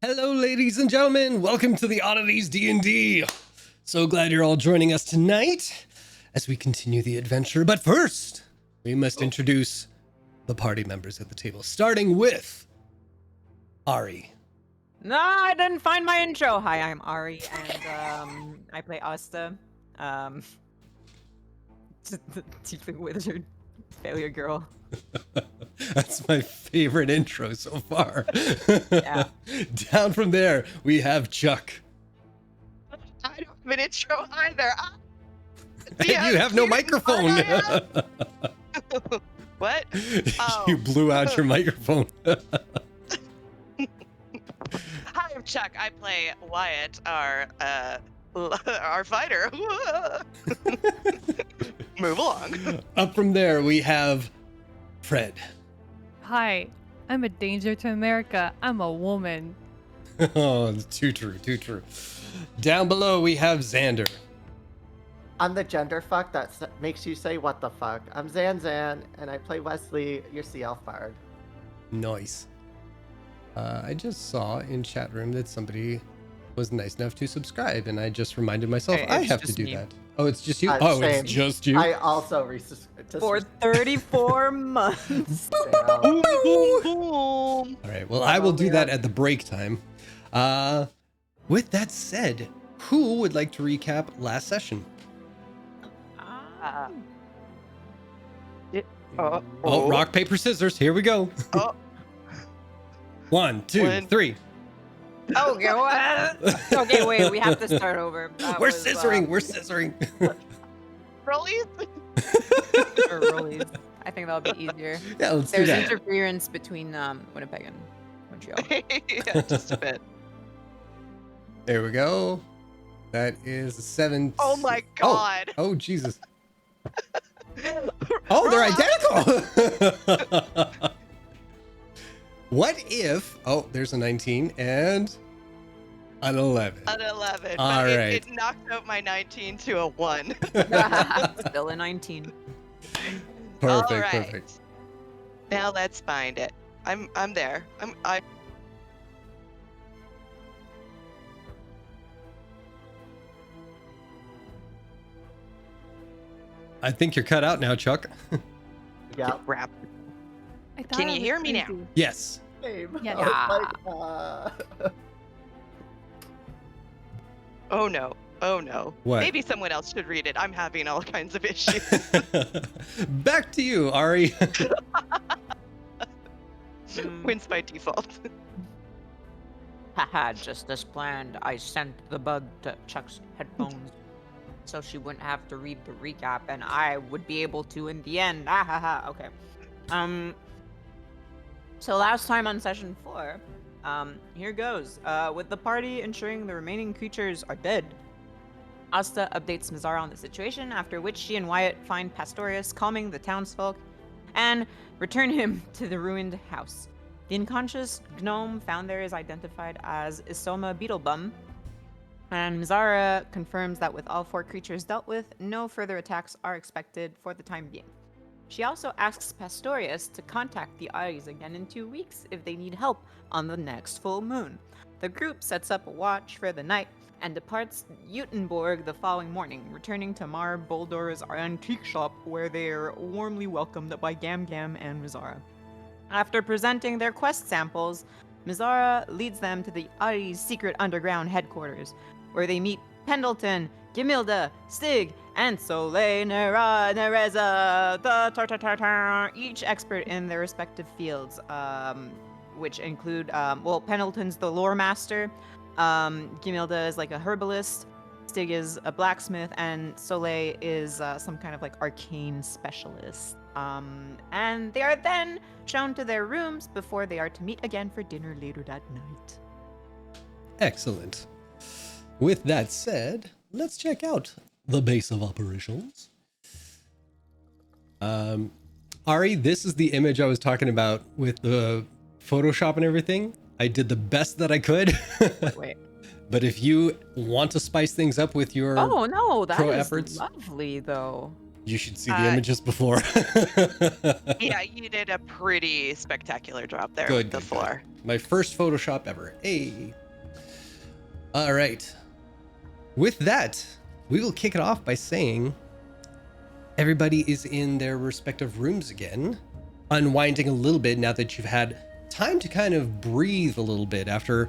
Hello, ladies and gentlemen. Welcome to the Oddities D&D. So glad you're all joining us tonight as we continue the adventure. But first, we must introduce the party members at the table, starting with Ari. No, I didn't find my intro. Hi, I'm Ari, and I play Asta. Tiefling wizard, failure girl. That's my favorite intro so far. Yeah. Down from there, we have Chuck. I don't have an intro either. You have no microphone. What? Oh. You blew out your microphone. Hi, I'm Chuck. I play Wyatt, our fighter. Move along. Up from there, we have Fred. Hi, I'm a danger to America. I'm a woman. Oh, too true, too true. Down below, we have Xander. I'm the gender fuck that makes you say what the fuck. I'm Zan, and I play Wesley, your sea elf bard. Nice. I just saw in chat room that somebody was nice enough to subscribe, and I just reminded myself Hey, I it's have to just do me. that. Oh, it's just you? Same. It's just you? I also For 34 months. Boom, boom, boom. All right, well, I will do that at the break time. With that said, who would like to recap last session? Oh, rock, paper, scissors. Here we go. Oh. 1, 2, One. 3. Okay, what? Okay, wait, we have to start over. That We're was, scissoring. We're scissoring. Rollies? or rollies. I think that'll be easier. Yeah, let's do There's that. interference between Winnipeg and Montreal. Yeah, just a bit. There we go. That is a 7. Oh my god. Oh, Jesus. Oh, they're identical. What if? Oh, there's a 19 and an 11. An 11. All But right. it knocked out my 19 to a 1. Still a 19. Perfect, All right. perfect. Now let's find it. I'm there. I I think you're cut out now, Chuck. Yeah. crap. I thought Can I you was hear me now? crazy. Yes. Same. Yeah. I was like, Oh no. Oh no. What? Maybe someone else should read it. I'm having all kinds of issues. Back to you, Ari. Wins by default. Haha, just as planned, I sent the bug to Chuck's headphones so she wouldn't have to read the recap and I would be able to in the end. Ah, haha, okay. So last time on session 4, here goes. With the party ensuring the remaining creatures are dead, Asta updates Mizara on the situation, after which she and Wyatt find Pastorius calming the townsfolk and return him to the ruined house. The unconscious gnome found there is identified as Isoma Beetlebum, and Mizara confirms that with all 4 creatures dealt with, no further attacks are expected for the time being. She also asks Pastorius to contact the Oddities again in 2 weeks if they need help on the next full moon. The group sets up a watch for the night and departs Utenborg the following morning, returning to Mar Boldor's antique shop where they are warmly welcomed by Gam Gam and Mizara. After presenting their quest samples, Mizara leads them to the Oddities' secret underground headquarters, where they meet Pendleton, Gimilda, Stig, and Soleil Nereza, each expert in their respective fields, which include, Pendleton's the lore master, Gimilda is like a herbalist, Stig is a blacksmith, and Soleil is some kind of like arcane specialist. And they are then shown to their rooms before they are to meet again for dinner later that night. Excellent. With that said, let's check out the base of operations. Ari, this is the image I was talking about with the Photoshop and everything. I did the best that I could. Wait. But if you want to spice things up with your Oh no, that pro is efforts. lovely though. You should see the images before. Yeah, you did a pretty spectacular job there Good, with the good, floor. good. My first Photoshop ever. Hey. All right. With that, we will kick it off by saying everybody is in their respective rooms again, unwinding a little bit now that you've had time to kind of breathe a little bit after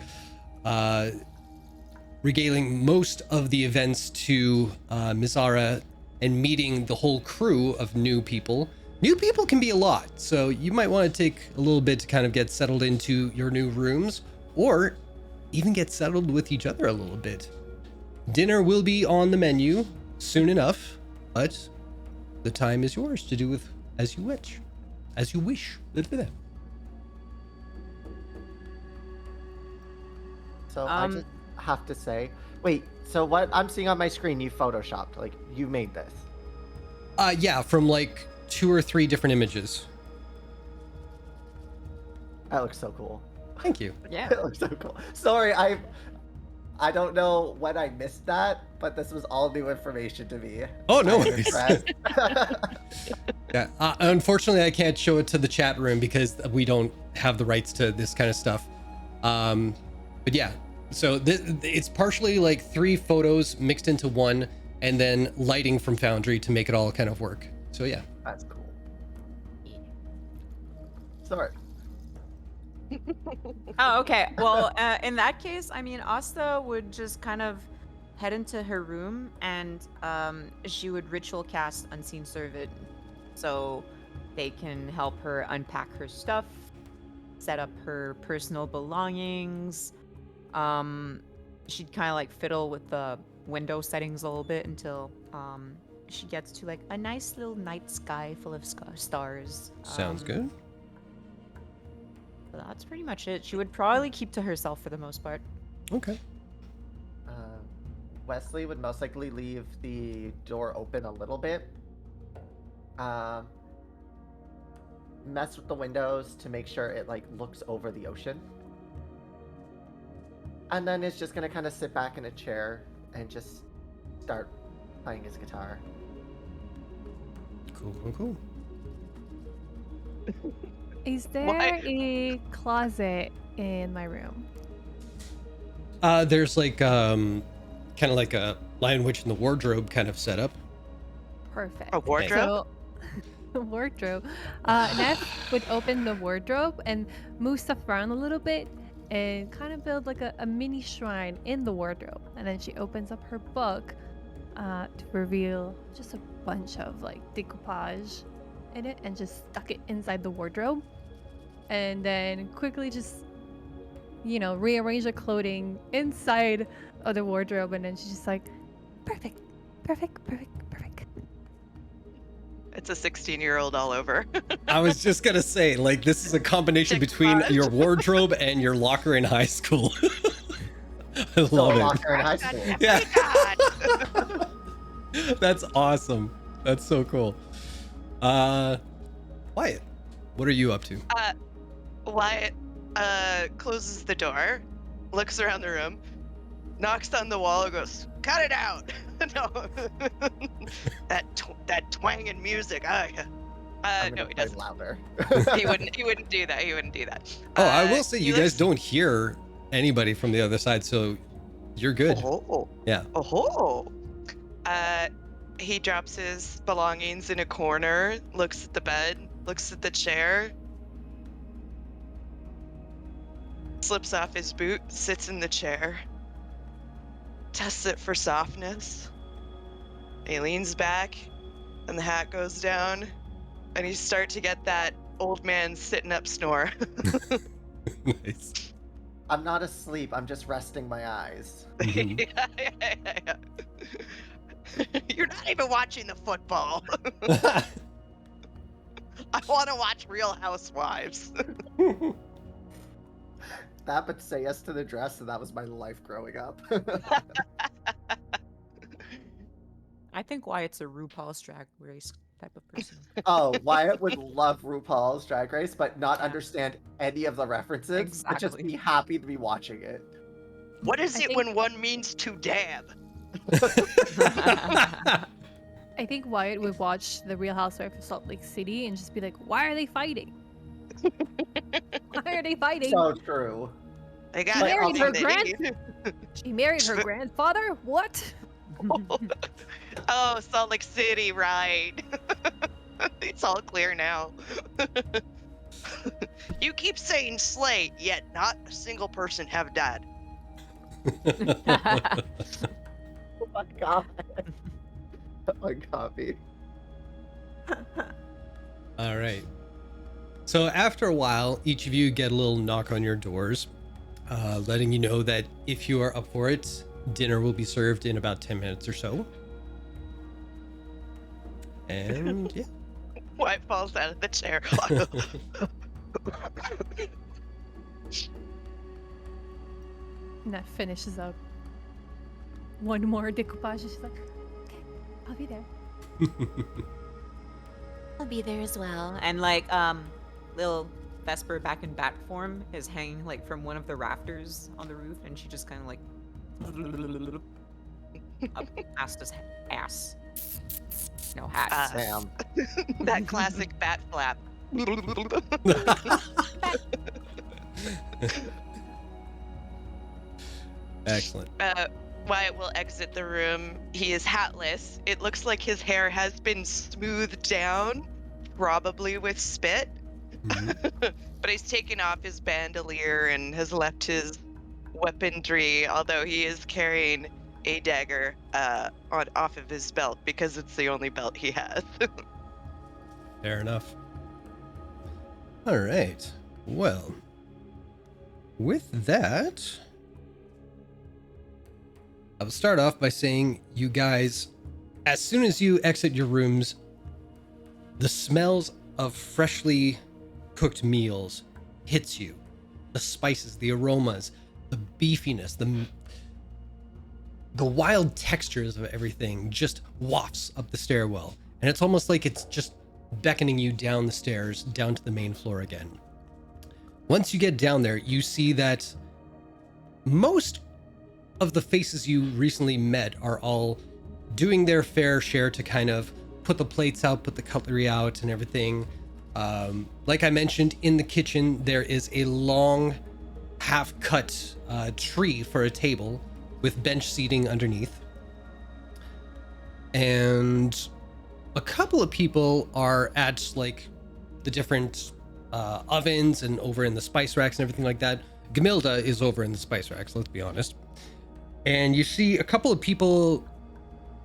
regaling most of the events to Mizara and meeting the whole crew of new people. New people can be a lot, so you might want to take a little bit to kind of get settled into your new rooms, or even get settled with each other a little bit. Dinner will be on the menu soon enough, but the time is yours to do with as you wish. As you wish. So I just have to say, wait, so what I'm seeing on my screen, you photoshopped, like you made this. Yeah, from like 2 or 3 different images. That looks so cool. Thank you. Yeah. It looks so cool. Sorry, I don't know when I missed that, but this was all new information to me. Oh, no I'm worries. impressed. Yeah, unfortunately, I can't show it to the chat room because we don't have the rights to this kind of stuff. But yeah, so it's partially like 3 photos mixed into one, and then lighting from Foundry to make it all kind of work. So yeah. That's cool. Sorry. Oh, okay. Well, in that case, I mean, Asta would just kind of head into her room, and she would ritual cast Unseen Servant, so they can help her unpack her stuff, set up her personal belongings. She'd kind of like fiddle with the window settings a little bit until she gets to like a nice little night sky full of stars. Sounds good. That's pretty much it. She would probably keep to herself for the most part. Okay. Wesley would most likely leave the door open a little bit. Mess with the windows to make sure it like looks over the ocean. And then it's just gonna kind of sit back in a chair and just start playing his guitar. Cool. Is there a closet in my room? There's like kind of like a Lion Witch in the wardrobe kind of setup. Perfect. A wardrobe? So, wardrobe. Neff would open the wardrobe and move stuff around a little bit and kind of build like a mini shrine in the wardrobe. And then she opens up her book to reveal just a bunch of like decoupage in it and just stuck it inside the wardrobe. And then quickly just, rearrange the clothing inside of the wardrobe. And then she's just like, perfect. It's a 16-year-old all over. I was just gonna say, like, this is a combination between your wardrobe and your locker in high school. I love So it. locker in high school. Yeah. God. That's awesome. That's so cool. Wyatt, what are you up to? Wyatt closes the door, looks around the room, knocks on the wall, and goes, "Cut it out!" No, that twanging music. No, he doesn't. Louder. He wouldn't do that. He wouldn't do that. Oh, I will say he you guys looks- don't hear anybody from the other side, so you're good. Oh. Yeah. Oh. He drops his belongings in a corner, looks at the bed, looks at the chair, slips off his boot, sits in the chair, tests it for softness. He leans back, and the hat goes down, and you start to get that old man sitting up snore. Nice. I'm not asleep. I'm just resting my eyes. Mhm. Yeah. You're not even watching the football. I want to watch Real Housewives. That would say yes to the dress, and that was my life growing up. I think Wyatt's a RuPaul's Drag Race type of person. Oh, Wyatt would love RuPaul's Drag Race, but not Yeah. understand any of the references, but just Exactly. be happy to be watching it. What is I it think- when one means to dab? I think Wyatt would watch The Real Housewives of Salt Lake City and just be like, "Why are they fighting? Why are they fighting? So true. They She got married her everything. She married her grandfather? What?" Oh, Salt Lake City, right? It's all clear now. You keep saying slay, yet not a single person have died. Oh my god. Oh my god. All right. So after a while, each of you get a little knock on your doors, letting you know that if you are up for it, dinner will be served in about 10 minutes or so. And yeah. White falls out of the chair. Neff finishes up one more decoupage. She's like, "Okay, I'll be there." I'll be there as well. And little Vesper back in bat form is hanging like from one of the rafters on the roof, and she just kind of like up Asta's ass. No hat. Damn. That classic bat flap. Excellent. Wyatt will exit the room. He is hatless. It looks like his hair has been smoothed down, probably with spit. Mhm. But he's taken off his bandolier and has left his weaponry, although he is carrying a dagger off of his belt because it's the only belt he has. Fair enough. All right. Well, with that, I'll start off by saying, you guys, as soon as you exit your rooms, the smells of freshly cooked meals hits you. The spices, the aromas, the beefiness, the wild textures of everything just wafts up the stairwell. And it's almost like it's just beckoning you down the stairs, down to the main floor again. Once you get down there, you see that most of the faces you recently met are all doing their fair share to kind of put the plates out, put the cutlery out and everything. Like I mentioned, in the kitchen, there is a long half-cut tree for a table with bench seating underneath. And a couple of people are at like the different ovens and over in the spice racks and everything like that. Gamilda is over in the spice racks, let's be honest. And you see a couple of people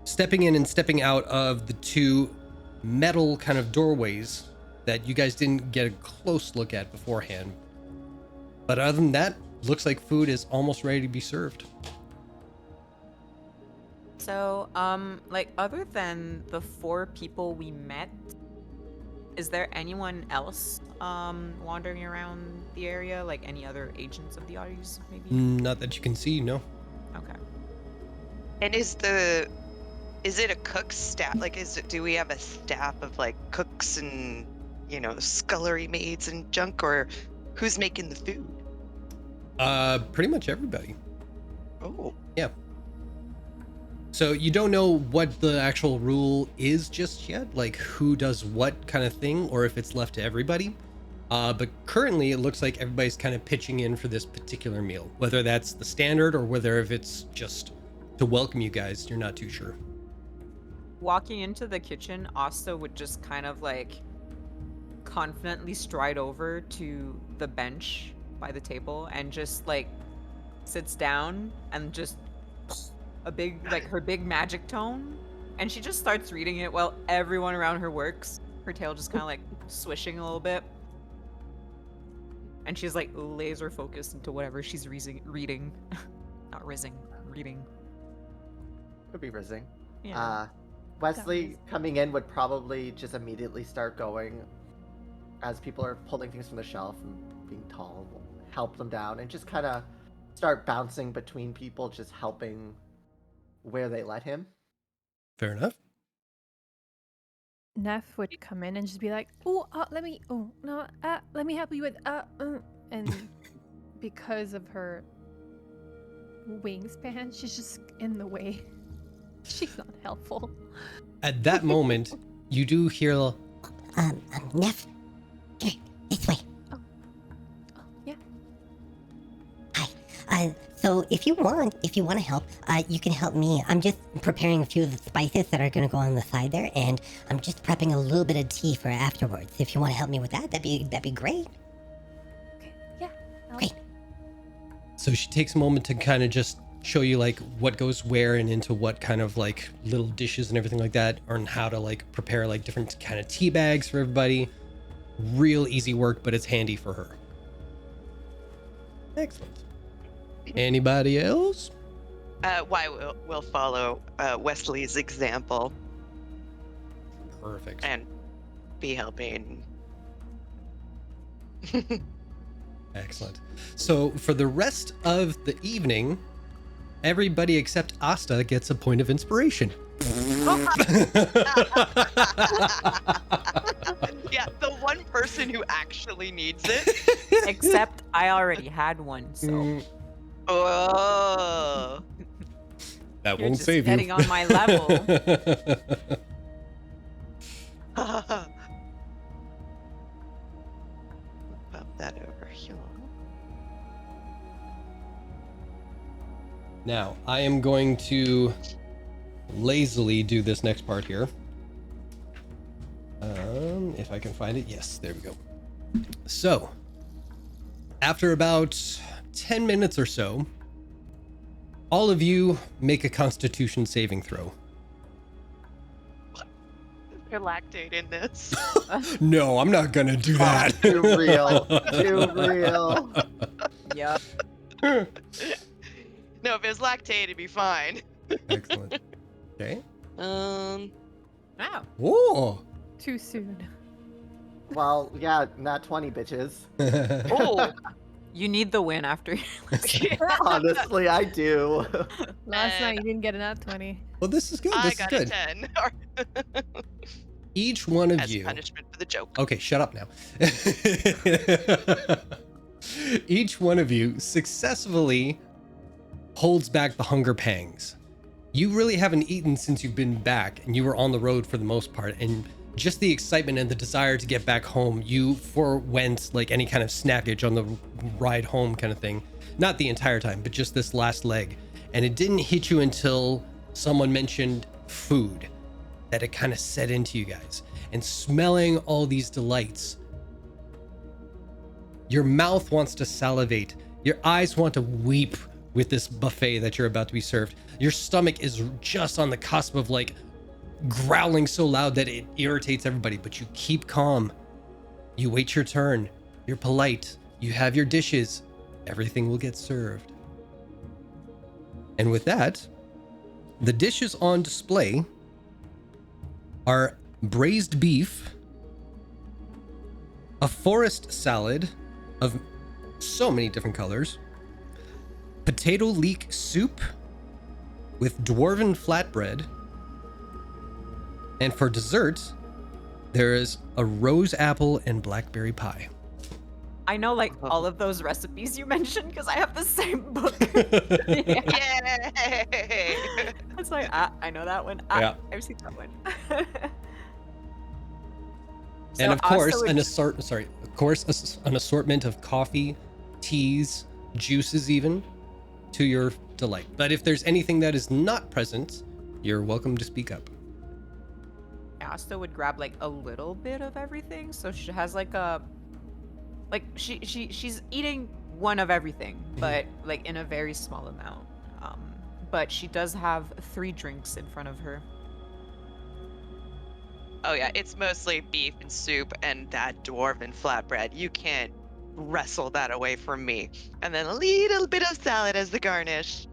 stepping in and stepping out of the two metal kind of doorways that you guys didn't get a close look at beforehand. But other than that, looks like food is almost ready to be served. So, other than the 4 people we met, is there anyone else wandering around the area? Like any other agents of the Oddities, maybe? Not that you can see, no. Okay. And is it a cook's staff? Like, do we have a staff of like cooks and, scullery maids and junk, or who's making the food? Pretty much everybody. Oh. Yeah. So you don't know what the actual rule is just yet, like who does what kind of thing, or if it's left to everybody. But currently it looks like everybody's kind of pitching in for this particular meal, whether that's the standard or whether if it's just to welcome you guys, you're not too sure. Walking into the kitchen, Asta would just kind of like confidently stride over to the bench by the table and just like sits down and just her big magic tome, and she just starts reading it while everyone around her works. Her tail just kind of like swishing a little bit, and she's like laser focused into whatever she's reading. Not rizzing, reading. Could be rizzing. Yeah. Wesley coming in would probably just immediately start going as people are pulling things from the shelf and being tall, help them down and just kind of start bouncing between people, just helping where they let him. Fair enough. Neff would come in and just be like, let me help you with, and because of her wingspan, she's just in the way. She's not helpful. At that moment, you do hear Neff, here, this way. Yeah. Hi. So if you want to help, you can help me. I'm just preparing a few of the spices that are gonna go on the side there, and I'm just prepping a little bit of tea for afterwards. If you want to help me with that, that'd be great. Okay. Yeah. Great. So she takes a moment to kind of just show you like what goes where and into what kind of like little dishes and everything like that, or how to like prepare like different kind of tea bags for everybody. Real easy work, but it's handy for her. Excellent. Anybody else? Why we'll follow Wesley's example Perfect. and be helping. Excellent. So for the rest of the evening, everybody except Asta gets a point of inspiration. Yeah, the one person who actually needs it. Except I already had one, so Oh. That you're won't just save you. getting on my level. Pop that over here. Now, I am going to lazily do this next part here. If I can find it. Yes, there we go. So, after about 10 minutes or so, all of you make a Constitution saving throw. They're lactate in this. No, I'm not gonna do that. Too real. Too real. Yep. No, if it was lactate, it'd be fine. Excellent. Okay. Wow. Oh. Too soon. Well, yeah, not 20 bitches. Oh. You need the win after. Honestly, I do. Last night you didn't get an at 20. Well, this is good. I This is got good. a 10. Each one of As you. punishment for the joke. Okay, shut up now. Each one of you successfully holds back the hunger pangs. You really haven't eaten since you've been back, and you were on the road for the most part, and just the excitement and the desire to get back home, you forewent like any kind of snackage on the ride home kind of thing. Not the entire time, but just this last leg. And it didn't hit you until someone mentioned food that it kind of set into you guys. And smelling all these delights, your mouth wants to salivate. Your eyes want to weep with this buffet that you're about to be served. Your stomach is just on the cusp of like growling so loud that it irritates everybody, but you keep calm. You wait your turn. You're polite. You have your dishes. Everything will get served. And with that, the dishes on display are braised beef, a forest salad of so many different colors, potato leek soup with dwarven flatbread, and for dessert, there is a rose apple and blackberry pie. I know like all of those recipes you mentioned because I have the same book. Yay! It's like, I know that one. Yeah. I've seen that one. And So of course, Asta would- an assortment of coffee, teas, juices even, to your delight. But if there's anything that is not present, you're welcome to speak up. Asta would grab like a little bit of everything, so she has she's eating one of everything, but like in a very small amount. But she does have 3 drinks in front of her. Oh yeah, it's mostly beef and soup and that dwarven flatbread. You can't wrestle that away from me. And then a little bit of salad as the garnish.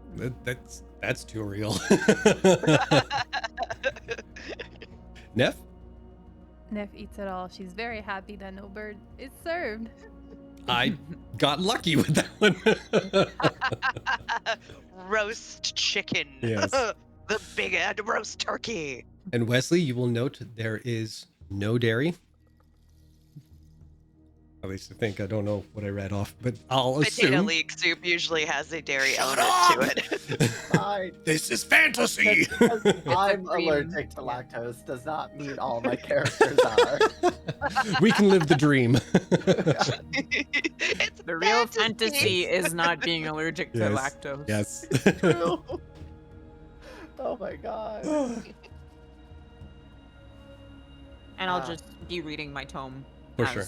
That's too real. Neff? Neff eats it all. She's very happy that no bird is served. I got lucky with that one. Roast chicken. Yes. The big head roast turkey. And Wesley, you will note there is no dairy. At least I think. I don't know what I read off, but I'll Potato assume. leek soup usually has a dairy Shut element to up! it. Fine. This is fantasy. Because I'm cream, allergic to yeah. lactose does not mean all my characters are. We can live the dream. It's The real fantasy fantasy. is not being allergic to Yes. lactose. Yes. True. Oh my god. And I'll Ah. just be reading my tome For as sure.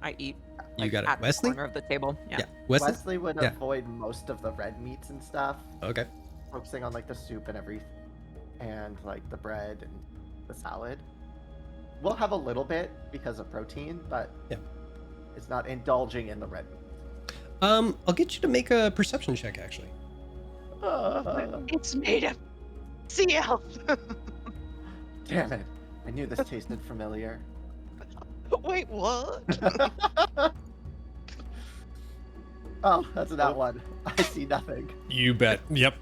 I eat. You got it. At Wesley? the corner of the table. Yeah. Wesley? Wesley would Yeah. avoid most of the red meats and stuff, Okay. focusing on like the soup and everything, and like the bread and the salad. We'll have a little bit because of protein, but Yeah. it's not indulging in the red meat. I'll get you to make a perception check, actually. It's made of sea elf. Damn it! I knew this tasted familiar. Wait, what? Oh, that's that one. I see nothing. You bet. Yep.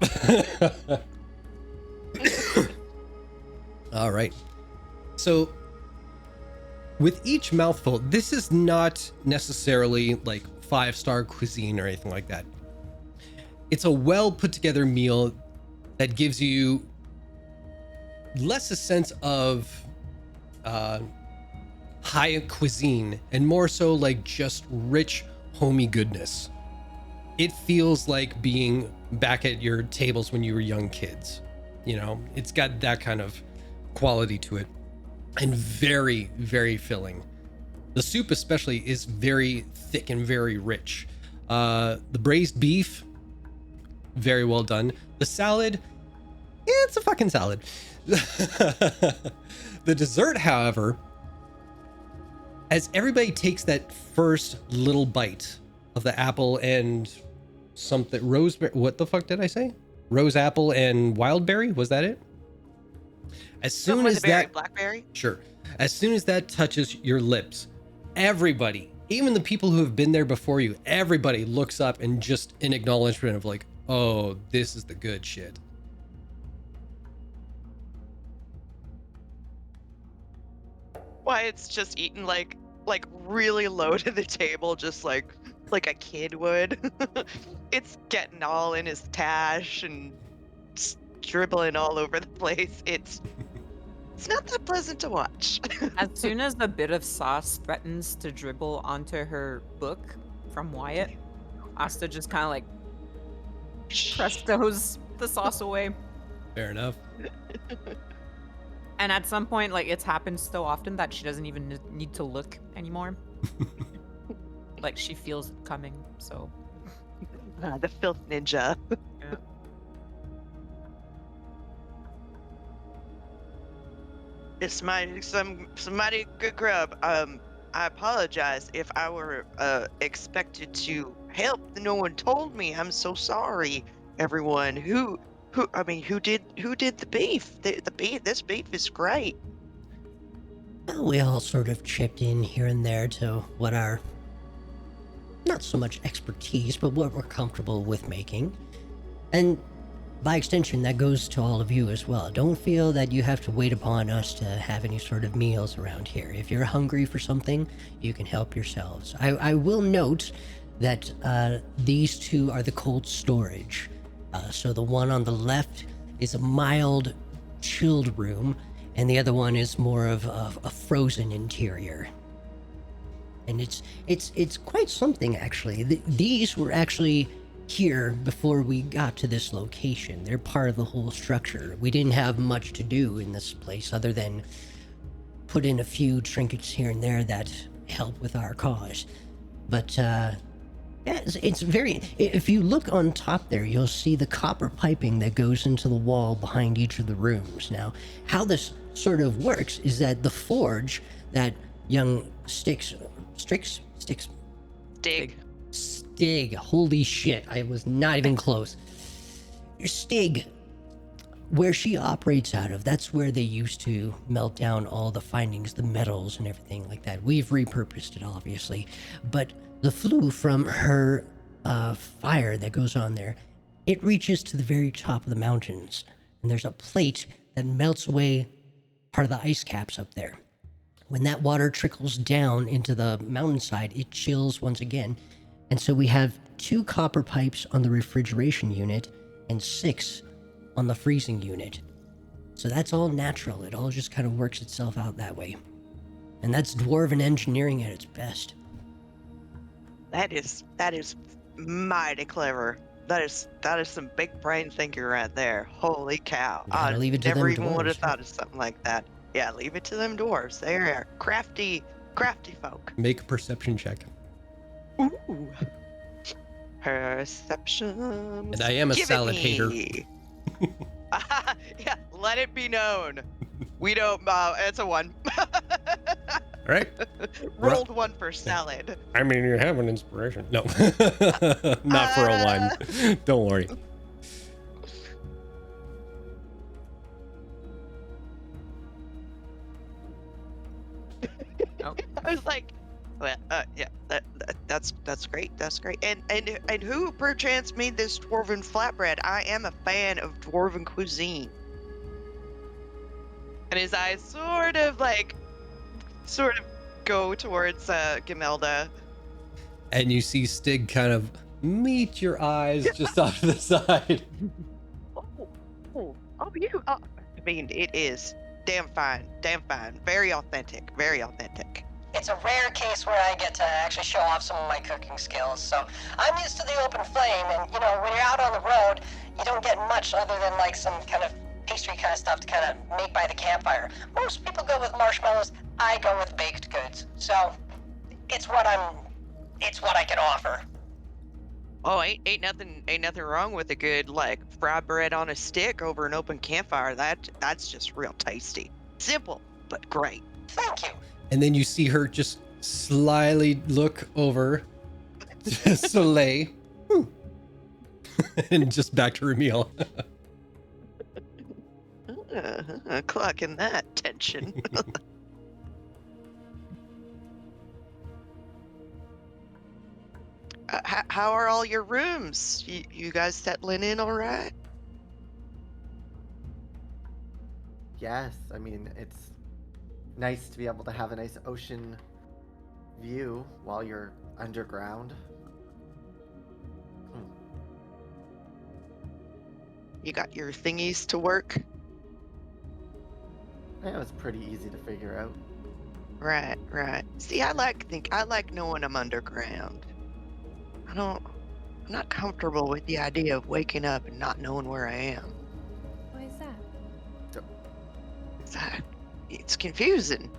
All right. So, with each mouthful, this is not necessarily like 5-star cuisine or anything like that. It's a well put together meal that gives you less a sense of high cuisine and more so like just rich, homey goodness. It feels like being back at your tables when you were young kids. You know, it's got that kind of quality to it, and very, very filling. The soup especially is very thick and very rich. The braised beef, very well done. The salad, it's a fucking salad. The dessert, however, as everybody takes that first little bite of the apple and something roseberry, what the fuck did I say? Rose apple and wildberry, was that it? As soon Something with as the berry, that, blackberry. sure, as soon as that touches your lips, everybody, even the people who have been there before you, everybody looks up and just in acknowledgement of like, oh, this is the good shit. Wyatt's just eating like really low to the table, just like a kid would. It's getting all in his tash and just dribbling all over the place. It's not that pleasant to watch. As soon as a bit of sauce threatens to dribble onto her book from Wyatt, Asta just kind of like prestos the sauce away. Fair enough. And at some point, like, it's happened so often that she doesn't even need to look anymore. Like, she feels it coming, so. The filth ninja. Yeah. It's some mighty good grub. I apologize if I were expected to help. No one told me. I'm so sorry, everyone. Who did the beef? The beef. This beef is great. Well, we all sort of chipped in here and there to what our, not so much expertise, but what we're comfortable with making. And by extension, that goes to all of you as well. Don't feel that you have to wait upon us to have any sort of meals around here. If you're hungry for something, you can help yourselves. I will note that these two are the cold storage. So the one on the left is a mild, chilled room, and the other one is more of a frozen interior. And it's quite something, actually. These were actually here before we got to this location. They're part of the whole structure. We didn't have much to do in this place other than put in a few trinkets here and there that help with our cause. But yeah, it's very, if you look on top there, you'll see the copper piping that goes into the wall behind each of the rooms. Now, how this sort of works is that the forge that young Stig, holy shit, I was not even close. Stig, where she operates out of, that's where they used to melt down all the findings, the metals and everything like that. We've repurposed it, obviously, but the flue from her fire that goes on there, it reaches to the very top of the mountains, and there's a plate that melts away part of the ice caps up there. when that water trickles down into the mountainside, it chills once again. And so we have 2 copper pipes on the refrigeration unit and 6 on the freezing unit. So that's all natural. It all just kind of works itself out that way. And that's dwarven engineering at its best. That is mighty clever. That is some big brain thinking right there. Holy cow! Gotta I leave it to never them even would have dwarves. thought of something like that. Yeah, leave it to them dwarves. They are crafty folk. Make a perception check. Ooh. Perception. And I am a salad hater. Yeah, let it be known. We don't. It's a 1. All right. Rolled 1 for salad. I mean, you have an inspiration. No, not for a 1. Don't worry. Oh. I was like, well, yeah, that's great. That's great. And who perchance made this dwarven flatbread? I am a fan of dwarven cuisine. And his eyes sort of go towards Gamelda. And you see Stig kind of meet your eyes just off to the side. Oh, you. I mean, it is damn fine. Very authentic. It's a rare case where I get to actually show off some of my cooking skills. So I'm used to the open flame, and you know, when you're out on the road, you don't get much other than like some kind of pastry kind of stuff to kind of make by the campfire. Most people go with marshmallows. I go with baked goods. So it's what I can offer. Oh, ain't nothing wrong with a good like fried bread on a stick over an open campfire. That's just real tasty. Simple but great. Thank you. And then you see her just slyly look over to Soleil. And just back to her meal. Clocking that tension. How are all your rooms? You guys settling in all right? Yes, I mean, it's nice to be able to have a nice ocean view while you're underground. You got your thingies to work? It was pretty easy to figure out. Right. See, I like knowing I'm underground. I'm not comfortable with the idea of waking up and not knowing where I am. Why is that? It's confusing.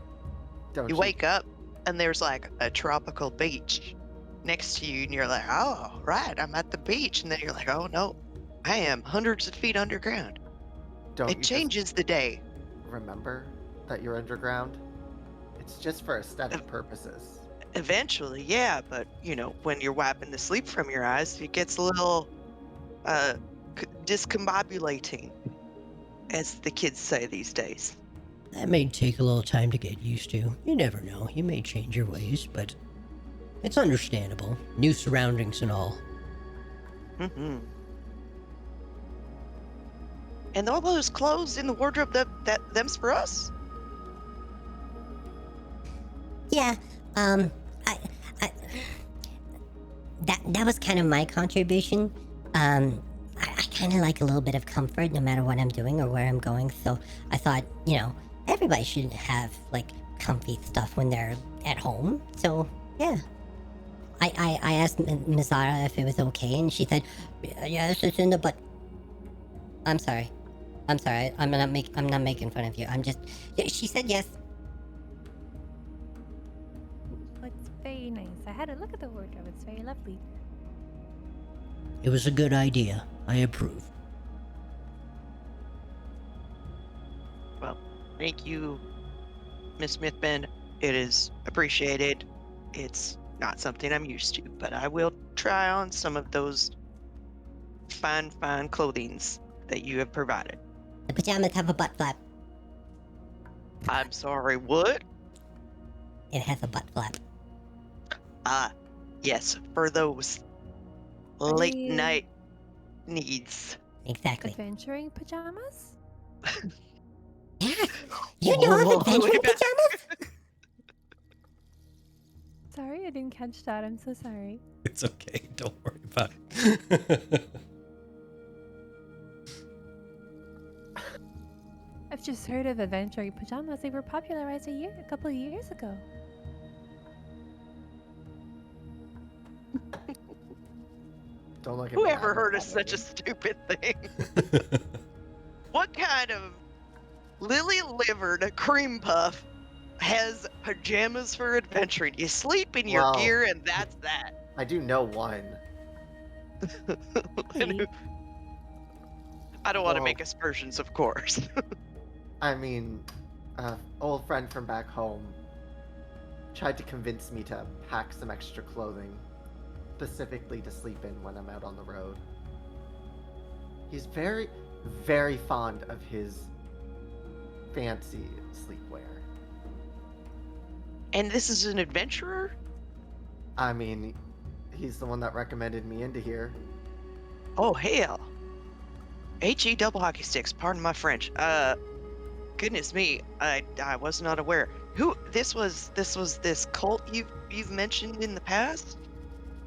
Don't You wake up and there's like a tropical beach next to you and you're like, oh, right, I'm at the beach. And then you're like, oh no, I am hundreds of feet underground. Don't It you just changes the day. remember that you're underground? It's just for aesthetic purposes. Eventually, yeah, but you know, when you're wiping the sleep from your eyes, it gets a little discombobulating, as the kids say these days. That may take a little time to get used to. You never know. You may change your ways, but it's understandable. New surroundings and all. Mm-hmm. And all those clothes in the wardrobe, them's for us? Yeah, that was kind of my contribution. I kind of like a little bit of comfort no matter what I'm doing or where I'm going, so I thought, you know, everybody should have, like, comfy stuff when they're at home, so, yeah. I asked Mizara if it was okay, and she said, yes, it's in the butt. I'm sorry. I'm not making fun of you. She said yes. Oh, it's very nice. I had a look at the wardrobe. It's very lovely. It was a good idea. I approve. Well, thank you, Miss Smithbend. It is appreciated. It's not something I'm used to, but I will try on some of those fine clothings that you have provided. The pajamas have a butt flap. I'm sorry, what? It has a butt flap. Yes, for those late night needs. Exactly. Adventuring pajamas? Yeah. You know of adventuring Wait back. pajamas? Sorry, I didn't catch that. I'm so sorry. It's okay. Don't worry about it. I've just heard of adventure pajamas. They were popularized a couple of years ago. Don't look at me. Whoever I'm not heard of that such a ready. stupid thing? What kind of lily-livered cream puff has pajamas for adventuring? You sleep in your Well, gear, and that's that. I do know one. And I don't want to Well, make aspersions, of course. I mean, old friend from back home tried to convince me to pack some extra clothing, specifically to sleep in when I'm out on the road. He's very, very fond of his fancy sleepwear. And this is an adventurer? I mean, he's the one that recommended me into here. Oh, hell. HE double hockey sticks, pardon my French. Goodness me, I was not aware. Who this was this cult you've mentioned in the past?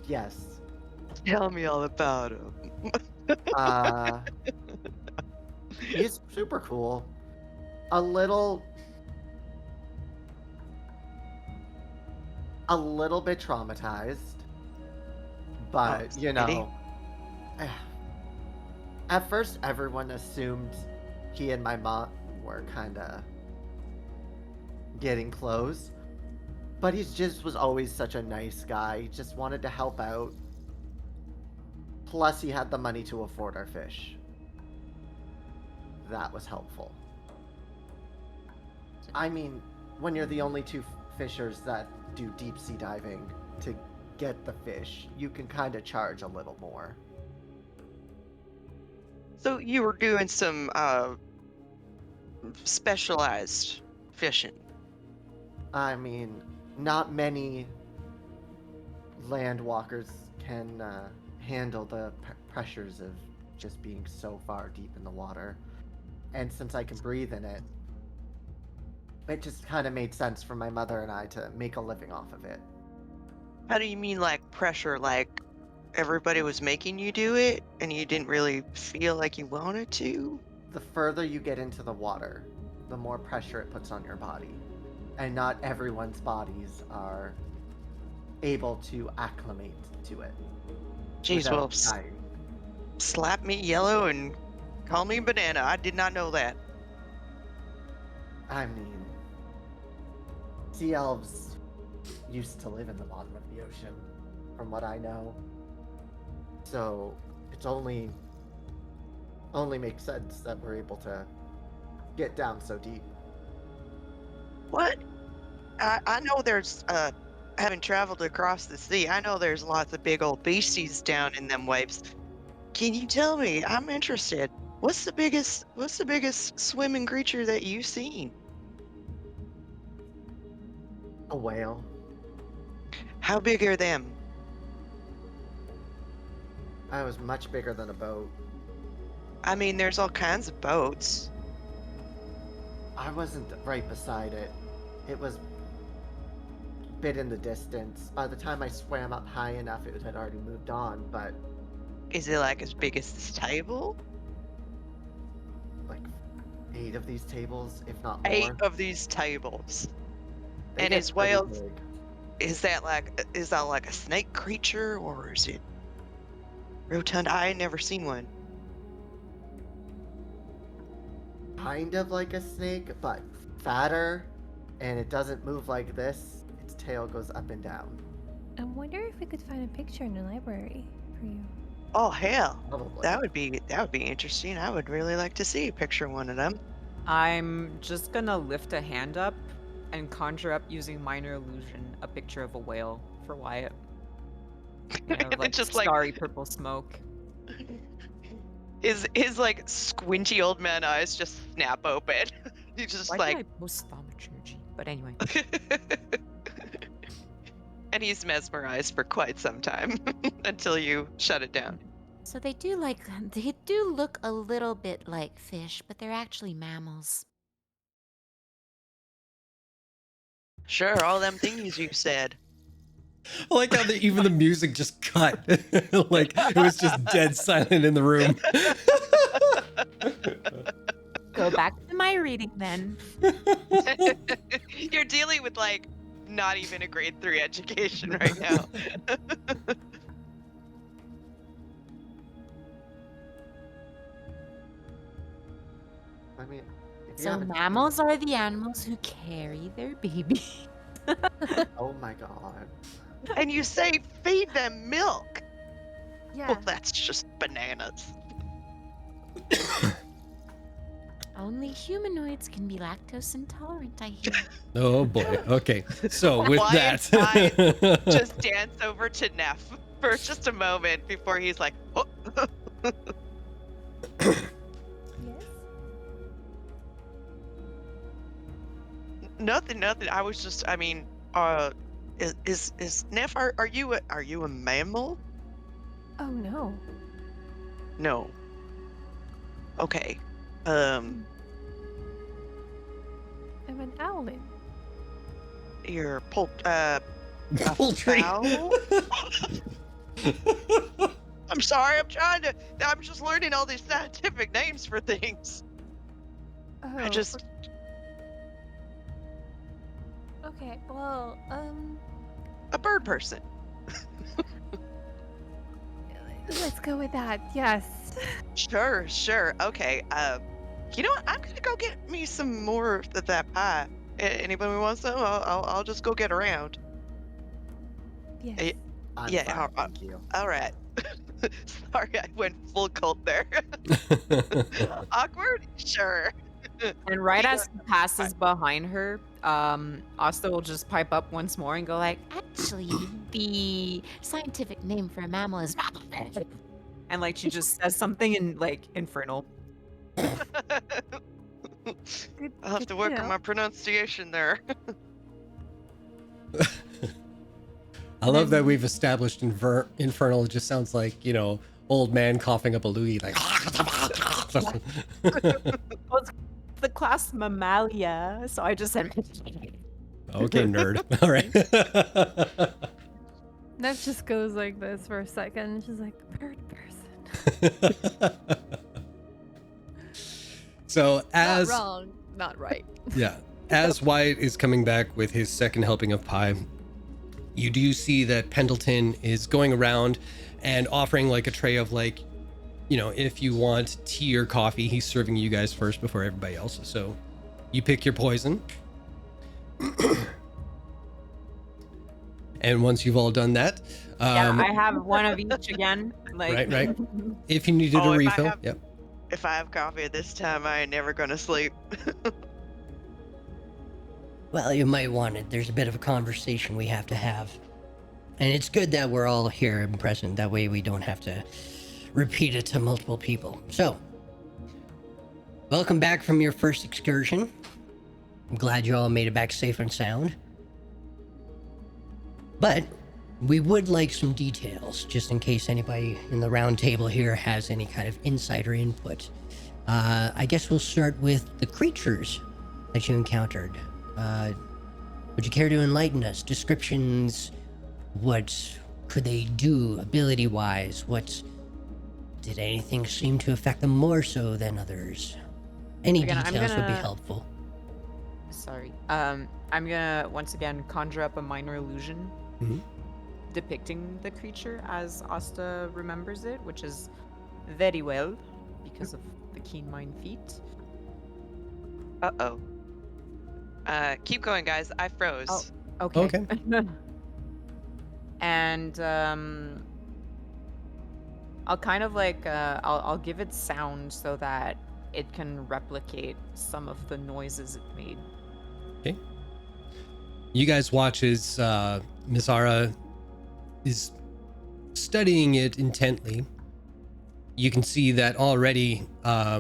Yes. Tell me all about him. He's super cool. A little bit traumatized, but Oh, you did he? know, at first everyone assumed he and my mom were kind of getting close, but he just was always such a nice guy. He just wanted to help out. Plus, he had the money to afford our fish. That was helpful. I mean, when you're the only two fishers that do deep sea diving to get the fish, you can kind of charge a little more. So you were doing some specialized fishing. I mean, not many land walkers can handle the pressures of just being so far deep in the water. And since I can breathe in it, it just kind of made sense for my mother and I to make a living off of it. How do you mean, like pressure? Like everybody was making you do it, and you didn't really feel like you wanted to? The further you get into the water, the more pressure it puts on your body. And not everyone's bodies are able to acclimate to it. Jeez, without well, dying. slap me yellow and call me banana. I did not know that. I mean, sea elves used to live in the bottom of the ocean, from what I know. So it's only makes sense that we're able to get down so deep. What? I know there's having traveled across the sea, I know there's lots of big old beasties down in them waves. Can you tell me? I'm interested. What's the biggest swimming creature that you've seen? A whale. How big are them? I was much bigger than a boat. I mean, there's all kinds of boats. I wasn't right beside it. It was a bit in the distance. By the time I swam up high enough, it had already moved on, but Is it like as big as this table? like 8 of these tables, if not more. 8 of these tables. They And get his pretty whales, big. is that like a snake creature, or is it rotund? I ain't never seen one. Kind of like a snake, but fatter, and it doesn't move like this. Its tail goes up and down. I wonder if we could find a picture in the library for you. Oh hell, Probably. that would be interesting. I would really like to see a picture of one of them. I'm just gonna lift a hand up and conjure up using minor illusion a picture of a whale for Wyatt. Like Just like starry purple smoke. his like squinty old man eyes just snap open. He's just Why like, did I post thaumaturgy? But anyway. and he's mesmerized for quite some time until you shut it down. So they do look a little bit like fish, but they're actually mammals. Sure, all them things you said. I like how even the music just cut. Like it was just dead silent in the room. Go back to my reading then. You're dealing with like not even a grade 3 education right now. I mean, if you So have a- mammals are the animals who carry their baby. Oh my god. And you say feed them milk. Yeah. Well, that's just bananas. Only humanoids can be lactose intolerant, I hear. Oh boy. Okay. So with Wyatt's that, Just dance over to Neff for just a moment before he's like, oh. Yes. Nothing. I was just, I mean, is Neff, are you a mammal? Oh no. No. Okay. I'm an owlet. You're poultry. fowl? I'm sorry, I'm just learning all these scientific names for things. Oh. I just, Okay. Well, a bird person. let's go with that. Yes. Sure. Okay. You know what? I'm gonna go get me some more of that pie. Anybody wants some? I'll just go get around. Yes. Eh, I'm Yeah, fine, thank you. All right. Sorry, I went full cult there. Awkward? Sure. And right as he passes behind her, Asta will just pipe up once more and go like, Actually, the scientific name for a mammal is. and like she just says something in like infernal. Good, I'll have good to work know. on my pronunciation there. I love that we've established infernal. It just sounds like, you know, old man coughing up a Louis. Like, Well, it's the class Mammalia, so I just said. okay, nerd. All right. Nev just goes like this for a second. She's like, bird person. So as Not wrong, not right. yeah, as Wyatt is coming back with his second helping of pie, you do see that Pendleton is going around and offering like a tray of like, you know, if you want tea or coffee, he's serving you guys first before everybody else. So you pick your poison. And once you've all done that, Yeah, I have one of each again. Like, right. If you needed Oh, a if I refill, have- yep. If I have coffee this time, I ain't never gonna sleep. Well, you might want it. There's a bit of a conversation we have to have. And it's good that we're all here and present. That way we don't have to repeat it to multiple people. So, welcome back from your first excursion. I'm glad you all made it back safe and sound. But we would like some details, just in case anybody in the round table here has any kind of insider input. I guess we'll start with the creatures that you encountered. Would you care to enlighten us? Descriptions, what could they do ability-wise? Did anything seem to affect them more so than others? Any Again, I'm details would be gonna- helpful. Sorry. I'm gonna once again conjure up a minor illusion Mhm. depicting the creature as Asta remembers it, which is very well because of the keen mind feat. Uh-oh. Keep going, guys. I froze. Oh. Okay. Okay. And I'll kind of like I'll give it sound so that it can replicate some of the noises it made. You guys watch as Mizara is studying it intently. You can see that already. I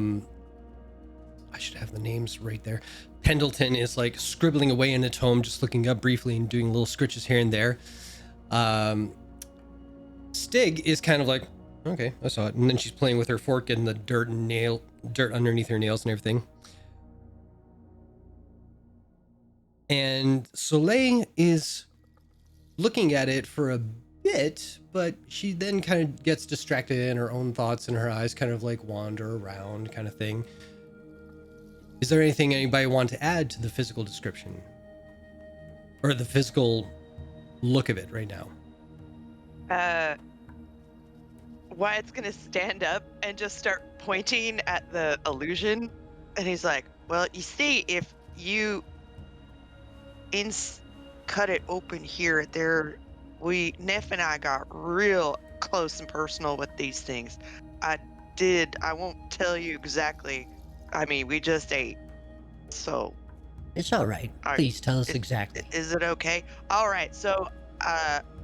should have the names right there. Pendleton is like scribbling away in a tome, just looking up briefly and doing little scritches here and there. Stig is kind of like, okay, I saw it. And then she's playing with her fork, getting the dirt underneath her nails and everything. And Soleil is looking at it for a bit, but she then kind of gets distracted in her own thoughts and her eyes kind of like wander around kind of thing. Is there anything anybody want to add to the physical description? Or the physical look of it right now? Wyatt's gonna stand up and just start pointing at the illusion, and he's like, well, you see, if you cut it open here, Neff and I got real close and personal with these things. I won't tell you exactly. I mean, we just ate, so. It's all right. Please tell us exactly. Is it okay? All right, so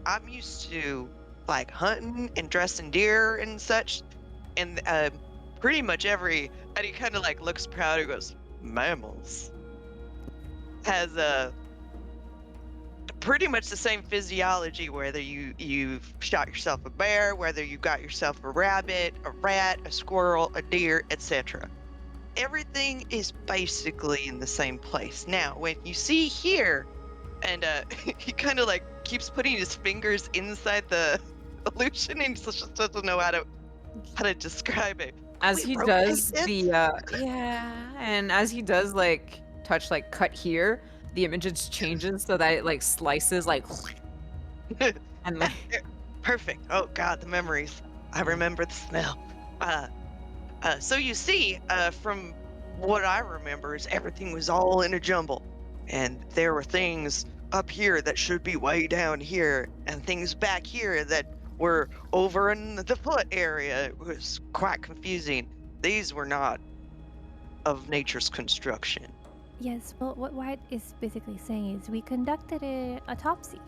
I'm used to like hunting and dressing deer and such, and pretty much and he kind of like looks proud and goes, mammals has pretty much the same physiology, whether you've shot yourself a bear, whether you got yourself a rabbit, a rat, a squirrel, a deer, etc. Everything is basically in the same place. Now, when you see here, and he kind of like keeps putting his fingers inside the illusion, and he just doesn't know how to describe it. As he does and as he does like touch like cut here, the image just changes so that it like slices like and like perfect. Oh god, the memories. I remember the smell. So you see, from what I remember is everything was all in a jumble, and there were things up here that should be way down here, and things back here that were over in the foot area. It was quite confusing. These were not of nature's construction. Yes, well, what Wyatt is basically saying is we conducted an autopsy.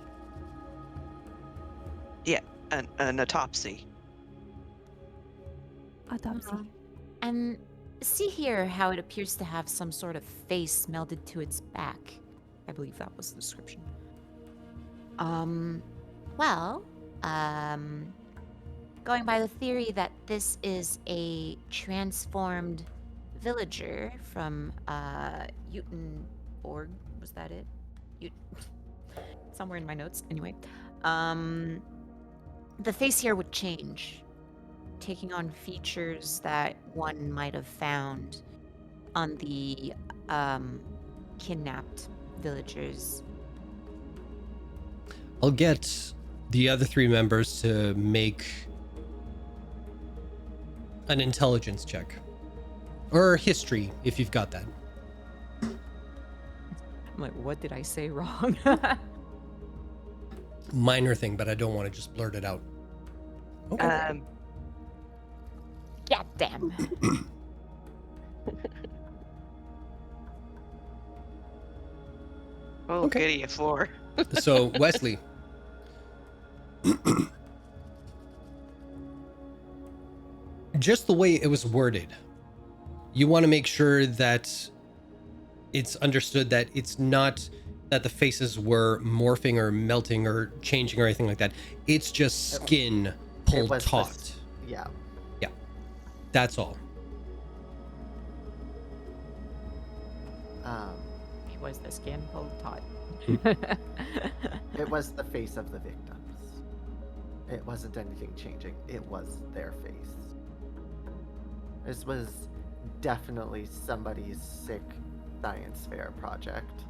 Yeah, an autopsy. Autopsy. And see here how it appears to have some sort of face melded to its back. I believe that was the description. Going by the theory that this is a transformed villager from Utenborg, was that it? Somewhere in my notes, anyway. The face here would change, taking on features that one might have found on the kidnapped villagers. I'll get the other 3 members to make an intelligence check. Or history, if you've got that. I'm like, what did I say wrong? Minor thing, but I don't want to just blurt it out. Okay. God damn. Okay. Goody, a 4. So, Wesley. Just the way it was worded, you want to make sure that it's understood that it's not that the faces were morphing or melting or changing or anything like that. It's just skin pulled taut. Yeah. Yeah. That's all. It was the skin pulled taut. It was the face of the victims. It wasn't anything changing. It was their face. This was definitely somebody's sick science fair project.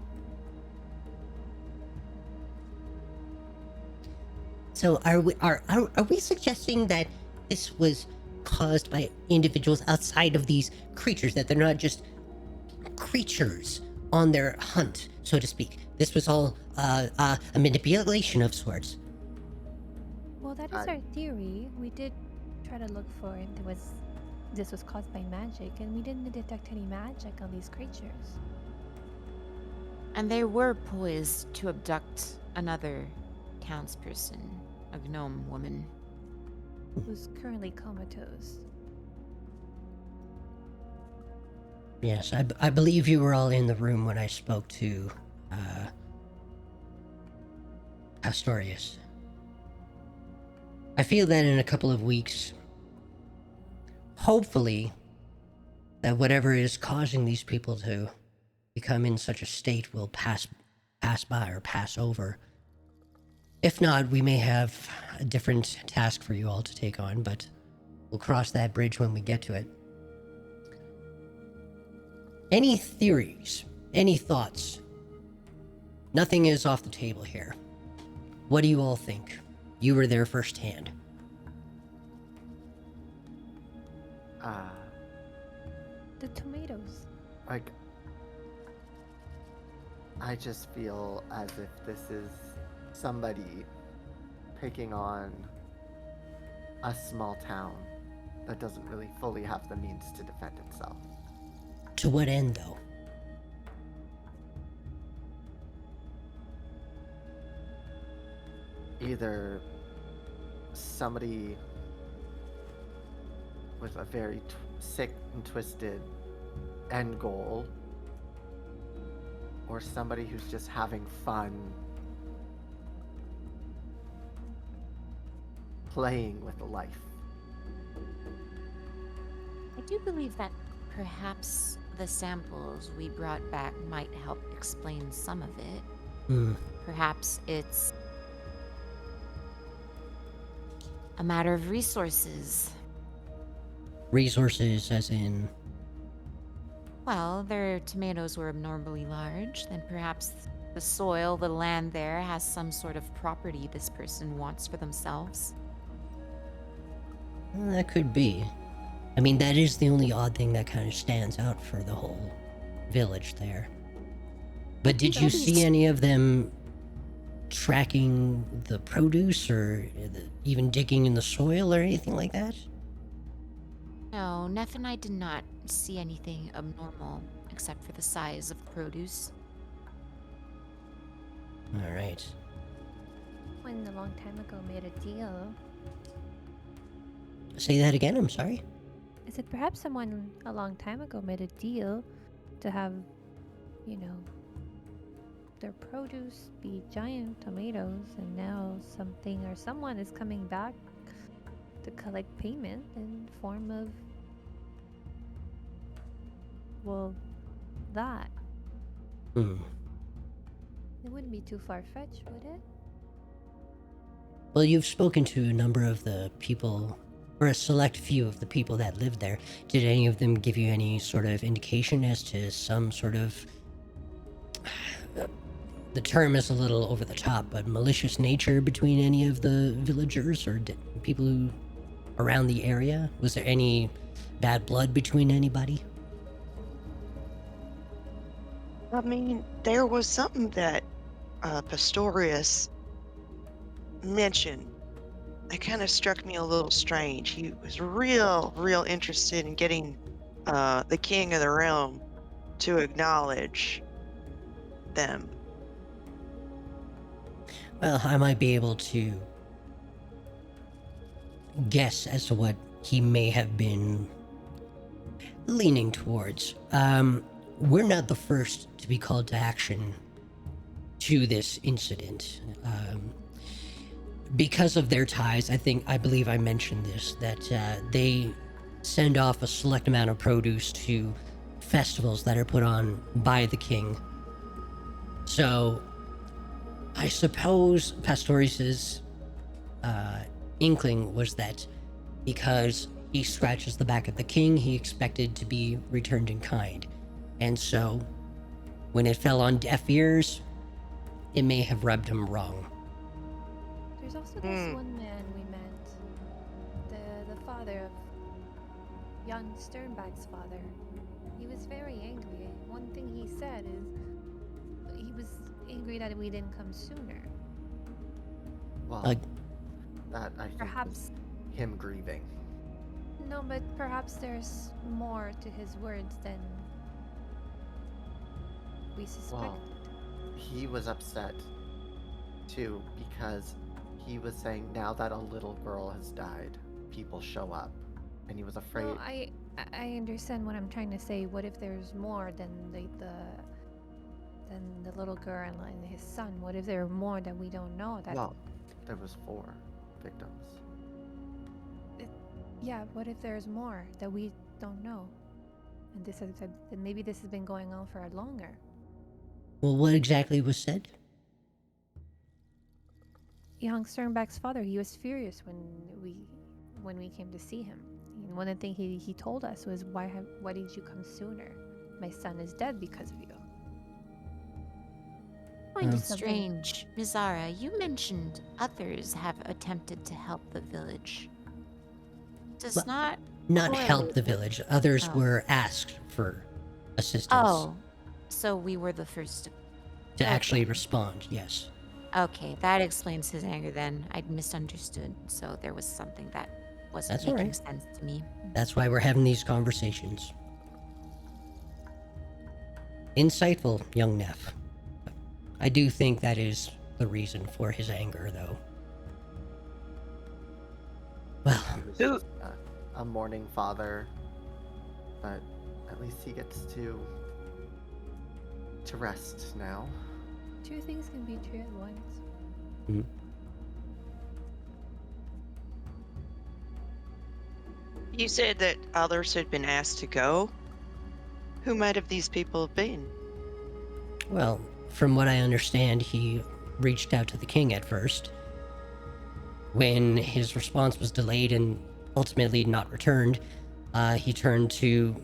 So are we suggesting that this was caused by individuals outside of these creatures, that they're not just creatures on their hunt, so to speak? This was all a manipulation of sorts. Well, that is our theory. We did try to look for it. This was caused by magic, and we didn't detect any magic on these creatures. And they were poised to abduct another townsperson, a gnome woman. Who's currently comatose. Yes, I believe you were all in the room when I spoke to Astorius. I feel that in a couple of weeks, hopefully, that whatever is causing these people to become in such a state will pass by or pass over. If not, we may have a different task for you all to take on, but we'll cross that bridge when we get to it. Any theories? Any thoughts? Nothing is off the table here. What do you all think? You were there firsthand. The tomatoes. Like, I just feel as if this is somebody taking on a small town that doesn't really fully have the means to defend itself. To what end, though? Either somebody with a very sick and twisted end goal, or somebody who's just having fun playing with life. I do believe that perhaps the samples we brought back might help explain some of it. Perhaps it's a matter of resources. Resources as in... Well, their tomatoes were abnormally large, then perhaps the soil, the land there has some sort of property this person wants for themselves. That could be. I mean, that is the only odd thing that kind of stands out for the whole village there. But did you see any of them tracking the produce or even digging in the soil or anything like that? No, Neff and I did not see anything abnormal except for the size of the produce. All right. When a long time ago made a deal. Say that again, I'm sorry. I said perhaps someone a long time ago made a deal to have, you know, their produce be giant tomatoes, and now something or someone is coming back to collect payment in form of, well, that. Hmm. It wouldn't be too far-fetched, would it? Well, you've spoken to a number of the people, or a select few of the people that live there. Did any of them give you any sort of indication as to some sort of... The term is a little over the top, but malicious nature between any of the villagers or people who around the area? Was there any bad blood between anybody? I mean, there was something that Pastorius mentioned that kind of struck me a little strange. He was real interested in getting the king of the realm to acknowledge them. Well, I might be able to guess as to what he may have been leaning towards. We're not the first to be called to action to this incident. Because of their ties, I believe I mentioned this, that they send off a select amount of produce to festivals that are put on by the king. So, I suppose Pastorius's inkling was that because he scratches the back of the king, he expected to be returned in kind. And so, when it fell on deaf ears, it may have rubbed him wrong. There's also this one man we met, the father of Jan Sternbach's father. He was very angry. One thing he said is he was angry that we didn't come sooner. Well, that I think Perhaps. was him grieving. No, but perhaps there's more to his words than we suspected. Well, he was upset too because he was saying now that a little girl has died, people show up, and he was afraid. No, I understand what I'm trying to say. What if there's more than the little girl and his son? What if there are more that we don't know? That Well, there was 4 victims. yeah. What if there's more that we don't know? And this has maybe this has been going on for longer. Well, what exactly was said? young Sternback's father, he was furious when we came to see him. And one of the things he told us was, why did you come sooner? My son is dead because of you. Find it Something- strange. Mizara, you mentioned others have attempted to help the village. Does Well, not Not help correlate the with- village. Others Oh. were asked for assistance Oh, so we were the first to okay. actually respond. Yes. Okay, that explains his anger then. I'd misunderstood, so there was something that wasn't That's all making right. sense to me. That's why we're having these conversations. Insightful, young Neff. I do think that is the reason for his anger, though. Well, He was Who- just a mourning father, but at least he gets to rest now. Two things can be true at once. You said that others had been asked to go. Who might have these people have been? well, from what I understand, he reached out to the king at first. When his response was delayed and ultimately not returned, he turned to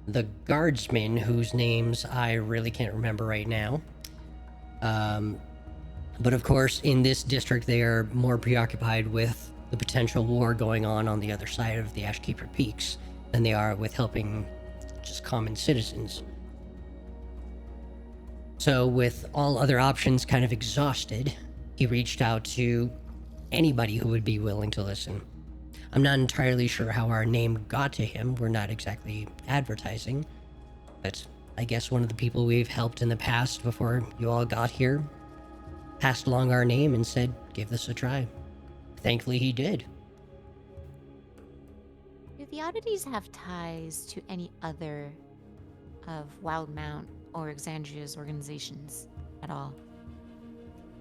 the guardsmen, whose names I really can't remember right now. But of course, in this district, they are more preoccupied with the potential war going on the other side of the Ashkeeper Peaks than they are with helping just common citizens. So, with all other options kind of exhausted, he reached out to anybody who would be willing to listen. I'm not entirely sure how our name got to him. We're not exactly advertising. But I guess one of the people we've helped in the past before you all got here passed along our name and said, give this a try. Thankfully, he did. Do the Oddities have ties to any other of Wildemount or Exandria's organizations at all?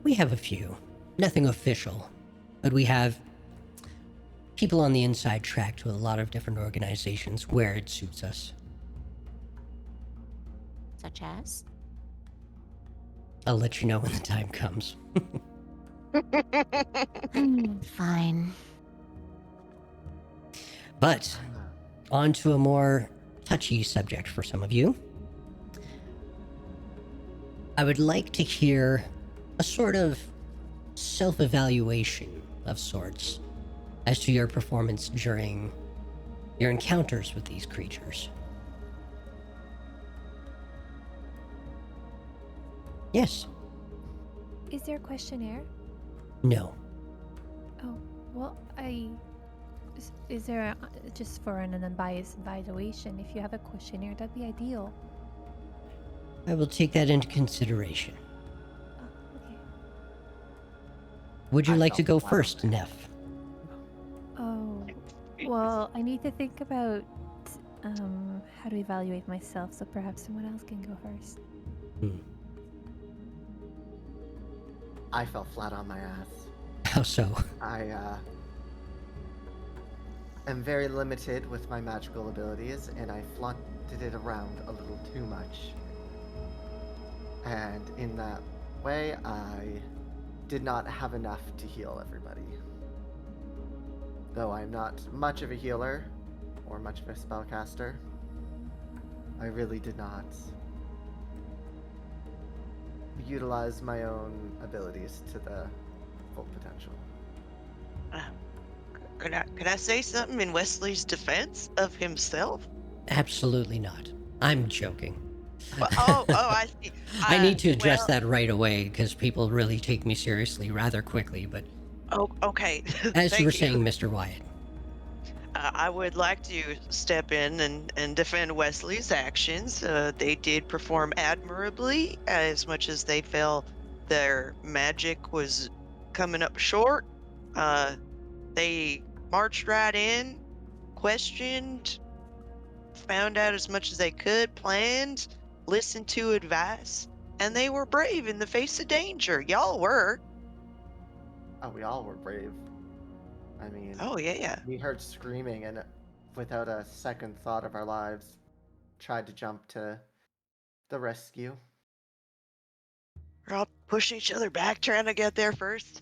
We have a few. Nothing official. But we have people on the inside track to a lot of different organizations where it suits us. Such as? I'll let you know when the time comes. Fine. But on to a more touchy subject for some of you. I would like to hear a sort of self-evaluation of sorts as to your performance during your encounters with these creatures. Yes. Is there a questionnaire? No. Oh, well, is there just for an unbiased evaluation? If you have a questionnaire, that'd be ideal. I will take that into consideration. Oh, okay. Would you I like to felt go flattered. first, Neff? Oh, well, I need to think about how to evaluate myself, so perhaps someone else can go first. I fell flat on my ass. How so? I am very limited with my magical abilities, and I flaunted it around a little too much. And in that way, I did not have enough to heal everybody. Though I'm not much of a healer, or much of a spellcaster, I really did not utilize my own abilities to the full potential. Could I say something in Wesley's defense of himself? Absolutely not. I'm joking. Well, I see. I need to address well, that right away because people really take me seriously rather quickly. But Oh, okay. as Thank you were saying, Mr. Wyatt, I would like to step in and defend Wesley's actions. They did perform admirably, as much as they felt their magic was coming up short. They marched right in, questioned, found out as much as they could, planned, listened to advice, and they were brave in the face of danger. Y'all were. Oh, we all were brave. I mean, Oh, yeah. we heard screaming and without a second thought of our lives, tried to jump to the rescue. We're all pushing each other back, trying to get there first.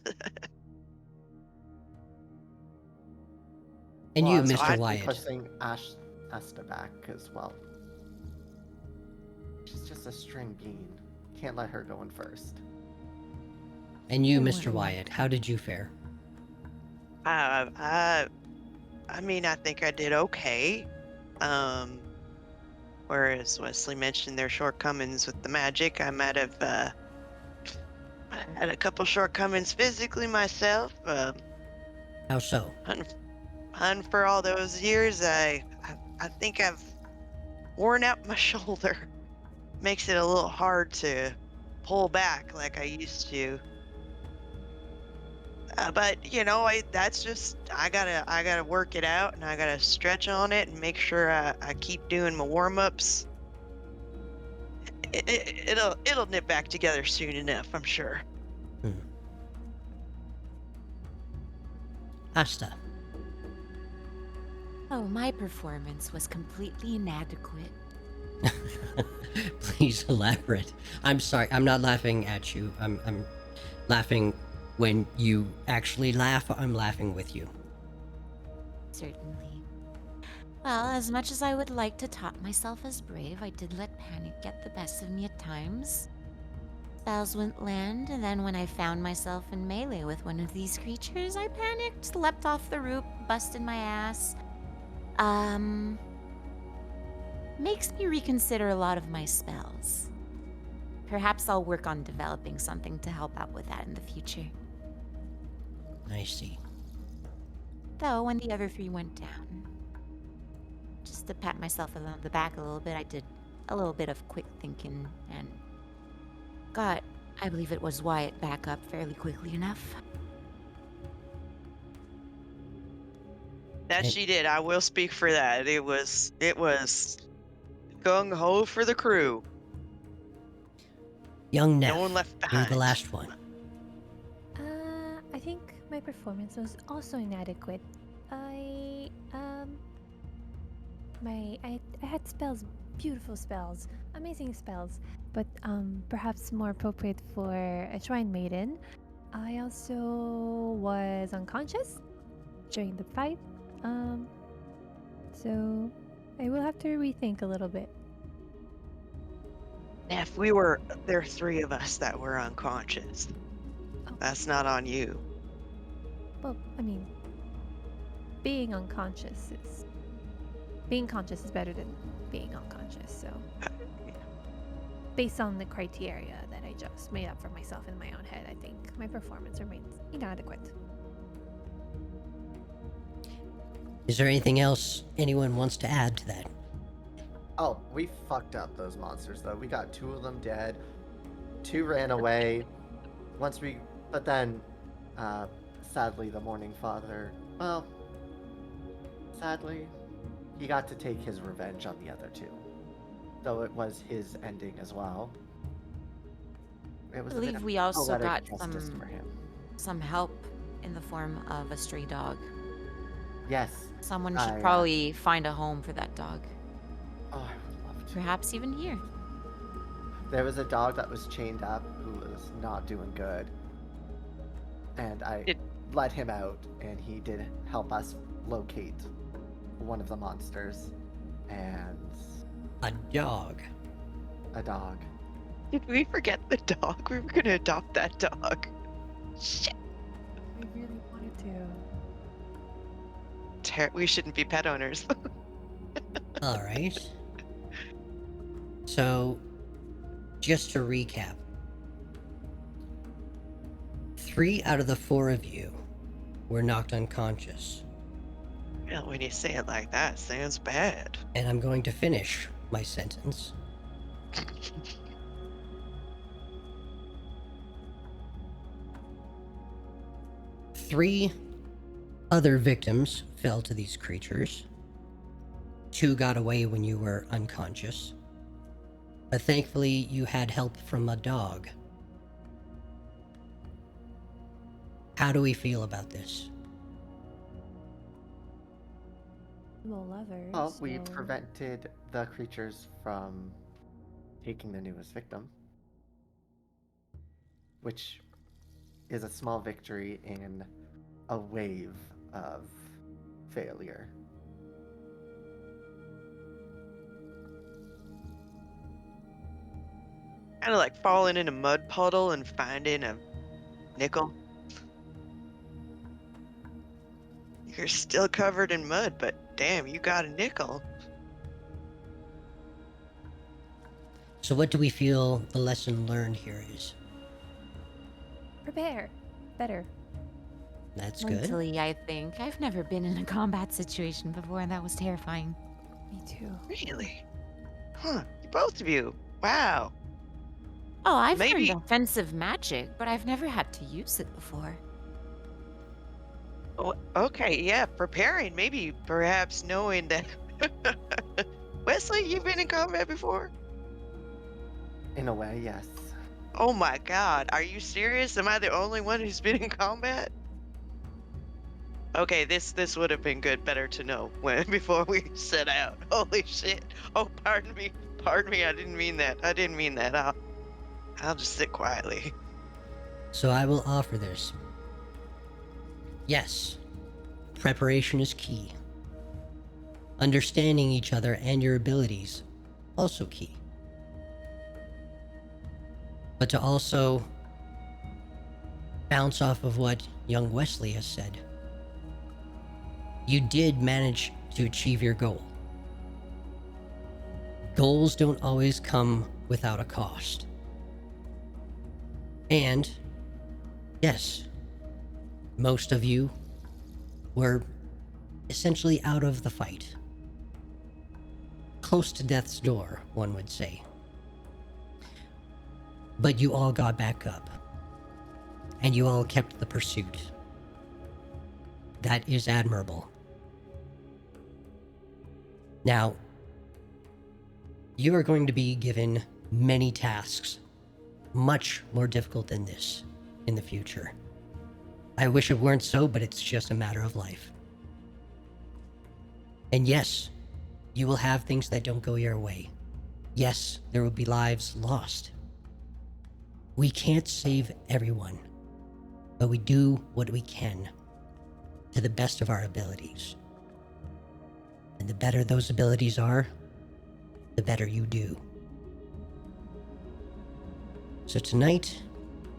And Well, you, I was Mr. actually Wyatt. pushing Asta back as well. She's just a string bean. Can't let her go in first. And you, Hey, Mr. Wyatt. Wyatt, how did you fare? I mean, I think I did okay. Whereas Wesley mentioned their shortcomings with the magic, I might have had a couple shortcomings physically myself. How so? Hunting for all those years, I think I've worn out my shoulder. Makes it a little hard to pull back like I used to. But you know, that's just I gotta work it out, and I gotta stretch on it and make sure I keep doing my warm ups. It'll nip back together soon enough, I'm sure. Asta. Oh, my performance was completely inadequate. Please elaborate. I'm sorry, I'm not laughing at you. I'm laughing when you actually laugh. I'm laughing with you. Certainly. Well, as much as I would like to top myself as brave, I did let panic get the best of me at times. Spells wouldn't land, and then when I found myself in melee with one of these creatures, I panicked, leapt off the roof, busted my ass. Makes me reconsider a lot of my spells. Perhaps I'll work on developing something to help out with that in the future. I see. Though, when the other three went down, just to pat myself on the back a little bit, I did a little bit of quick thinking and got, I believe it was Wyatt, back up fairly quickly enough. That And- she did. I will speak for that. It was gung ho for the crew. Young Neff, No one left you're behind. the last one. I think my performance was also inadequate. I had spells, beautiful spells, amazing spells, but perhaps more appropriate for a shrine maiden. I also was unconscious during the fight. So I will have to rethink a little bit. If there are three of us that were unconscious. Oh. That's not on you. Well, I mean, being conscious is better than being unconscious. So, based on the criteria that I just made up for myself in my own head, I think my performance remains inadequate. Is there anything else anyone wants to add to that? Oh, we fucked up those monsters though. We got 2 of them dead. 2 ran away. But then, sadly, the Morning Father, well, sadly, he got to take his revenge on the other 2. Though it was his ending as well. It was I a bit believe of we also poetic got justice for him. some help in the form of a stray dog. Yes. Someone should I, probably find a home for that dog. Oh, I would love to. Perhaps even here. There was a dog that was chained up who was not doing good. And I let him out, and he did help us locate one of the monsters. And A dog. a dog. Did we forget the dog? We were gonna adopt that dog. Shit. I really wanted to. We shouldn't be pet owners. All right. So, just to recap, 3 out of the 4 of you were knocked unconscious, Well, when you say it like that, it sounds bad. and I'm going to finish my sentence. Three other victims fell to these creatures. 2 got away when you were unconscious. But thankfully, you had help from a dog. How do we feel about this? Well, lovers. Well, we so- prevented the creatures from taking the newest victim. which is a small victory in a wave of failure. Kind of like falling in a mud puddle and finding a nickel. You're still covered in mud, but damn, you got a nickel. So what do we feel the lesson learned here is? Prepare. Better. That's good. Mentally, I think. I've never been in a combat situation before, and that was terrifying. Me too. Really? Huh, both of you. Wow. Oh, I've Maybe- learned offensive magic, but I've never had to use it before. Oh, okay, yeah, preparing, maybe perhaps knowing that. Wesley, you've been in combat before? In a way, yes. Oh my god, are you serious? Am I the only one who's been in combat? Okay, this would have been better to know before we set out. Holy shit. Oh, pardon me, I didn't mean that. I'll just sit quietly. So I will offer this. Yes, preparation is key. Understanding each other and your abilities, also key. But to also bounce off of what young Wesley has said, you did manage to achieve your goal. Goals don't always come without a cost. And, yes, most of you were essentially out of the fight. Close to death's door, one would say. But you all got back up. And you all kept the pursuit. That is admirable. Now, you are going to be given many tasks, much more difficult than this, in the future. I wish it weren't so, but it's just a matter of life. And yes, you will have things that don't go your way. Yes, there will be lives lost. We can't save everyone, but we do what we can to the best of our abilities. And the better those abilities are, the better you do. So tonight,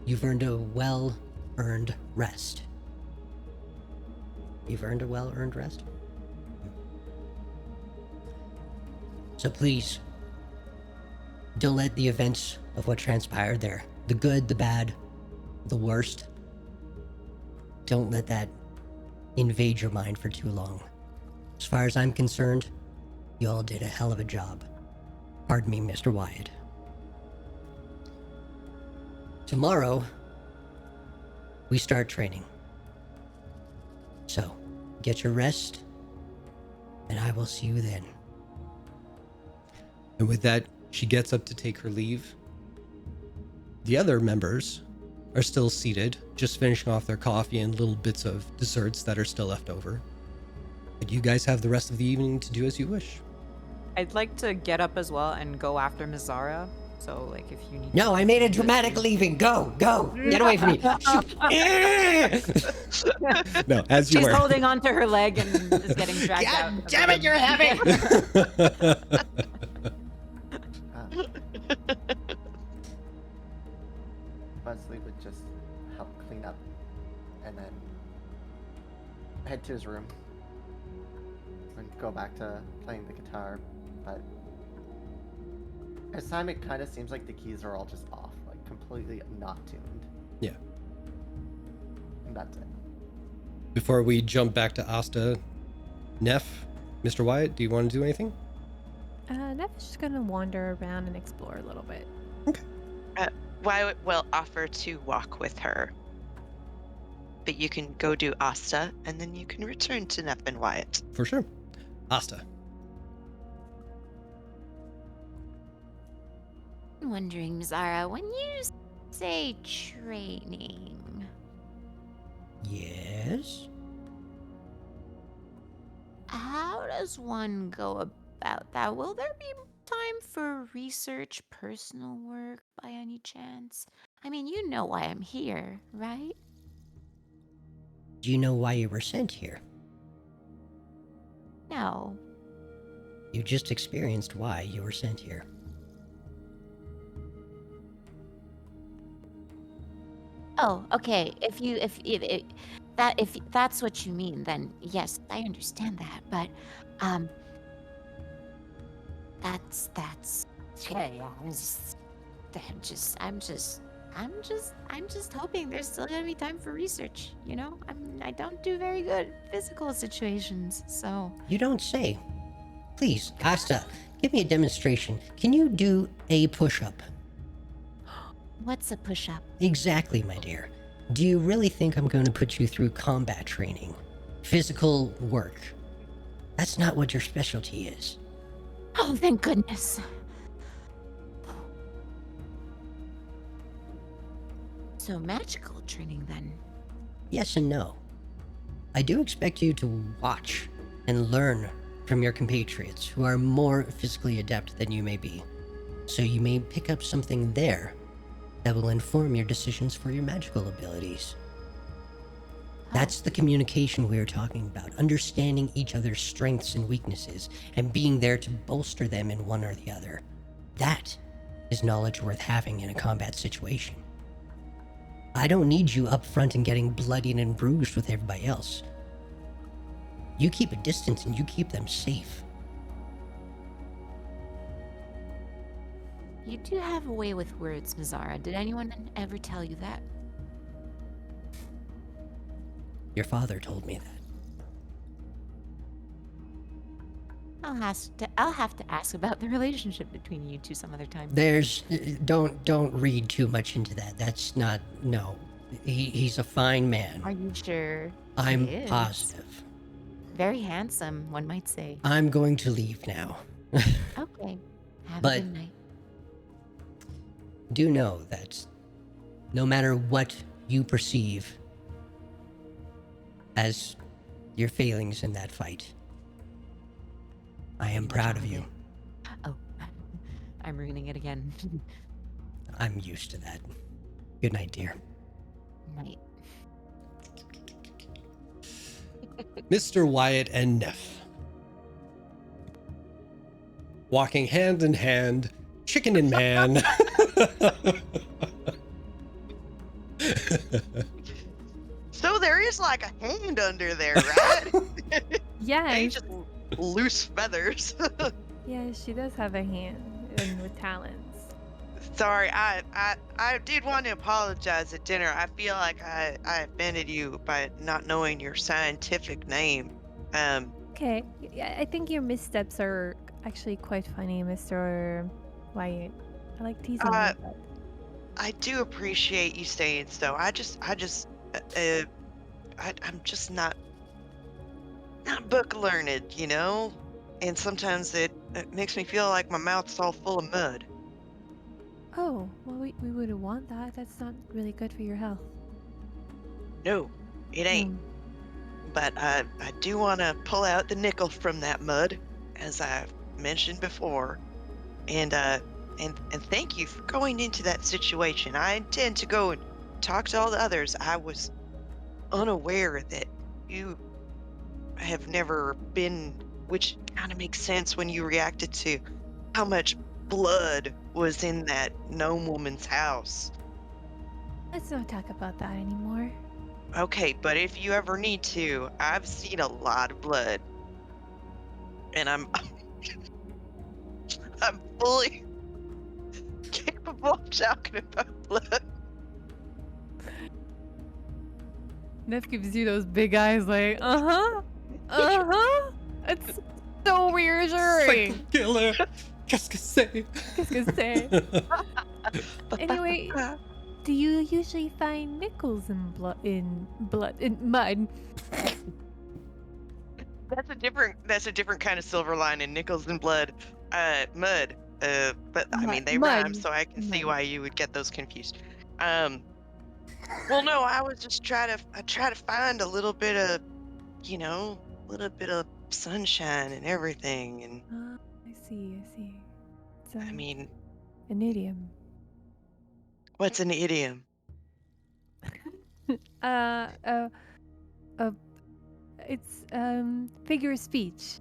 you've earned a well-earned rest. You've earned a well-earned rest? So please, don't let the events of what transpired there, the good, the bad, the worst, don't let that invade your mind for too long. As far as I'm concerned, you all did a hell of a job. Pardon me, Mr. Wyatt. Tomorrow, we start training. So, get your rest, and I will see you then. And with that, she gets up to take her leave. The other members are still seated, just finishing off their coffee and little bits of desserts that are still left over. But you guys have the rest of the evening to do as you wish. I'd like to get up as well and go after Mizara. So, like, if you need. No, I made a dramatic leaving. Go, go. Get away from me. No, as you She's were. holding onto her leg and is getting dragged out. God of damn the it, you're room. heavy. Wesley would just help clean up and then head to his room and go back to playing the guitar. But this time it kind of seems like the keys are all just off, like completely not tuned. Yeah. And that's it. Before we jump back to Asta, Neff, Mr. Wyatt, do you want to do anything? Neff's just gonna wander around and explore a little bit. Wyatt will offer to walk with her. But you can go do Asta, and then you can return to Neff and Wyatt. For sure. Asta. I'm wondering, Zara, when you say training, Yes? how does one go about that? Will there be time for research, personal work by any chance? I mean, you know why I'm here, right? Do you know why you were sent here? No. You just experienced why you were sent here. Oh, okay. If that's what you mean, then yes, I understand that. But, that's okay. I'm just hoping there's still gonna be time for research. You know, I don't do very good at physical situations, so. You don't say. Please, Asta, give me a demonstration. Can you do a push-up? What's a push-up? Exactly, my dear. Do you really think I'm going to put you through combat training? Physical work? That's not what your specialty is. Oh, thank goodness. So magical training then. Yes and no. I do expect you to watch and learn from your compatriots who are more physically adept than you may be. So you may pick up something there that will inform your decisions for your magical abilities. That's the communication we are talking about, understanding each other's strengths and weaknesses, and being there to bolster them in one or the other. That is knowledge worth having in a combat situation. I don't need you up front and getting bloodied and bruised with everybody else. You keep a distance and you keep them safe. You do have a way with words, Mazara. Did anyone ever tell you that? Your father told me that. I'll have to ask about the relationship between you two some other time. Don't read too much into that. That's not, no. He's a fine man. Are you sure? I'm He is. positive. Very handsome, one might say. I'm going to leave now. Okay. Have But- a good night. Do know that no matter what you perceive as your failings in that fight, I am proud of you. Oh, I'm ruining it again. I'm used to that. Good night, dear. Night. Mr. Wyatt and Neff. Walking hand in hand, chicken in man. So there is like a hand under there, right? Ain't Yes. just loose feathers. Yeah, she does have a hand and with talons. Sorry, I did want to apologize at dinner. I feel like I offended you by not knowing your scientific name. Okay, yeah, I think your missteps are actually quite funny, Mr. Wyatt. I like teasing Uh, you. But... I do appreciate you saying so. I'm just not book learned, you know? And sometimes it makes me feel like my mouth's all full of mud. Oh, well, we wouldn't want that. That's not really good for your health. No, it ain't. Hmm. But I do want to pull out the nickel from that mud, as I've mentioned before. And thank you for going into that situation. I intend to go and talk to all the others. I was unaware that you have never been, which kind of makes sense when you reacted to how much blood was in that gnome woman's house. Let's not talk about that anymore. Okay, but if you ever need to, I've seen a lot of blood. And I'm I'm fully capable of talking about blood. Neff gives you those big eyes like, uh-huh, uh-huh. It's so reassuring. Psycho killer. Qu'est-ce que c'est? Qu'est-ce que c'est? Anyway, do you usually find nickels in mud? That's a different kind of silver lining. Nickels and blood, mud. But I mean they Mud. rhyme, so I can see Mud. why you would get those confused. Well, no, I was just try to find a little bit of, sunshine and everything, and I see. It's I mean, an idiom. What's an idiom? Uh, uh, uh, it's figure of speech.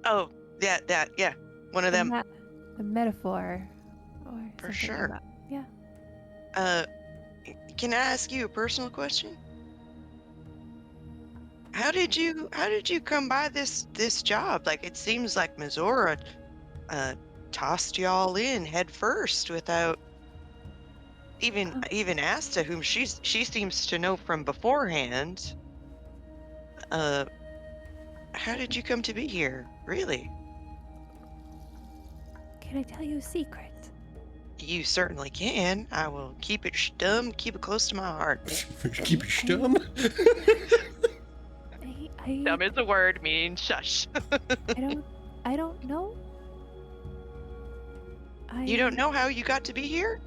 Oh, yeah. One of A, them. a metaphor, or For something like sure. that. Yeah. Uh, can I ask you a personal question? How did you come by this job? Like it seems like Missoura uh tossed y'all in head first without Um, even Asta, whom she seems to know from beforehand. Uh, how did you come to be here? Really? can I tell you a secret? You certainly can. I will keep it stum, keep it close to my heart. Keep it stum. I Stum is a word meaning shush. I don't I don't know. You don't I know how you got to be here?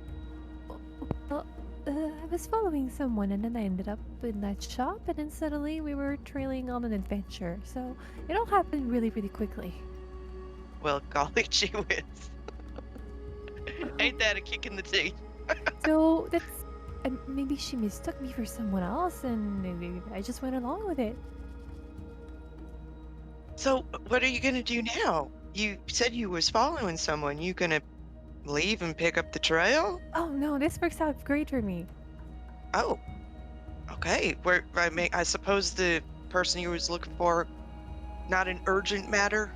well, I was following someone and then I ended up in that shop and then suddenly we were trailing on an adventure. So it all happened really, really quickly. Well, golly gee whiz. Ain't that a kick in the teeth? So that's maybe she mistook me for someone else and maybe I just went along with it. So, what are you gonna do now? You said you was following someone. You gonna leave and pick up the trail? Oh no, this works out great for me. Oh, okay. I suppose the person you was looking for, not an urgent matter.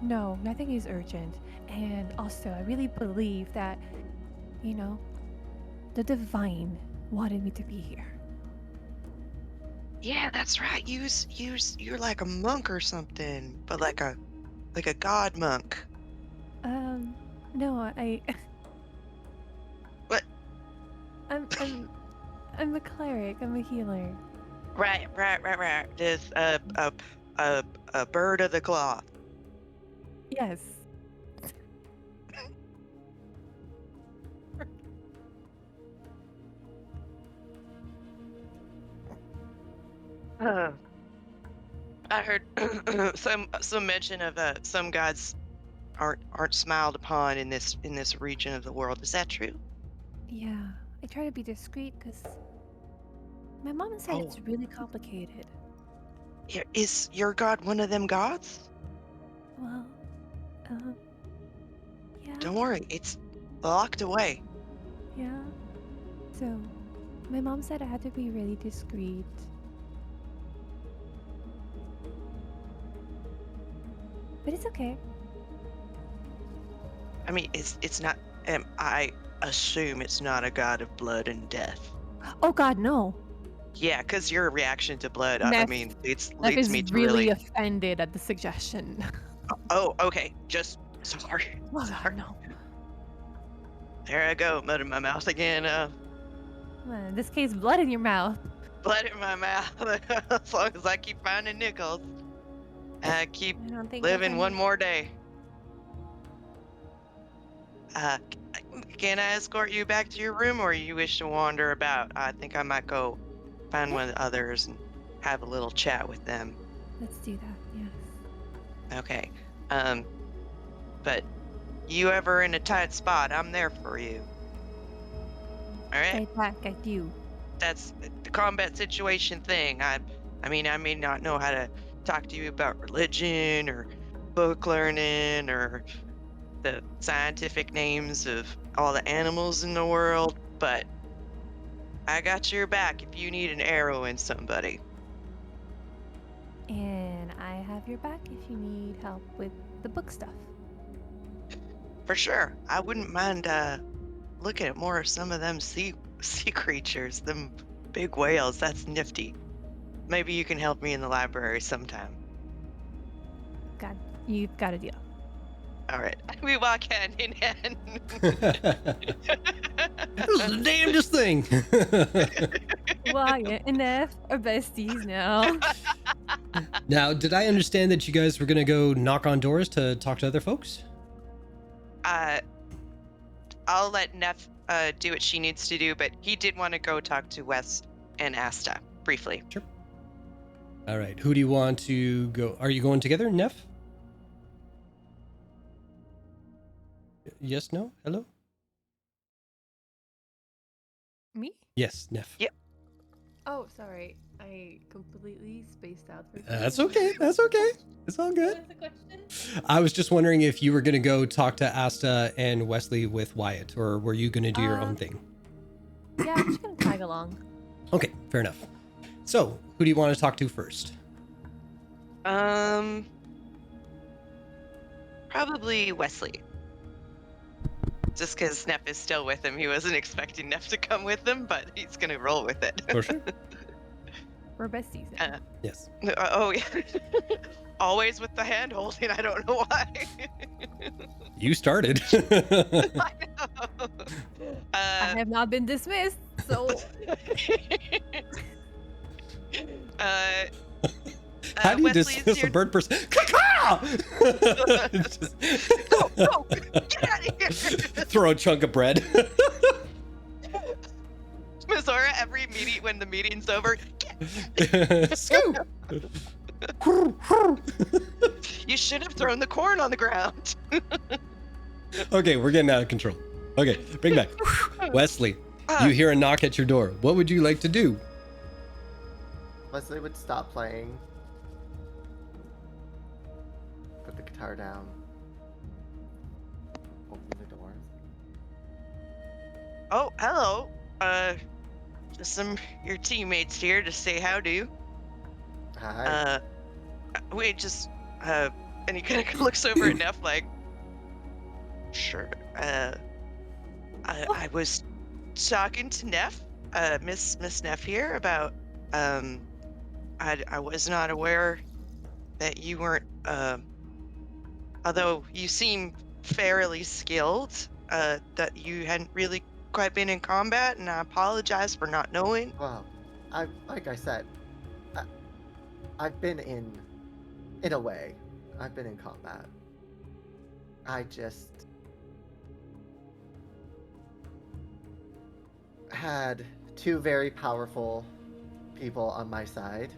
No, nothing is urgent. And also, I really believe that, you know, the divine wanted me to be here. Yeah, that's right. You're like a monk or something, but like a god monk. No, What? I'm a cleric. I'm a healer. Right. This a bird of the cloth. Yes. Uh, I heard some mention of some gods aren't smiled upon in this region of the world. Is that true? Yeah. I try to be discreet because my mom said Oh, it's really complicated. is your god one of them gods? Well, um, yeah, Don't worry, it's locked away. yeah. So, my mom said I had to be really discreet. But it's okay. I mean, it's not. I assume it's not a god of blood and death. Oh God, no. Yeah, because your reaction to blood, I Neff, mean, it Neff leads is me to really really. offended at the suggestion. Oh, okay. Just sorry. Oh God, Sorry. no. There I go, mud in my mouth again. In this case, blood in your mouth. Blood in my mouth. As long as I keep finding nickels, I keep I don't think that's living one any. more day. Uh, can I escort you back to your room, or you wish to wander about? I think I might go find Yeah, one of the others and have a little chat with them. let's do that. Yes. Okay. Um, but you ever in a tight spot, I'm there for you. All right. Right back at you. That's the combat situation thing. I mean, I may not know how to talk to you about religion or book learning or the scientific names of all the animals in the world, but I got your back if you need an arrow in somebody. And I have your back if you need help with the book stuff. For sure. I wouldn't mind looking at more of some of them sea creatures, them big whales. That's nifty. Maybe you can help me in the library sometime. God, you've got a deal. All right. We walk hand in hand. This is the damnedest thing. Wyatt and Neff are besties now. Now, did I understand that you guys were gonna go knock on doors to talk to other folks? I'll let Neff do what she needs to do, but he did want to go talk to Wes and Asta briefly. Sure. All right. Who do you want to go? Are you going together, Neff? Yes, no? Hello? Me? Yes, Neff. Yeah. Oh, sorry. I completely spaced out for a That's second. okay. That's okay. It's all What good. was the question? I was just wondering if you were going to go talk to Asta and Wesley with Wyatt, or were you going to do your own thing? Yeah, I'm just gonna tag along. Okay, fair enough. So, who do you want to talk to first? Probably Wesley. Just because Neff is still with him. He wasn't expecting Neff to come with him, but he's gonna roll with it. For sure. We're besties now. Yes. Oh yeah. Always with the hand holding. I don't know why. You started. I know. I have not been dismissed, so How do you Wesley's dismiss a here- bird person? It's just- Go! Get out of here! Throw a chunk of bread. Mizora, every meeting when the meeting's over, Scoop. you should have thrown the corn on the ground. Okay, we're getting out of control. Okay, bring back. Wesley, you hear a knock at your door. What would you like to do? Wesley would stop playing. Put the guitar down. Open the door. Oh, hello. Just your teammates here to say howdy. Hi. We just and he kind of looks over at Neff like, sure. I was talking to Neff, Miss Neff here about I was not aware that you weren't although you seem fairly skilled, that you hadn't really quite been in combat, and I apologize for not knowing. Well, like I said, I've been in a way, I've been in combat. I just had two very powerful people on my side.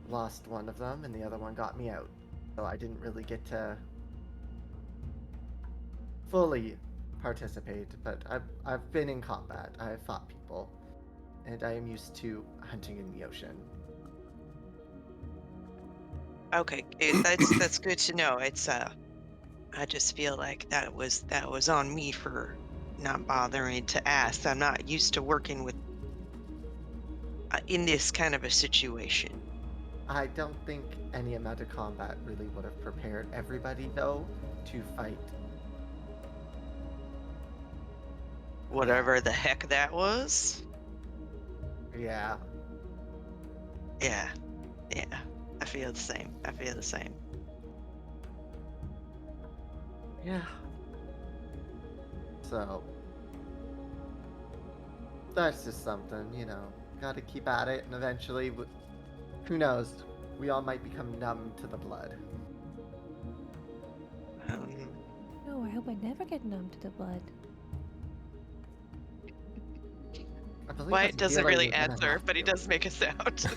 Lost one of them, and the other one got me out. So I didn't really get to fully participate, but I've been in combat. I have fought people, and I am used to hunting in the ocean. Okay, that's good to know. It's I just feel like that was on me for not bothering to ask. I'm not used to working with in this kind of a situation. I don't think any amount of combat really would have prepared everybody, though, to fight. Whatever the heck that was. Yeah. Yeah. I feel the same. Yeah. So, that's just something, gotta keep at it, and eventually, who knows, we all might become numb to the blood. no, I hope I never get numb to the blood. I believe Wyatt as doesn't healer, really you're gonna answer, have but he to. does make a sound.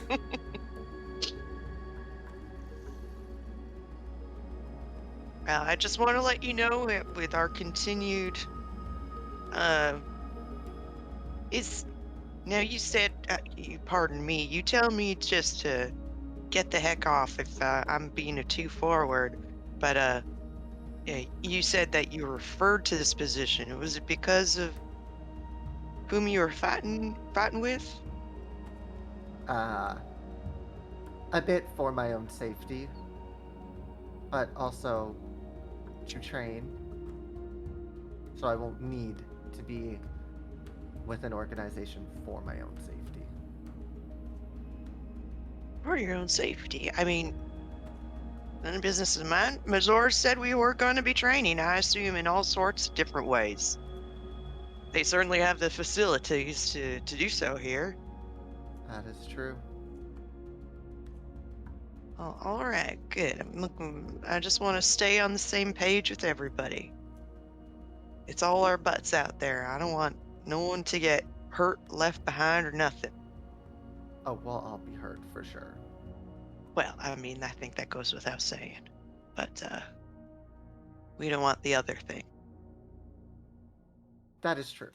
I just want to let you know with our continued, is now you said, you pardon me, you tell me just to get the heck off if I'm being too forward, but you said that you referred to this position. Was it because of whom you were fighting with? A bit for my own safety, but also to train, so I won't need to be with an organization for my own safety. For your own safety. I mean, none of business of mine. Mazor said we were going to be training, I assume, in all sorts of different ways. They certainly have the facilities to do so here. That is true. Oh, all right, good. I just want to stay on the same page with everybody. It's all our butts out there. I don't want no one to get hurt, left behind, or nothing. Oh, well, I'll be hurt for sure. Well, I mean, I think that goes without saying. But, we don't want the other thing. That is true.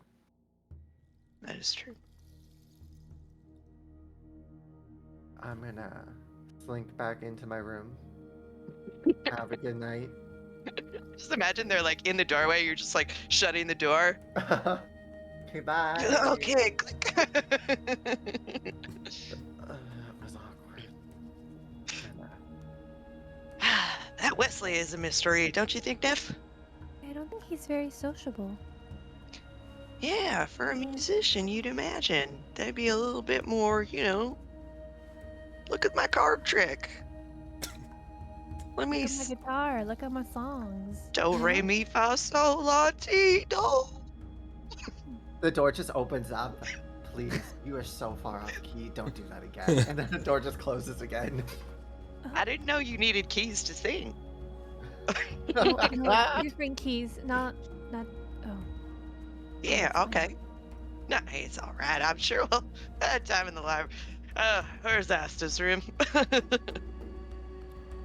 That is true. I'm gonna slink back into my room. Have a good night. Just imagine they're like in the doorway. You're just like shutting the door. Okay, bye. Okay, click. That was awkward. And, That Wesley is a mystery, don't you think, Neff? I don't think he's very sociable. Yeah, for a musician, you'd imagine. That'd be a little bit more, look at my card trick. Let me Look at my guitar. Look at my songs. do, you re, know? mi, fa, sol, la, ti, do. the door just opens up. Please, you are so far off key. Don't do that again. And then the door just closes again. I didn't know you needed keys to sing. No, different keys. Not. Oh. Yeah, it's fine. okay. No, it's all right. I'm sure we'll have time in the library. Where's Asta's room?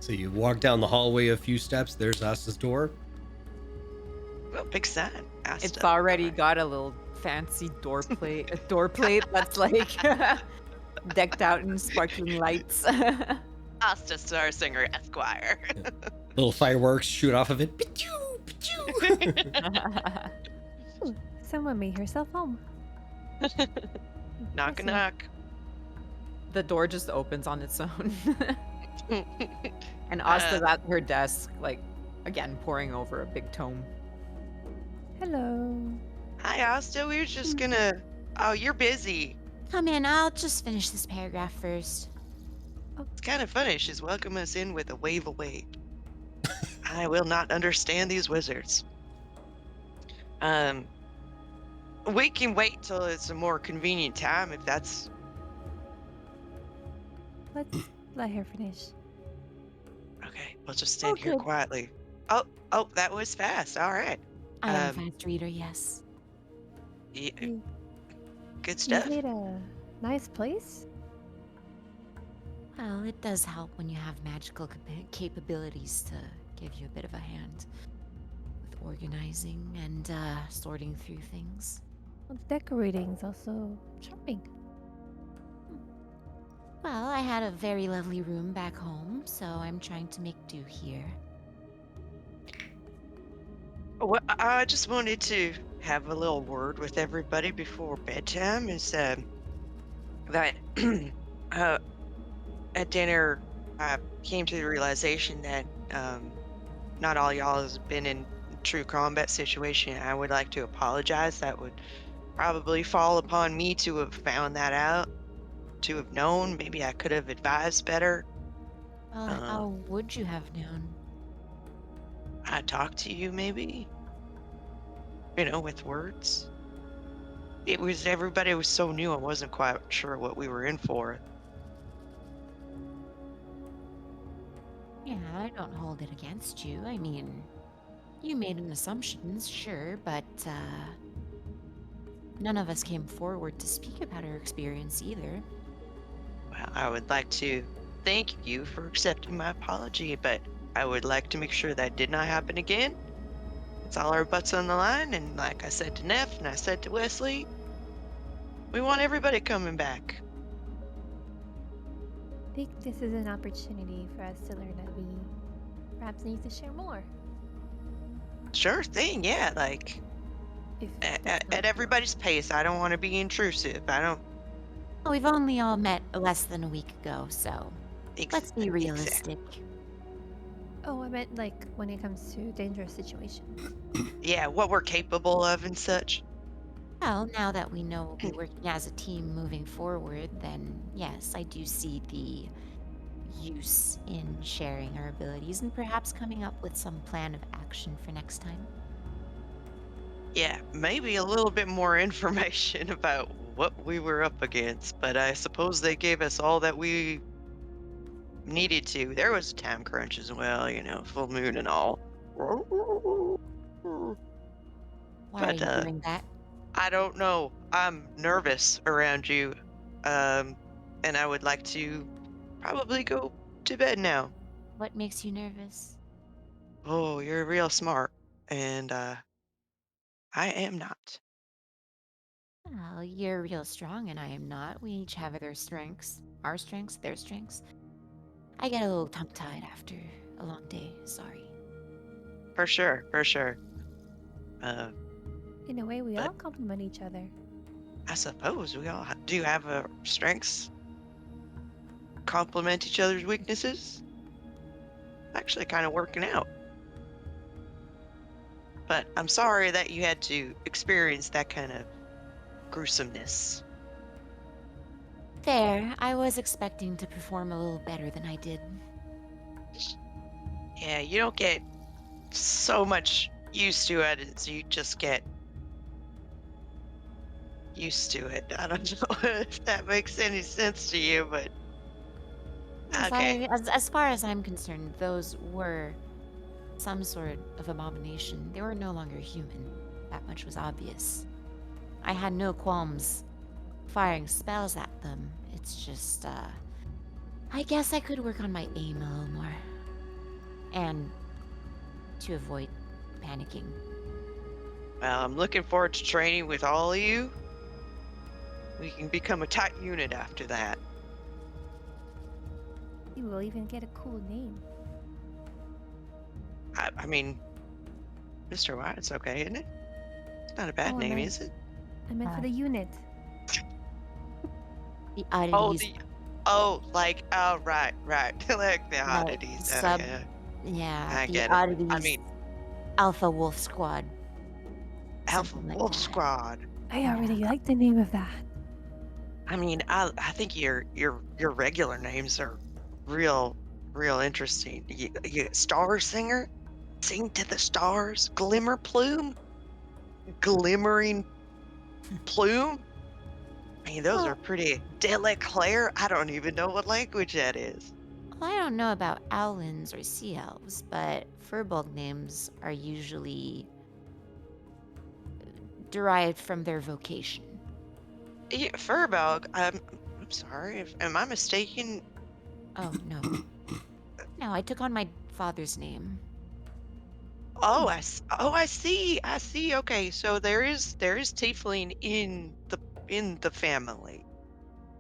So you walk down the hallway a few steps. There's Asta's door. Well, big sign. Asta. It's already Alright. got a little fancy door plate that's like decked out in sparkling lights. Asta Star Singer Esquire. Little fireworks shoot off of it. Pichoo, pichoo. Ooh, someone made herself home. Knock a Impressive. knock. The door just opens on its own. And Asta's at her desk, like, again, poring over a big tome. Hello. Hi, Asta. We were just gonna. Oh, you're busy. Come in, I'll just finish this paragraph first. It's kind of funny. She's welcoming us in with a wave away. I will not understand these wizards. We can wait till it's a more convenient time if that's. Let's let her finish. Okay, we'll just stand Oh, here good. quietly. Oh, that was fast. All right. I am a Um, fast reader, yes. Yeah, You, good you stuff. made a nice place. Well, it does help when you have magical capabilities to give you a bit of a hand with organizing and sorting through things. Well, the decorating's also charming. Well, I had a very lovely room back home, so I'm trying to make do here. Well, I just wanted to have a little word with everybody before bedtime. Is that at dinner I came to the realization that not all y'all has been in true combat situation. I would like to apologize. That would probably fall upon me to have found that out, to have known. Maybe I could have advised better. Well, how would you have known? I talked to you, maybe. With words. Everybody was so new. I wasn't quite sure what we were in for. Yeah, I don't hold it against you. I mean, you made an assumption, sure, but none of us came forward to speak about our experience either. Well, I would like to thank you for accepting my apology, but I would like to make sure that did not happen again. It's all our butts on the line, and like I said to Neff and I said to Wesley, we want everybody coming back. I think this is an opportunity for us to learn that we perhaps need to share more. Sure thing, yeah, like If at that's not- everybody's pace. I don't want to be intrusive. I don't. Well, we've only all met less than a week ago, so let's be Exactly. realistic. Oh, I meant like when it comes to dangerous situations. Yeah, what we're capable of and such. Well, now that we know we'll be working as a team moving forward, then yes, I do see the use in sharing our abilities and perhaps coming up with some plan of action for next time. Yeah, maybe a little bit more information about what we were up against, but I suppose they gave us all that we needed to. There was a time crunch as well, full moon and all. Why are But you doing that? I don't know. I'm nervous around you. And I would like to probably go to bed now. What makes you nervous? Oh, you're real smart. And I am not. Well, you're real strong and I am not. We each have their strengths. Our strengths, their strengths. I get a little tongue-tied after a long day. Sorry. For sure, for sure. In a way, we But- all complement each other. I suppose we all do have strengths. Complement each other's weaknesses. Actually, kind of working out. But I'm sorry that you had to experience that kind of gruesomeness. Fair. I was expecting to perform a little better than I did. Yeah, you don't get so much used to it as you just get used to it. I don't know if that makes any sense to you, but okay. As far as I'm concerned, those were some sort of abomination. They were no longer human. That much was obvious. I had no qualms firing spells at them. It's just, I guess I could work on my aim a little more. And to avoid panicking. Well, I'm looking forward to training with all of you. We can become a tight unit after that. You will even get a cool name. I mean, Mr. Wyatt's okay, isn't it? It's not a bad Oh, name, nice. is it? I meant for the unit. The Oh, oddities. right. Like the Like, oddities. sub- Yeah. Yeah, I the get it. oddities. I mean, Alpha Wolf Squad. Alpha something like Wolf that. Squad. I already like the name of that. I mean, I think your regular names are real interesting. You Star Singer, Sing to the Stars, Glimmer Plume, Glimmering Plume. I mean, those are pretty. Deleclaire. I don't even know what language that is. Well, I don't know about owlins or sea elves, but furbolg names are usually derived from their vocation. Yeah, Furbolg. I'm sorry. Am I mistaken? Oh, no. No, I took on my father's name. Oh, I see. I see. Okay, so there is tiefling in the family.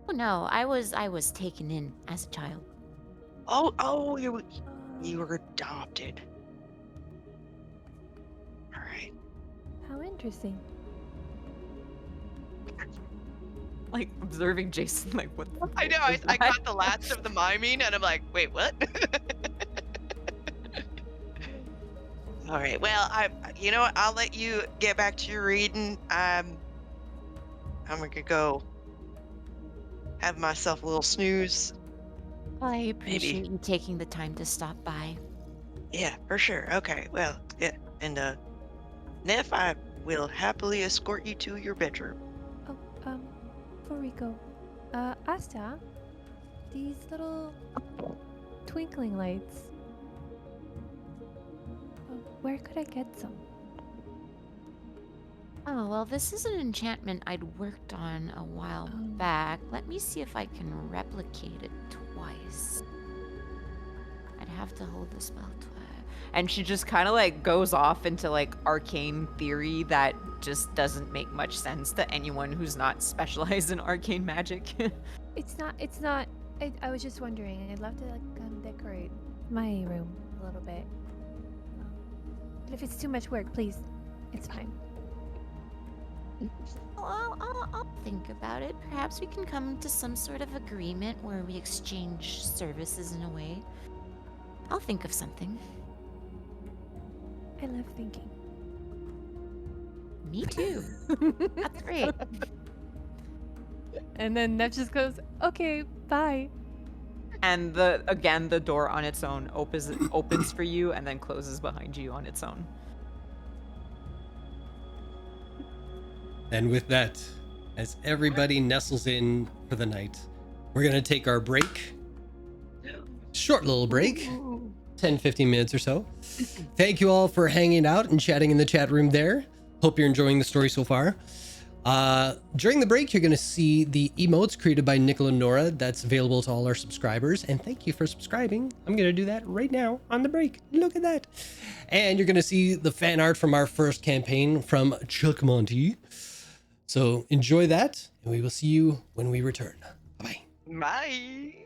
Oh no, I was taken in as a child. Oh, you were adopted. All right. How interesting. Like observing Jason, like what? I know. I got the last of the miming, and I'm like, wait, what? All right. Well, you know what? I'll let you get back to your reading. I'm gonna go have myself a little snooze. I appreciate you taking the time to stop by. Yeah, for sure. Okay. Well, yeah, and Neff, I will happily escort you to your bedroom. Oh, before we go, Asta, these little twinkling lights. Where could I get some? Oh, well, this is an enchantment I'd worked on a while Oh. back. Let me see if I can replicate it twice. I'd have to hold the spell twice. And she just kind of like goes off into like arcane theory that just doesn't make much sense to anyone who's not specialized in arcane magic. It's not. I was just wondering. I'd love to like decorate my room a little bit. But if it's too much work, please, it's fine. Well, I'll think about it. Perhaps we can come to some sort of agreement where we exchange services in a way. I'll think of something. I love thinking. Me too. That's great. And then Nev just goes, "Okay, bye." And the door on its own opens for you and then closes behind you on its own. And with that, as everybody nestles in for the night, we're going to take our break. Short little break, 10-15 minutes or so. Thank you all for hanging out and chatting in the chat room there. Hope you're enjoying the story so far. During the break, you're going to see the emotes created by Nicola and Nora. That's available to all our subscribers. And thank you for subscribing. I'm going to do that right now on the break. Look at that. And you're going to see the fan art from our first campaign from Chuck Monty. So enjoy that, and we will see you when we return. Bye. Bye.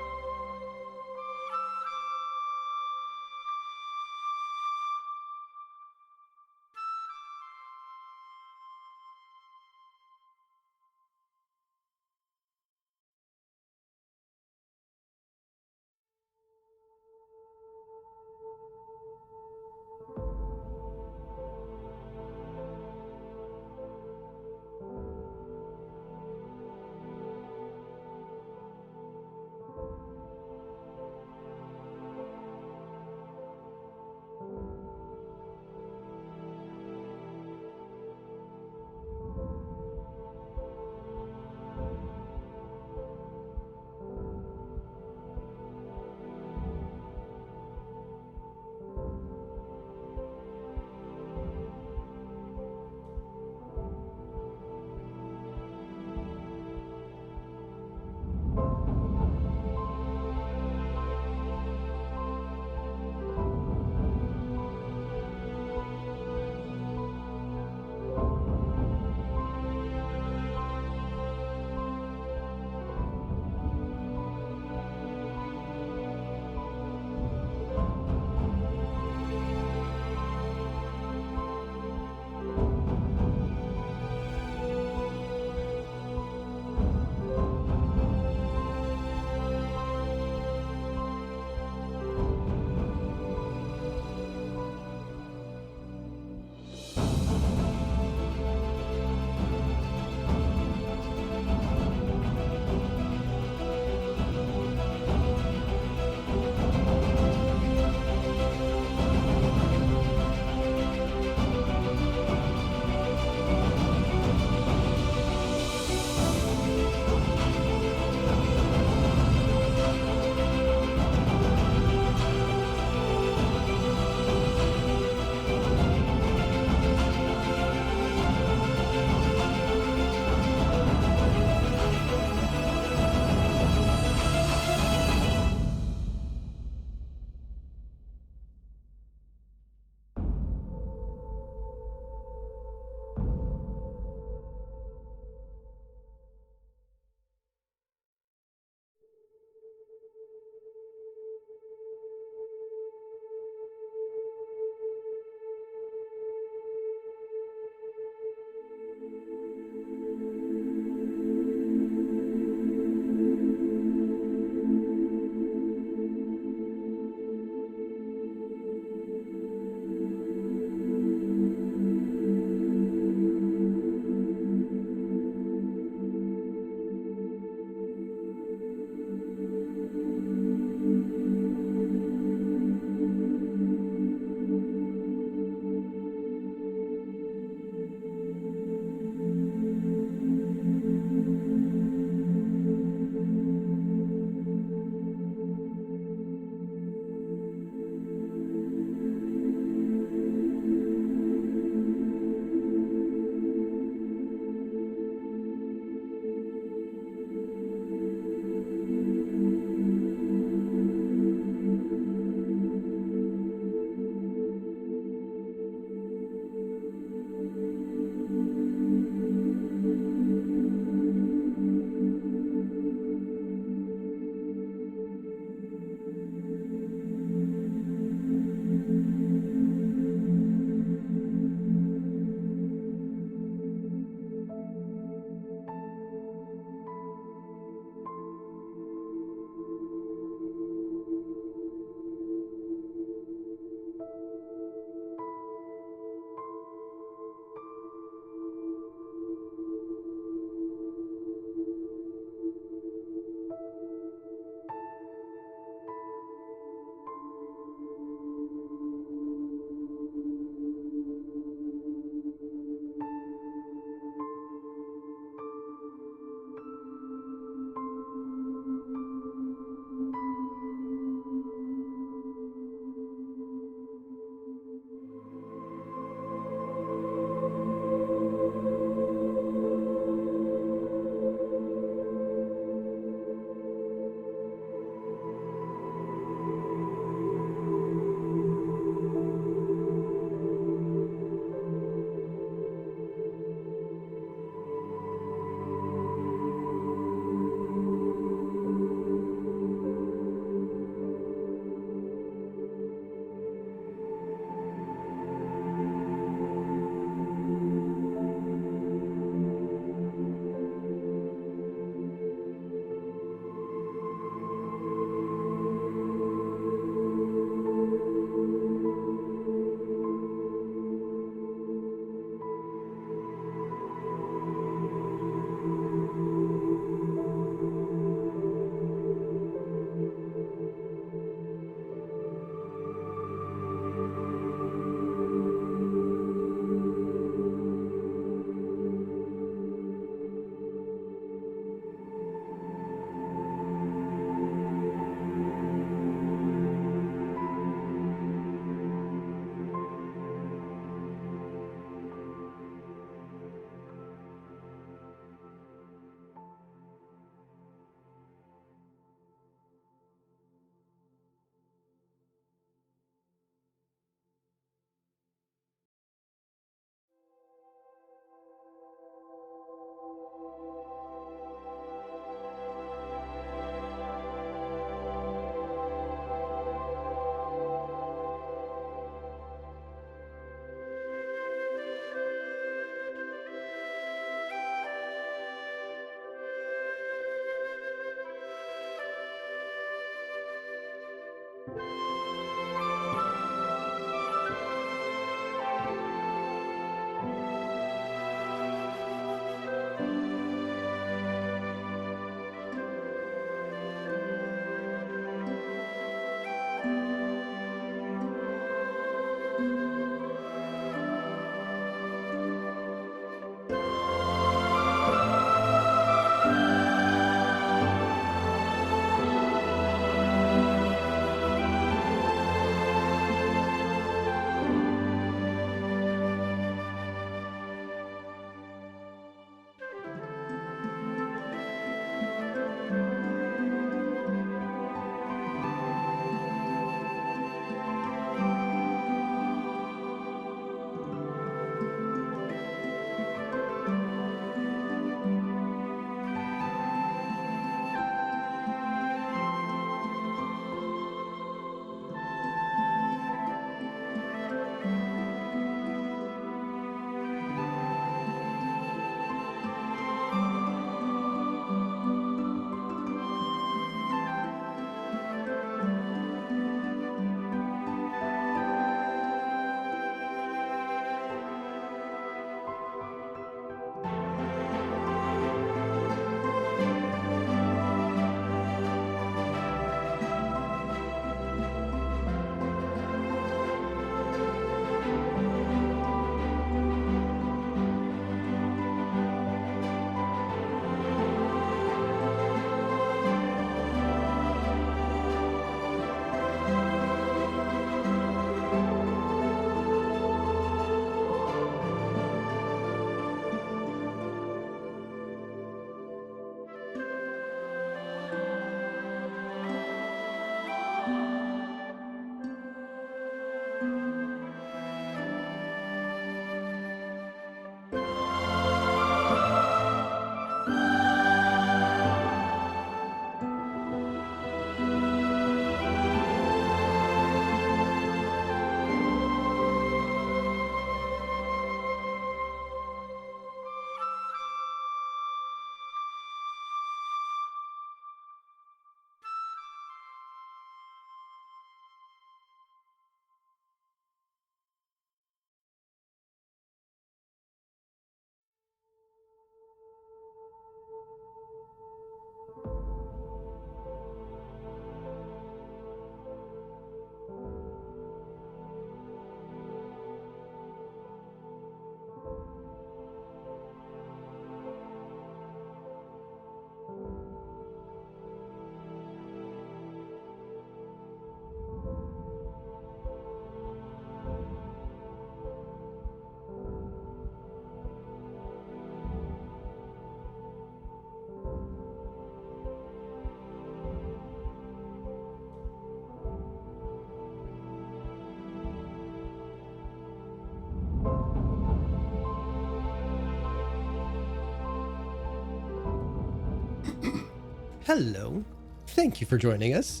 Hello. Thank you for joining us.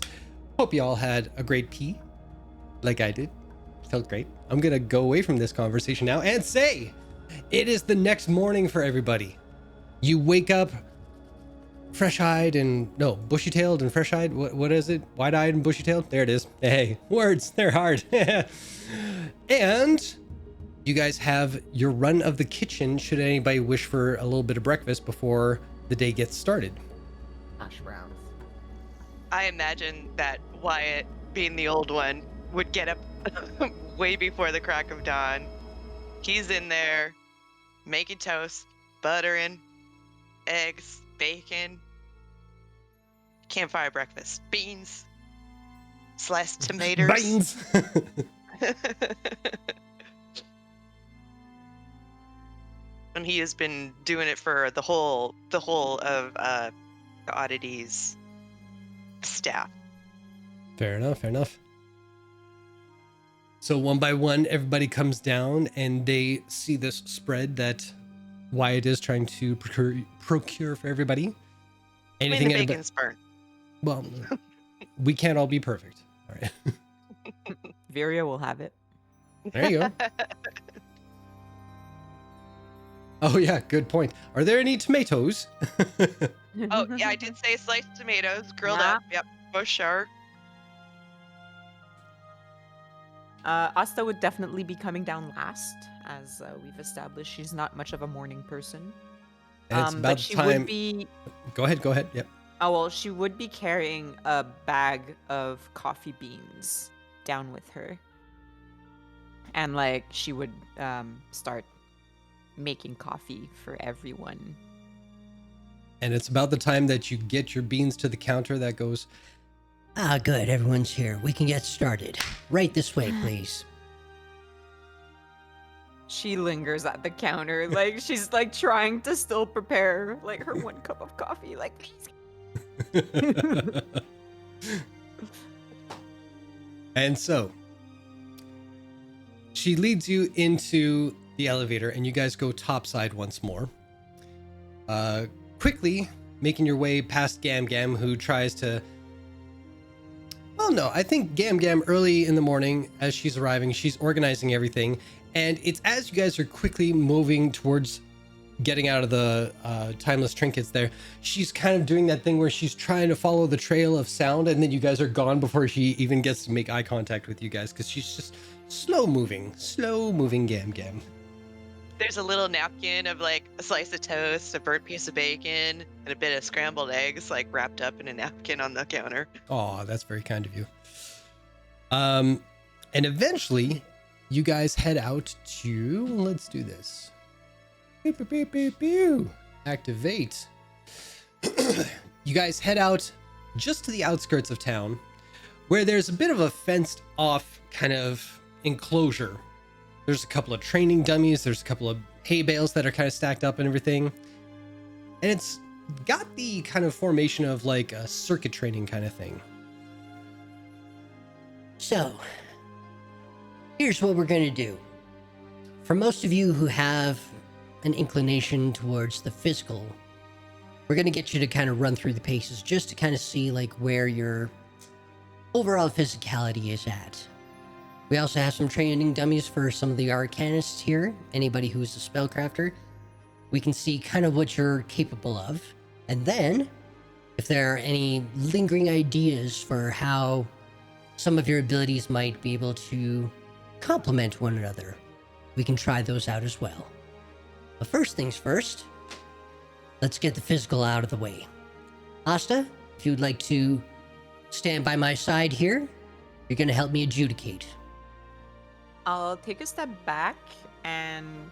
Hope you all had a great pee, like I did. Felt great. I'm gonna go away from this conversation now and say it is the next morning for everybody. You wake up fresh-eyed and bushy-tailed and fresh-eyed. What is it? Wide-eyed and bushy-tailed. There it is. Hey, words, they're hard. And you guys have your run of the kitchen should anybody wish for a little bit of breakfast before the day gets started. Hash browns. I imagine that Wyatt, being the old one, would get up way before the crack of dawn. He's in there making toast, buttering, eggs, bacon, campfire breakfast, beans, sliced tomatoes. Beans. And he has been doing it for the whole of the Oddities staff. Fair enough, fair enough. So one by one, everybody comes down and they see this spread that Wyatt is trying to procure for everybody. Anything the bacon's burnt. Well, we can't all be perfect. All right. Viria will have it. There you go. Oh yeah, good point. Are there any tomatoes? Oh yeah, I did say sliced tomatoes, grilled up. Yep, for sure. Asta would definitely be coming down last, as we've established she's not much of a morning person. And it's But about she the time. would be. Go ahead. Yep. Oh well, she would be carrying a bag of coffee beans down with her, and like she would start making coffee for everyone. And it's about the time that you get your beans to the counter that goes, Ah, good. Everyone's here. We can get started. Right this way, please. She lingers at the counter, like she's like trying to still prepare like her 1 cup of coffee. Like, please. And so she leads you into the elevator and you guys go topside once more. Quickly making your way past Gam Gam, who tries to... Well, no, I think Gam Gam early in the morning as she's arriving, she's organizing everything. And it's as you guys are quickly moving towards getting out of the timeless trinkets there, she's kind of doing that thing where she's trying to follow the trail of sound, and then you guys are gone before she even gets to make eye contact with you guys, because she's just slow moving Gam Gam. There's a little napkin of like a slice of toast, a burnt piece of bacon, and a bit of scrambled eggs like wrapped up in a napkin on the counter. Oh, that's very kind of you. And eventually you guys head out to, let's do this. Pew, pew, pew, pew, pew. Activate. You guys head out just to the outskirts of town, where there's a bit of a fenced off kind of enclosure. There's a couple of training dummies, there's a couple of hay bales that are kind of stacked up and everything. And it's got the kind of formation of like a circuit training kind of thing. So, here's what we're going to do. For most of you who have an inclination towards the physical, we're going to get you to kind of run through the paces just to kind of see like where your overall physicality is at. We also have some training dummies for some of the arcanists here. Anybody who's a spellcrafter, we can see kind of what you're capable of. And then, if there are any lingering ideas for how some of your abilities might be able to complement one another, we can try those out as well. But first things first, let's get the physical out of the way. Asta, if you'd like to stand by my side here, you're going to help me adjudicate. I'll take a step back and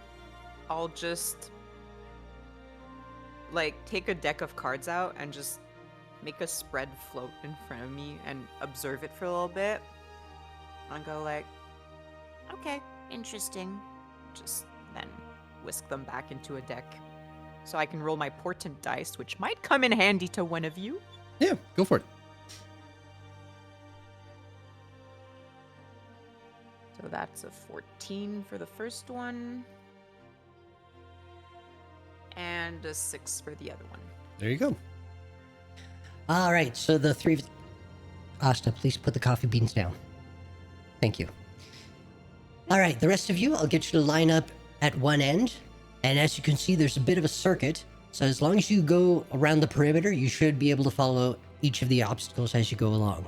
I'll just like take a deck of cards out and just make a spread float in front of me and observe it for a little bit. And go like, Okay, interesting. just then whisk them back into a deck. So I can roll my portent dice, which might come in handy to one of you. Yeah, go for it. So that's a 14 for the first one. And a 6 for the other one. There you go. All right, so the three... Asta, please put the coffee beans down. Thank you. All right, the rest of you, I'll get you to line up at one end. And as you can see, there's a bit of a circuit. So as long as you go around the perimeter, you should be able to follow each of the obstacles as you go along.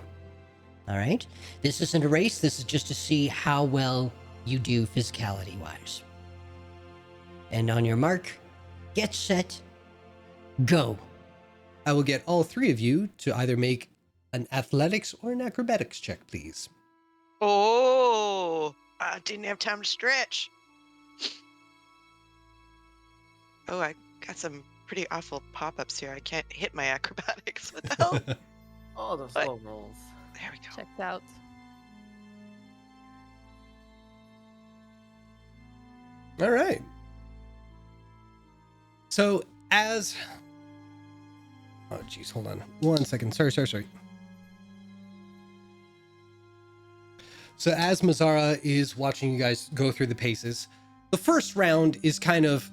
All right? This isn't a race. This is just to see how well you do physicality-wise. And on your mark, get set, go. I will get all three of you to either make an athletics or an acrobatics check, please. Oh, I didn't have time to stretch. Oh, I got some pretty awful pop-ups here. I can't hit my acrobatics. What the hell? Oh, those What? low rolls. There we go. Checked out. All right. So as... Oh, geez, hold on. 1 second. Sorry. So as Mazzara is watching you guys go through the paces, the first round is kind of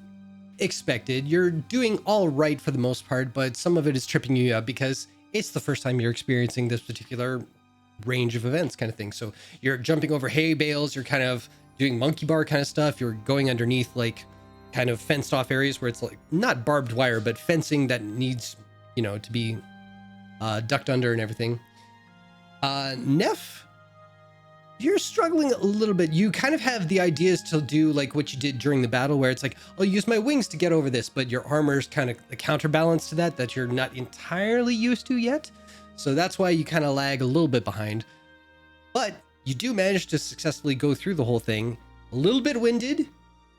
expected. You're doing all right for the most part, but some of it is tripping you up because it's the first time you're experiencing this particular range of events kind of thing. So you're jumping over hay bales, you're kind of doing monkey bar kind of stuff, you're going underneath like kind of fenced off areas where it's like not barbed wire, but fencing that needs, you know, to be ducked under and everything. Neff, you're struggling a little bit. You kind of have the ideas to do like what you did during the battle, where it's like, I'll use my wings to get over this, but your armor's kind of the counterbalance to that you're not entirely used to yet. So that's why you kind of lag a little bit behind. But you do manage to successfully go through the whole thing. A little bit winded.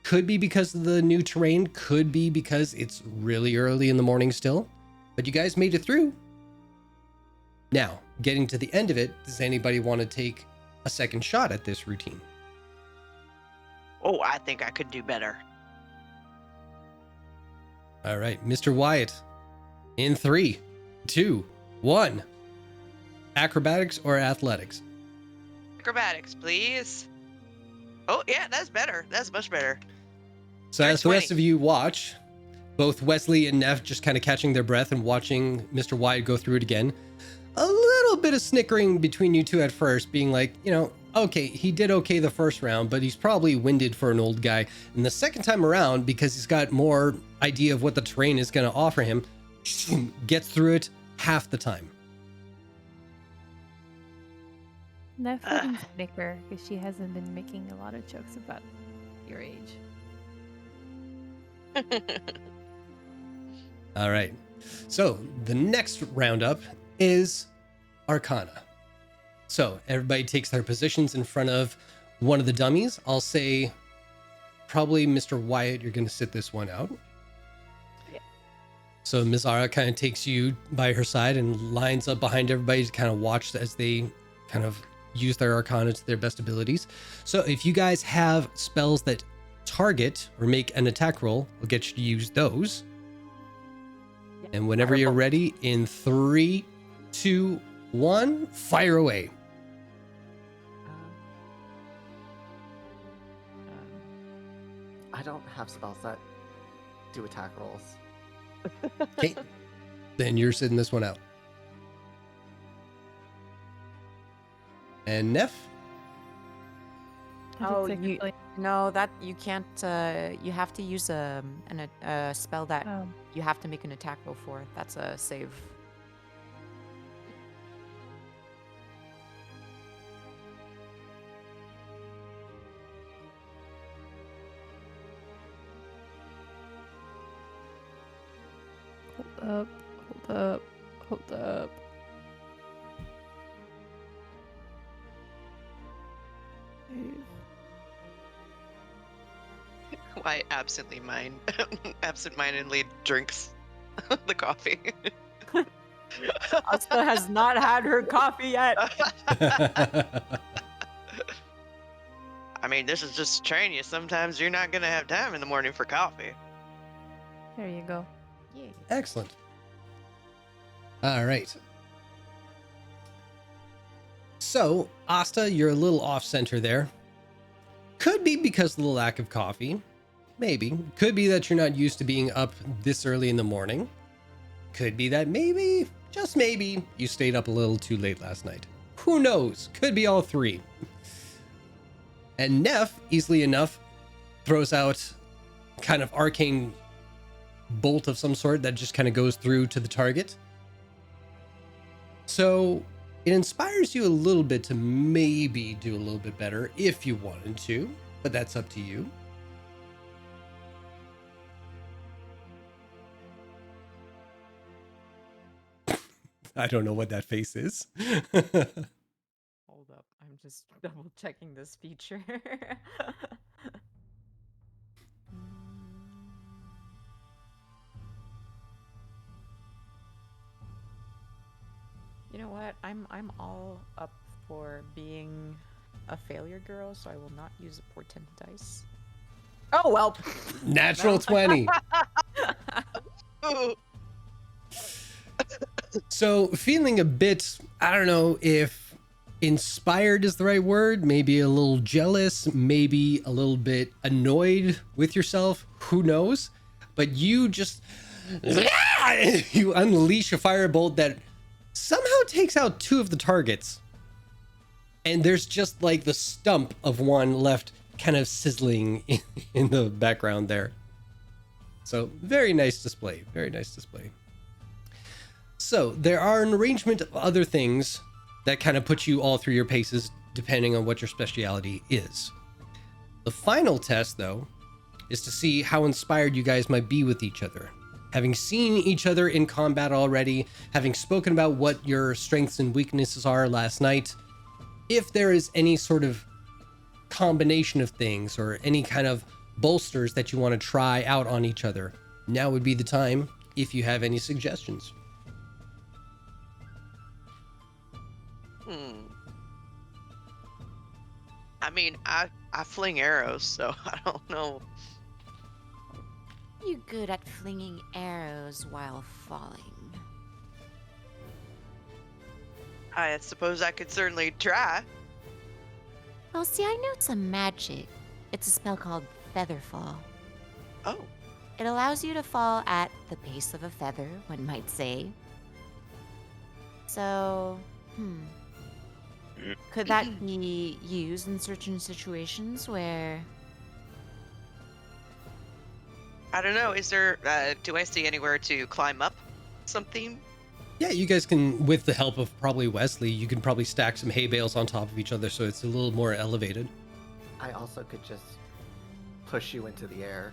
Could be because of the new terrain. Could be because it's really early in the morning still. But you guys made it through. Now, getting to the end of it, does anybody want to take a second shot at this routine? Oh, I think I could do better. All right, Mr. Wyatt. In 3, 2, 1. Acrobatics or athletics? Acrobatics, please. Oh, yeah, that's better. That's much better. So as the rest of you watch, both Wesley and Neff just kind of catching their breath and watching Mr. Wyatt go through it again. A little bit of snickering between you two at first, being like, you know, okay, he did okay the first round, but he's probably winded for an old guy. And the second time around, because he's got more idea of what the terrain is going to offer him, gets through it half the time. Neff wouldn't snicker because she hasn't been making a lot of jokes about your age. All right. So the next roundup is Arcana. So everybody takes their positions in front of one of the dummies. I'll say probably Mr. Wyatt, you're going to sit this one out. Yeah. So Mizara kind of takes you by her side and lines up behind everybody to kind of watch as they kind of use their Arcana to their best abilities. So if you guys have spells that target or make an attack roll, we'll get you to use those. Yeah. And whenever you're ready, in 3, 2, 1, fire away. I don't have spells that do attack rolls. Okay. Then you're sitting this one out. And Neff? Oh, no, that you can't. You have to use a spell that you have to make an attack roll for. That's a save. Hold up. Why absent-mindedly drinks the coffee. Asta has not had her coffee yet. I mean, this is just to train you. Sometimes you're not gonna have time in the morning for coffee. There you go. Yeah. Excellent. All right. So, Asta, you're a little off center there. Could be because of the lack of coffee. Maybe. Could be that you're not used to being up this early in the morning. Could be that maybe, just maybe, you stayed up a little too late last night. Who knows? Could be all three. And Neff, easily enough, throws out kind of arcane bolt of some sort that just kind of goes through to the target. So it inspires you a little bit to maybe do a little bit better if you wanted to, but that's up to you. I don't know what that face is. Hold up, I'm just double checking this feature. You know what? I'm all up for being a failure girl, so I will not use a portent dice. Oh well. Natural 20. So feeling a bit, I don't know if inspired is the right word, maybe a little jealous, maybe a little bit annoyed with yourself, who knows? But you just, you unleash a firebolt that somehow takes out two of the targets. And there's just like the stump of one left kind of sizzling in the background there. So very nice display, very nice display. So there are an arrangement of other things that kind of put you all through your paces depending on what your speciality is. The final test, though, is to see how inspired you guys might be with each other. Having seen each other in combat already, having spoken about what your strengths and weaknesses are last night, if there is any sort of combination of things or any kind of bolsters that you want to try out on each other, now would be the time if you have any suggestions. I mean, I fling arrows, so I don't know. You good at flinging arrows while falling? I suppose I could certainly try. Well, see, I know some magic. It's a spell called Featherfall. Oh, It allows you to fall at the pace of a feather, one might say. So, could that be used in certain situations where... I don't know. Is there, do I see anywhere to climb up something? Yeah, you guys can, with the help of probably Wesley, you can probably stack some hay bales on top of each other so it's a little more elevated. I also could just push you into the air.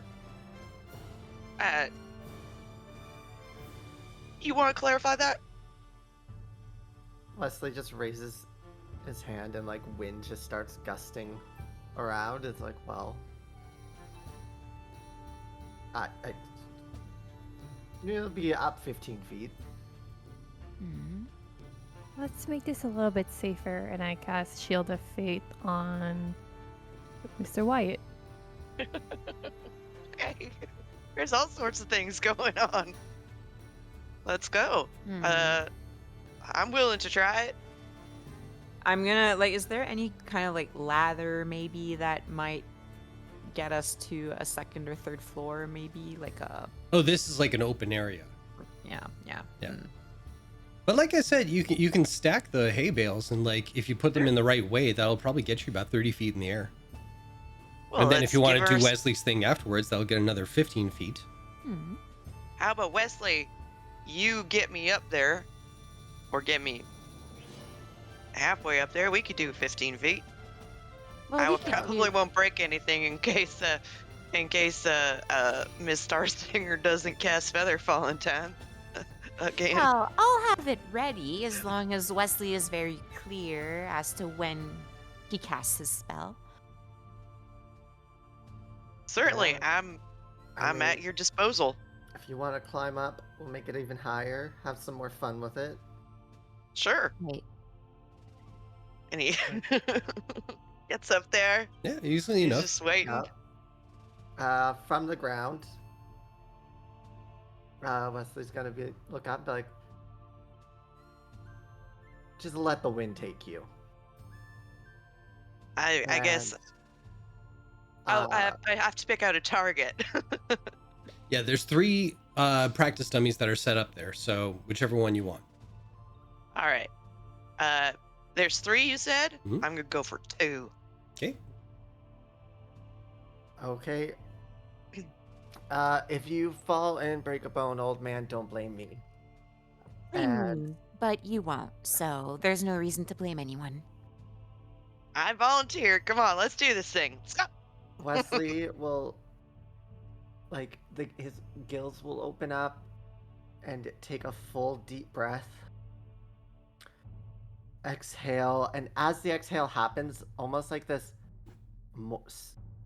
You want to clarify that? Wesley just raises his hand and like wind just starts gusting around. It's like, well, you'll be up 15 feet. Let's make this a little bit safer, and I cast Shield of Faith on Mr. Wyatt. Okay. There's all sorts of things going on. Let's go. I'm willing to try it. I'm gonna, like, is there any kind of, like, ladder maybe that might get us to a second or third floor, maybe? Like a... Oh, this is like an open area. Yeah. Yeah. But like I said, you can stack the hay bales, and like if you put them in the right way, that'll probably get you about 30 feet in the air. Well, And then if let's you want give to do her- Wesley's thing afterwards, that'll get another 15 feet. How about Wesley? You get me up there, or get me halfway up there. We could do 15 feet. Well, I we would could probably do- won't break anything in case Miss Starstinger doesn't cast Featherfall in time again. Well, I'll have it ready as long as Wesley is very clear as to when he casts his spell. Certainly, I I'm mean, at your disposal. If you want to climb up, we'll make it even higher. Have some more fun with it. Sure. Wait, And he gets up there. Yeah, easily He's enough. just waiting. From the ground, Wesley's gonna look up, and be like, just let the wind take you. I guess I have to pick out a target. Yeah, there's 3 practice dummies that are set up there, so whichever one you want. All right. There's 3 you said? Mhm. I'm gonna go for 2. Okay. Okay. If you fall and break a bone, old man, don't blame me. And but you won't, so there's no reason to blame anyone. I volunteered. Come on, let's do this thing. Let's go. Wesley will, like, his gills will open up and take a full deep breath. Exhale, and as the exhale happens, almost like this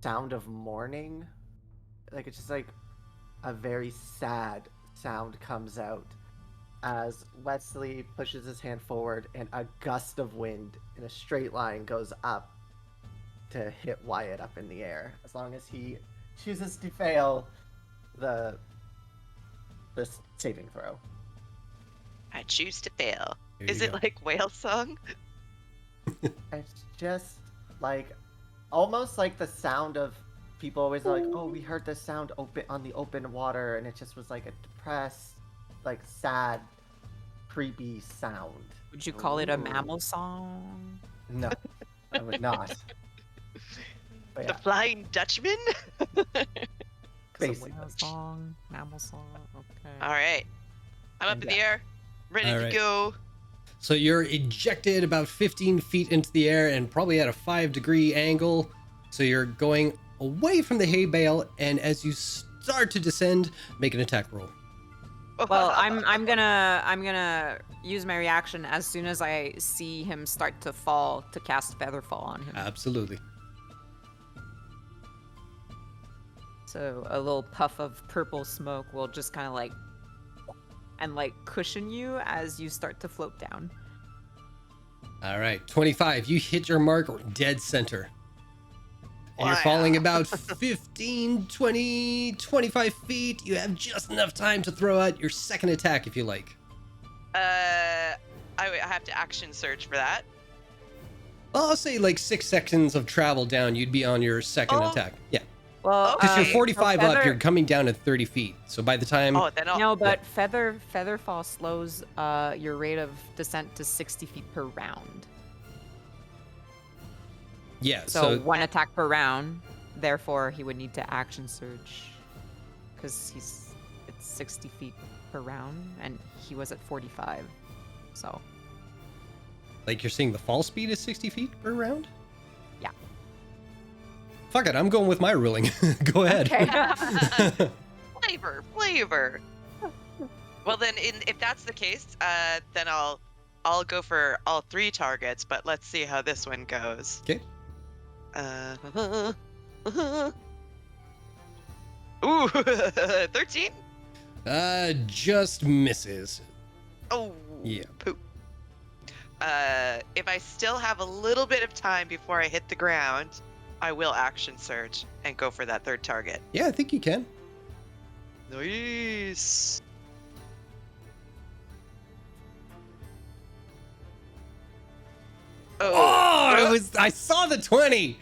sound of mourning, like it's just like a very sad sound comes out as Wesley pushes his hand forward and a gust of wind in a straight line goes up to hit Wyatt up in the air, as long as he chooses to fail the saving throw. I choose to fail. There Is you it go. like whale song? It's just like almost like the sound of people always like, oh, we heard this sound on the open water, and it just was like a depressed, like sad, creepy sound. Would you call it a Ooh. mammal song? No, I would not. But The yeah, Flying Dutchman? basically. Whale song, mammal song. Okay. All right. I'm up in Yeah. the air. Ready All to right. go. So you're ejected about 15 feet into the air and probably at a 5-degree angle. So you're going away from the hay bale, and as you start to descend, make an attack roll. Well, I'm gonna use my reaction as soon as I see him start to fall to cast Featherfall on him. Absolutely. So a little puff of purple smoke will just kind of like cushion you as you start to float down. All right, 25. You hit your mark dead center. And you're Wow. falling about 15, 20, 25 feet. You have just enough time to throw out your second attack if you like. I have to action search for that. Well, I'll say like 6 seconds of travel down, you'd be on your second Oh. attack. Yeah, Well, because you're Okay. 45 so up, Feather- you're coming down at 30 feet. So by the time... Oh, then I'll. No, but Featherfall slows your rate of descent to 60 feet per round. Yeah, So one attack per round. Therefore, he would need to action surge because it's 60 feet per round, and he was at 45. So like you're saying the fall speed is 60 feet per round? Yeah. Fuck it, I'm going with my ruling. Go ahead. okay. Flavor. Well, then, if that's the case, then I'll go for all 3 targets. But let's see how this one goes. Okay. Ooh, 13. Just misses. Oh. Yeah. Poop. If I still have a little bit of time before I hit the ground, I will action surge and go for that 3rd target. Yeah, I think you can. Nice. Oh, I saw the 20.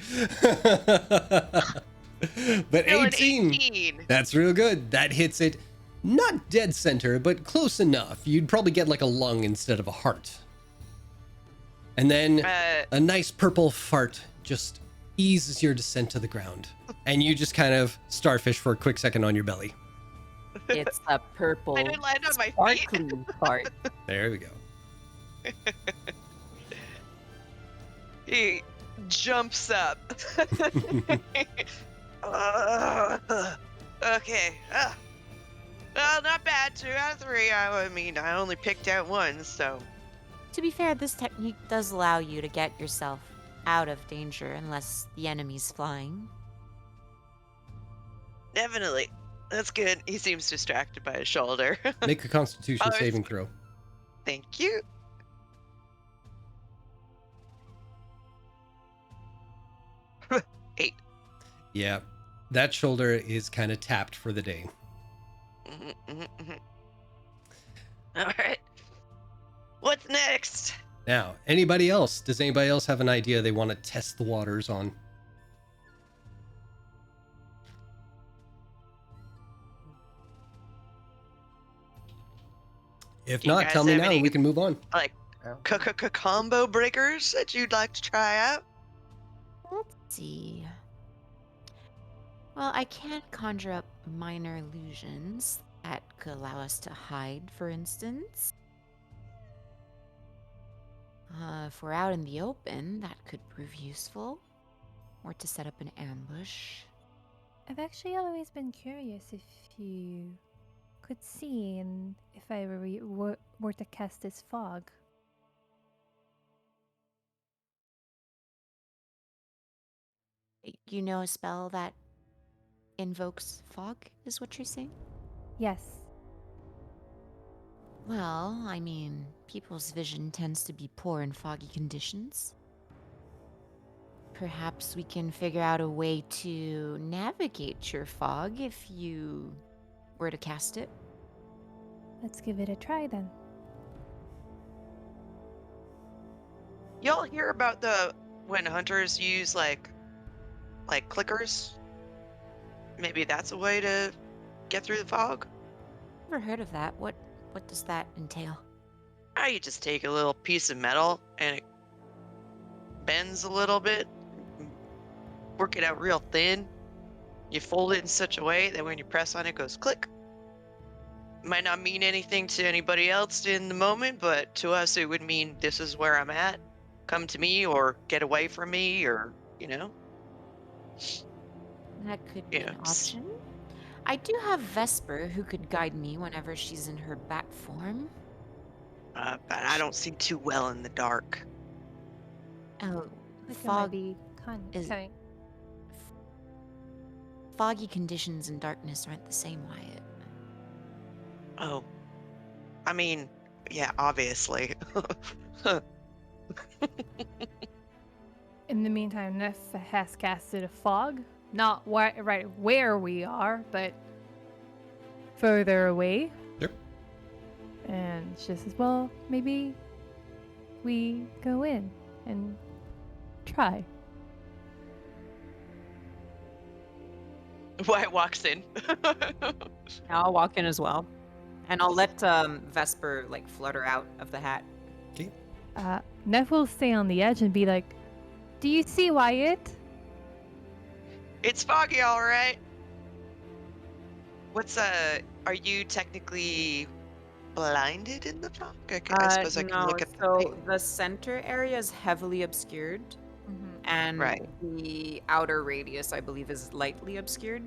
But Still an 18. 18. That's real good. That hits it. Not dead center, but close enough. You'd probably get like a lung instead of a heart. And then a nice purple fart just eases your descent to the ground. And you just kind of starfish for a quick second on your belly. It's a purple I didn't land on my feet. sparkly part. There we go. He jumps up. Okay. Well, not bad. 2 out of 3. I mean, I only picked out 1, so. To be fair, this technique does allow you to get yourself out of danger unless the enemy's flying. Definitely. That's good. He seems distracted by his shoulder. Make a constitution Oh, it's- saving throw. Thank you. Eight. Yeah. That shoulder is kind of tapped for the day. All right. What's next? Now, anybody else? Does anybody else have an idea they want to test the waters on? If You not, guys tell me have now any- and we can move on. Like combo breakers that you'd like to try out? Let's see. Well, I can't conjure up minor illusions that could allow us to hide, for instance. If we're out in the open, that could prove useful. Or to set up an ambush. I've actually always been curious if you could see and if I were to cast this fog. You know a spell that invokes fog, is what you're saying? Yes. Well, I mean, people's vision tends to be poor in foggy conditions. Perhaps we can figure out a way to navigate your fog if you were to cast it. Let's give it a try then. Y'all hear about when hunters use like clickers? Maybe that's a way to get through the fog. Never heard of that. What does that entail? You just take a little piece of metal and it bends a little bit, work it out real thin. You fold it in such a way that when you press on it, it goes click. might not mean anything to anybody else in the moment, but to us it would mean this is where I'm at. Come to me or get away from me, or That could be an s- option. I do have Vesper who could guide me whenever she's in her bat form. but I don't see too well in the dark. Oh, I think it might fog be is- coming. foggy conditions and darkness aren't the same, Wyatt. Oh, I mean, yeah, obviously. In the meantime, Neff has casted a fog. Not right where we are, but further away. Yep. And she says, well, maybe we go in and try. Wyatt walks in. I'll walk in as well. And I'll let Vesper like flutter out of the hat. Neff will stay on the edge and be like, do you see Wyatt? It's foggy, all right. Are you technically blinded in the fog? I suppose I can No, look at the so thing. the center area is heavily obscured, and Right. the outer radius, I believe, is lightly obscured.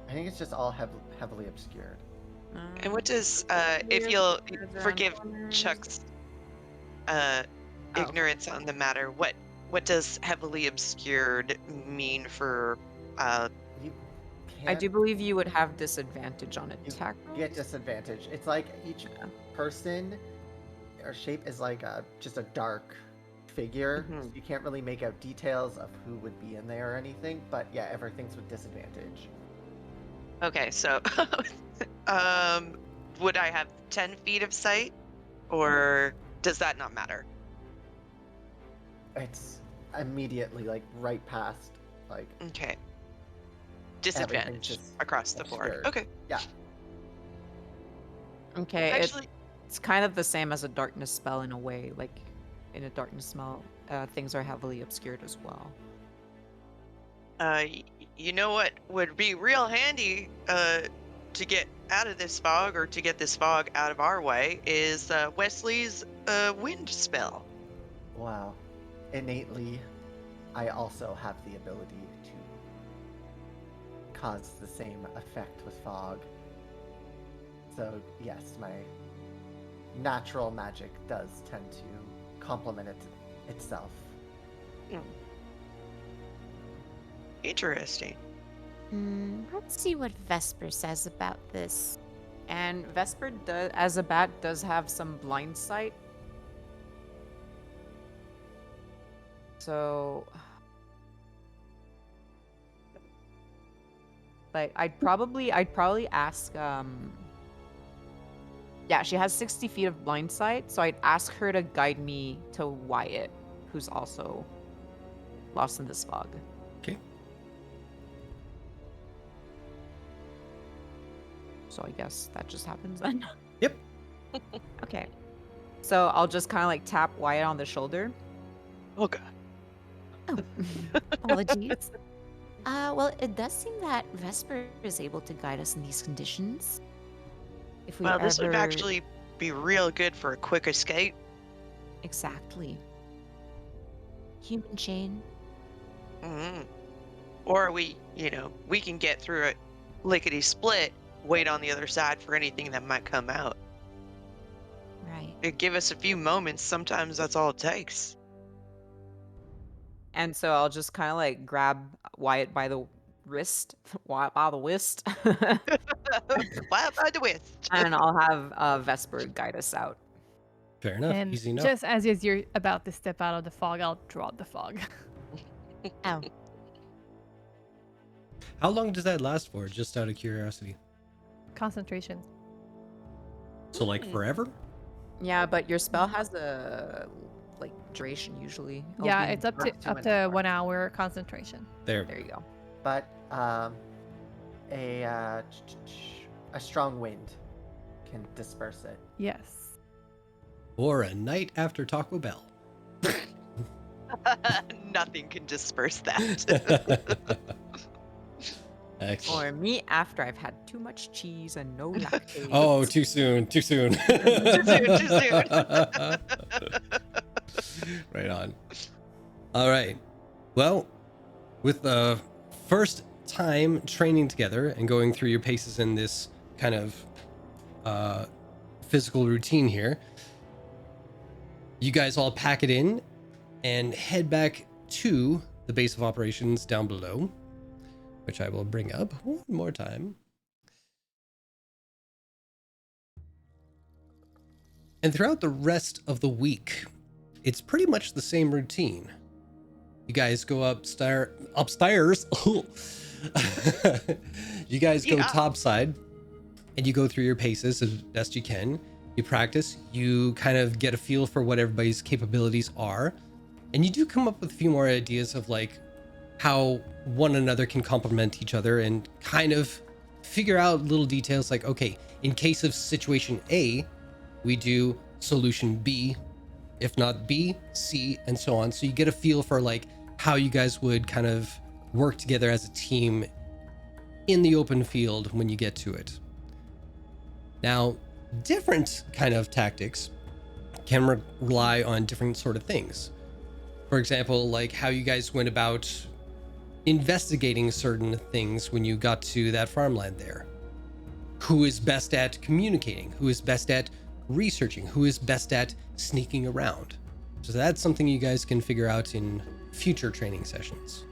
I think it's just all heavily obscured. And what does, if There's you'll corners around forgive corners. Chuck's Oh. ignorance on the matter, what does heavily obscured mean for You I can't do believe you would have disadvantage on you attack get rolls. disadvantage. It's like each person or shape is like just a dark figure. Mhm. So you can't really make out details of who would be in there or anything. But yeah, everything's with disadvantage. Okay, so would I have 10 feet of sight, or does that not matter? It's immediately like right past like Okay. everything's Disadvantage just across the board. obscured. Okay. Yeah. Okay, Actually, it's kind of the same as a darkness spell in a way. Like in a darkness spell, things are heavily obscured as well. you know what would be real handy to get out of this fog, or to get this fog out of our way, is Wesley's wind spell. Wow. Innately, I also have the ability to cause the same effect with fog. So yes, my natural magic does tend to complement itself. Interesting. Let's see what Vesper says about this. And Vesper, as a bat, does have some blind sight. So, like, I'd probably ask. Yeah, she has 60 feet of blind sight, so I'd ask her to guide me to Wyatt, who's also lost in this fog. Okay. So I guess that just happens then. Yep. Okay. So I'll just kind of like tap Wyatt on the shoulder. Oh god. Oh, apologies. Well, it does seem that Vesper is able to guide us in these conditions. If we Well, this would ever- actually be real good for a quick escape. Exactly. Human chain. Mhm. Or we can get through it lickety split, wait on the other side for anything that might come out. Right. It'd give us a few moments. Sometimes that's all it takes. And so I'll just kind of like grab Wyatt by the wrist, Wyatt by the wrist, Wild by the west. and I'll have Vesper guide us out. Fair enough. And Easy enough. just as you're about to step out of the fog, I'll drop the fog. Oh, How long does that last for? Just out of curiosity. Concentration. So like forever? Yeah, but your spell has a like duration usually. It'll Yeah, be- it's up up to to an hour. 1 hour concentration. There. There you go. But a strong wind can disperse it. Yes. Or a night after Taco Bell. Nothing can disperse that. Excellent. Or me after I've had too much cheese and no lactase. Oh, too soon. Too soon, too soon. Right on. All right. Well, with the first time training together and going through your paces in this kind of physical routine here, you guys all pack it in and head back to the base of operations down below, which I will bring up one more time. And throughout the rest of the week, it's pretty much the same routine. You guys go upstairs. You guys go topside and you go through your paces as best you can. You practice, you kind of get a feel for what everybody's capabilities are. And you do come up with a few more ideas of like how one another can complement each other and kind of figure out little details like, okay, in case of situation A, we do solution B, if not B, C, and so on. So you get a feel for like how you guys would kind of work together as a team in the open field when you get to it. Now, different kind of tactics can rely on different sort of things. For example, like how you guys went about investigating certain things when you got to that farmland there. Who is best at communicating? Who is best at researching? Who is best at sneaking around? So that's something you guys can figure out in future training sessions.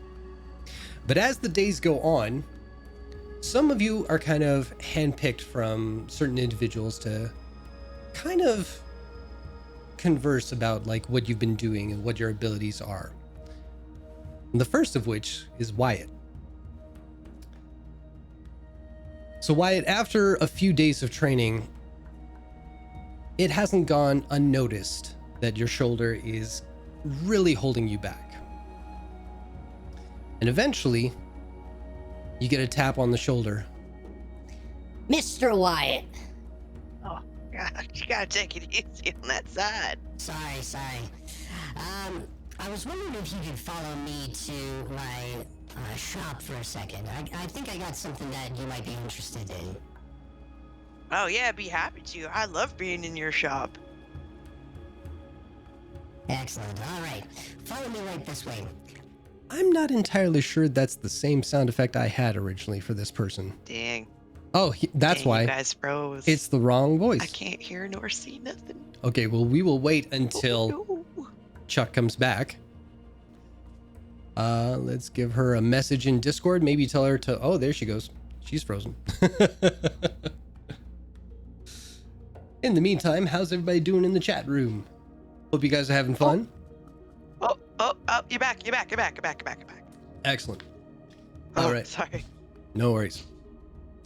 But as the days go on, some of you are kind of handpicked from certain individuals to kind of converse about like what you've been doing and what your abilities are. And the first of which is Wyatt. So Wyatt, after a few days of training, it hasn't gone unnoticed that your shoulder is really holding you back. And eventually, you get a tap on the shoulder. Mr. Wyatt. Oh, God, you gotta take it easy on that side. Sorry. I was wondering if you could follow me to my shop for a second. I think I got something that you might be interested in. Oh yeah, be happy to. I love being in your shop. Excellent. All right. Follow me right this way. I'm not entirely sure that's the same sound effect I had originally for this person. Dang. Oh, that's Dang, why. You guys froze. It's the wrong voice. I can't hear nor see nothing. Okay, well, we will wait until Oh, no. Chuck comes back. Let's give her a message in Discord. Maybe tell her to... Oh, there she goes. She's frozen. In the meantime, how's everybody doing in the chat room? Hope you guys are having fun. Oh, you're back. Excellent. Oh, All right. Sorry. No worries.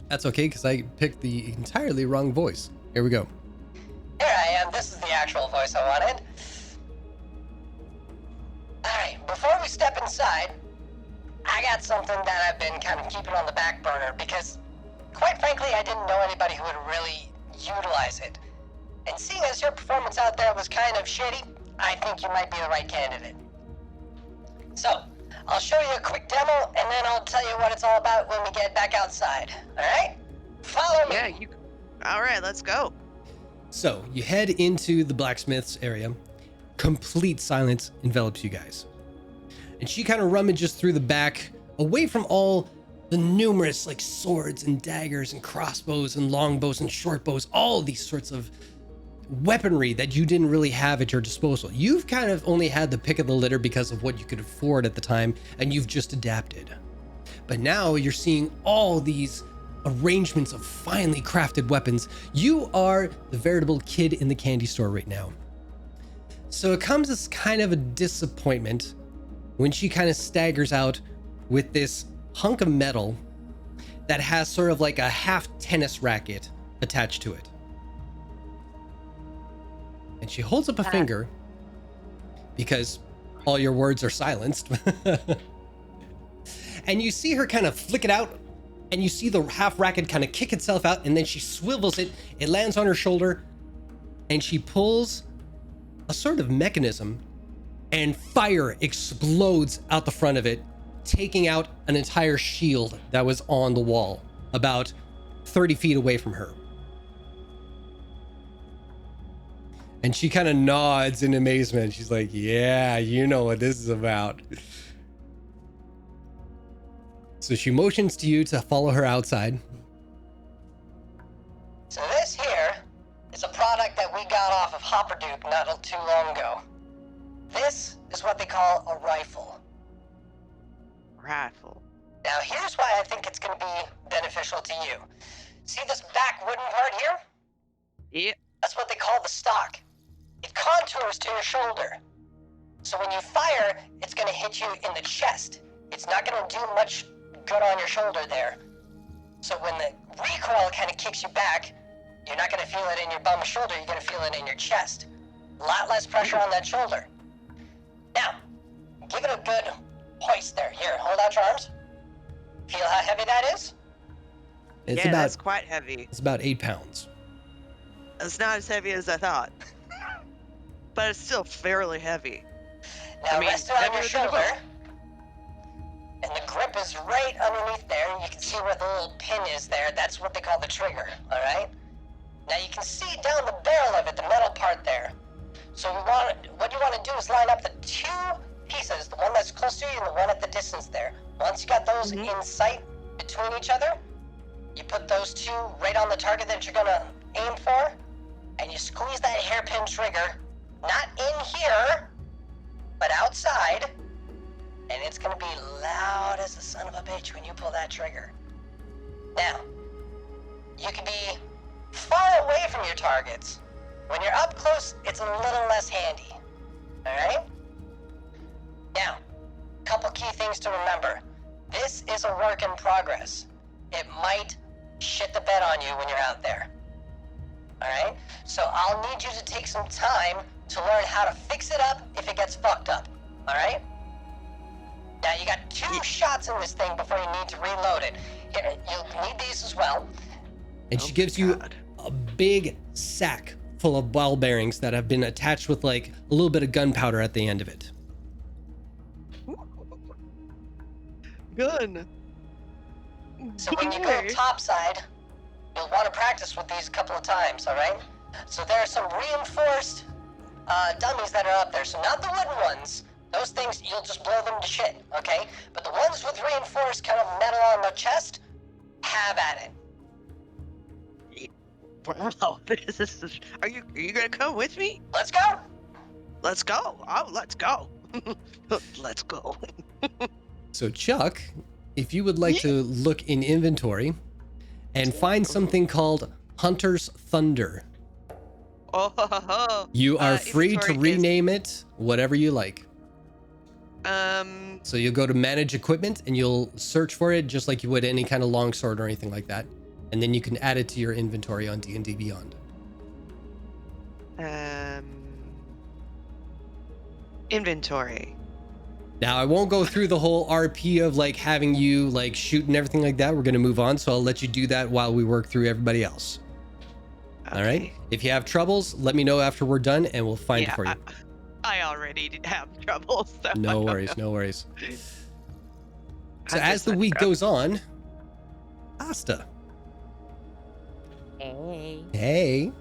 That's okay, because I picked the entirely wrong voice. Here we go. Here I am. This is the actual voice I wanted. Alright, before we step inside, I got something that I've been kind of keeping on the back burner because, quite frankly, I didn't know anybody who would really utilize it. And seeing as your performance out there was kind of shitty, I think you might be the right candidate. So, I'll show you a quick demo, and then I'll tell you what it's all about when we get back outside. Alright? Follow me! Yeah, Alright, let's go. So, you head into the blacksmith's area. Complete silence envelops you guys. And she kind of rummages through the back, away from all the numerous like swords and daggers and crossbows and longbows and short bows, all of these sorts of weaponry that you didn't really have at your disposal. You've kind of only had the pick of the litter because of what you could afford at the time, and you've just adapted. But now you're seeing all these arrangements of finely crafted weapons. You are the veritable kid in the candy store right now. So it comes as kind of a disappointment when she kind of staggers out with this hunk of metal that has sort of like a half tennis racket attached to it. And she holds up a finger because all your words are silenced. And you see her kind of flick it out, and you see the half racket kind of kick itself out, and then she swivels it, it lands on her shoulder, and she pulls a sort of mechanism, and fire explodes out the front of it, taking out an entire shield that was on the wall about 30 feet away from her. And she kind of nods in amazement. She's like, yeah, you know what this is about. So she motions to you to follow her outside. So this here is a product that we got off of Hopperduke not too long ago. This is what they call a rifle. Rifle. Now here's why I think it's going to be beneficial to you. See this back wooden part here? Yep. That's what they call the stock. It contours to your shoulder. So when you fire, it's going to hit you in the chest. It's not going to do much good on your shoulder there. So when the recoil kind of kicks you back, you're not going to feel it in your bum shoulder, you're going to feel it in your chest. A lot less pressure on that shoulder. Now, give it a good hoist there. Here, hold out your arms. Feel how heavy that is? It's Yeah, about that's quite heavy. it's about 8 pounds. It's not as heavy as I thought. But it's still fairly heavy. Now I mean, rest it on heavier your than a shoulder. boat. And the grip is right underneath there. You can see where the little pin is there. That's what they call the trigger, all right? Now you can see down the barrel of it, the metal part there. So what you want to do is line up the two pieces, the one that's close to you and the one at the distance there. Once you got those in sight between each other, you put those two right on the target that you're gonna aim for, and you squeeze that hairpin trigger, not in here, but outside, and it's gonna be loud as the son of a bitch when you pull that trigger. Now, you can be far away from your targets. When you're up close, it's a little less handy, all right? Now, couple key things to remember. This is a work in progress. It might shit the bed on you when you're out there, all right? So I'll need you to take some time to learn how to fix it up if it gets fucked up, all right? Now, you got 2 shots in this thing before you need to reload it. Here, you'll need these as well. And she gives you a big sack full of ball bearings that have been attached with like a little bit of gunpowder at the end of it. Gun. So when you go topside, you'll want to practice with these a couple of times, all right? So there are some reinforced dummies that are up there. So not the wooden ones. Those things, you'll just blow them to shit, okay? But the ones with reinforced kind of metal on the chest, have at it. Wow, this is. Are you gonna come with me? Let's go. Let's go. Oh, let's go. Let's go. So Chuck, if you would like to look in inventory and find something called Hunter's Thunder, Oh, you are free to inventory is- rename it whatever you like. So you'll go to manage equipment and you'll search for it just like you would any kind of longsword or anything like that. And then you can add it to your inventory on D&D Beyond. Inventory. Now, I won't go through the whole RP of like having you like shoot and everything like that. We're going to move on. So I'll let you do that while we work through everybody else. Okay. All right. If you have troubles, let me know after we're done and we'll find it for you. I already have trouble. So I No don't worries. know. No worries. So I as just the went week from- goes on, Asta. Hey. Hey.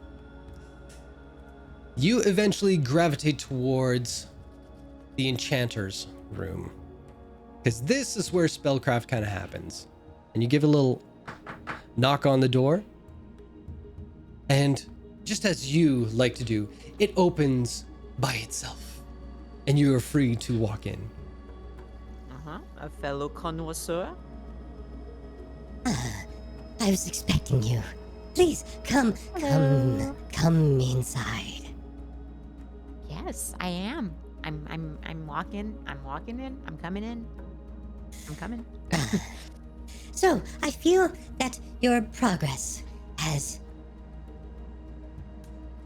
You eventually gravitate towards the enchanter's room. Because this is where spellcraft kind of happens. And you give a little knock on the door. And just as you like to do, it opens by itself. And you are free to walk in. A fellow connoisseur. I was expecting you. Please, come inside. Yes, I am. I'm walking in. I'm coming in. I'm coming. So, I feel that your progress has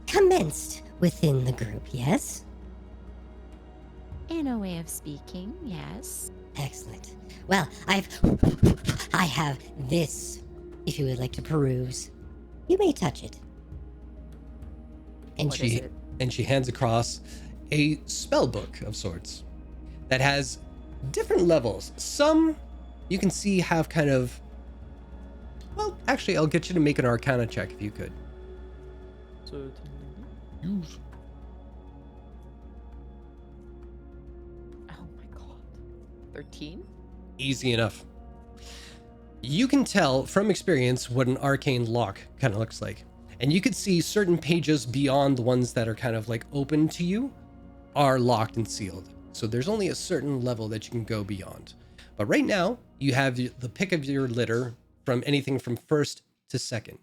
commenced within the group, yes? In a way of speaking, yes. Excellent. Well, I have this, if you would like to peruse. You may touch it. And What is it? she hands across a spell book of sorts that has different levels. Some you can see have kind of, well, actually, I'll get you to make an Arcana check if you could. So, Use. oh my god. 13? Easy enough. You can tell from experience what an arcane lock kind of looks like. And you could see certain pages beyond the ones that are kind of like open to you are locked and sealed. So there's only a certain level that you can go beyond. But right now, you have the pick of your litter from anything from first to second.